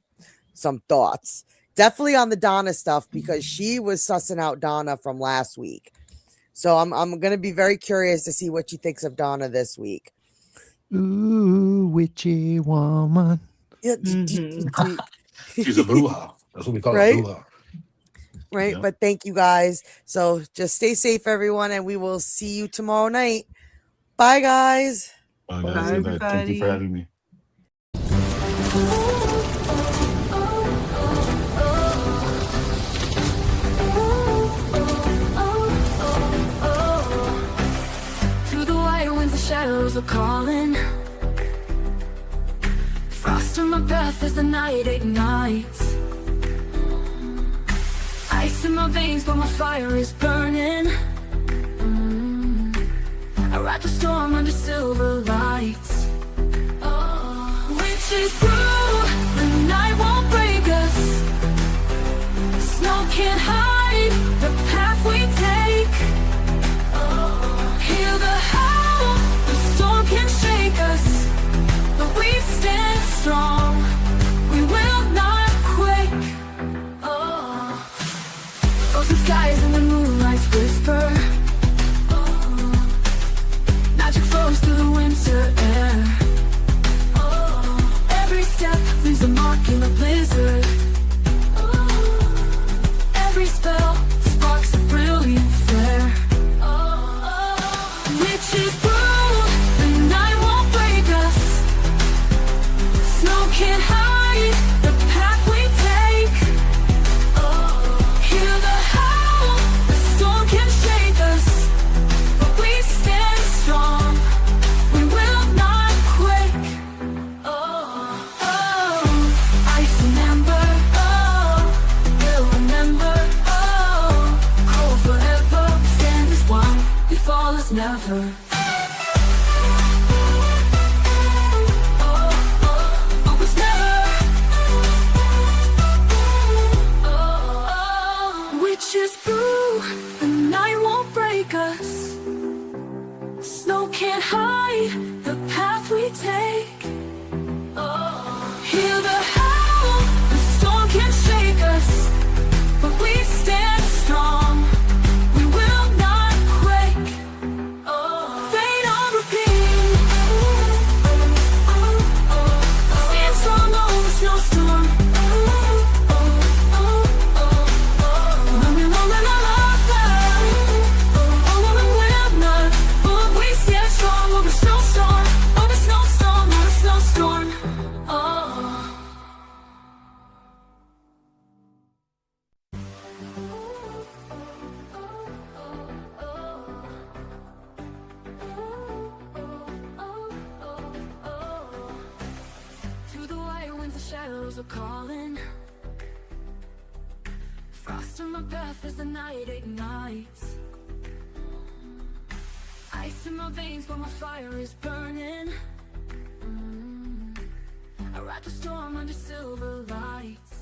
thoughts. Definitely on the Donna stuff, because she was sussing out Donna from last week. So I'm gonna be very curious to see what she thinks of Donna this week. Ooh, witchy woman. Yeah, Mhm. She's a bruja. That's what we call Right? a bruja. right? Yep. But thank you guys. So just stay safe, everyone, and we will see you tomorrow night. Bye, guys. Guys, Bye, good night. Thank you for everybody. having me. Through the wire winds, the shadows are calling. Frost on my breath as the night ignites. Ice in my veins, but my fire is burning. I ride the storm under silver lights. Witches brew, the night won't break us. Snow can't hide the path we take. Hear the howl, the storm can shake us, but we stand strong. We will not quake. Frozen skies and the moonlight's whisper. Magic flows through the winter air. Every step leaves a mark in the blizzard. Every spell sparks a brilliant flare. Witches brew, the night won't break us. Snow can't hide the path we take. Hear the howl, the storm can shake us, but we stand strong. We will not quake. Ice and amber, we'll remember. Cold forever, stand as one. We fall as never. Always never. Witches brew, the night won't break us. Snow can't hide the path we take. Hear the howl, the storm can shake us, but we stand strong. We will not quake. Fade on repeat. Stand strong over the snowstorm. We stand strong over snowstorm, over snowstorm, over snowstorm. Through the wire winds, the shadows are calling. Frost on my breath as the night ignites. Ice in my veins, but my fire is burning. I ride the storm under silver lights.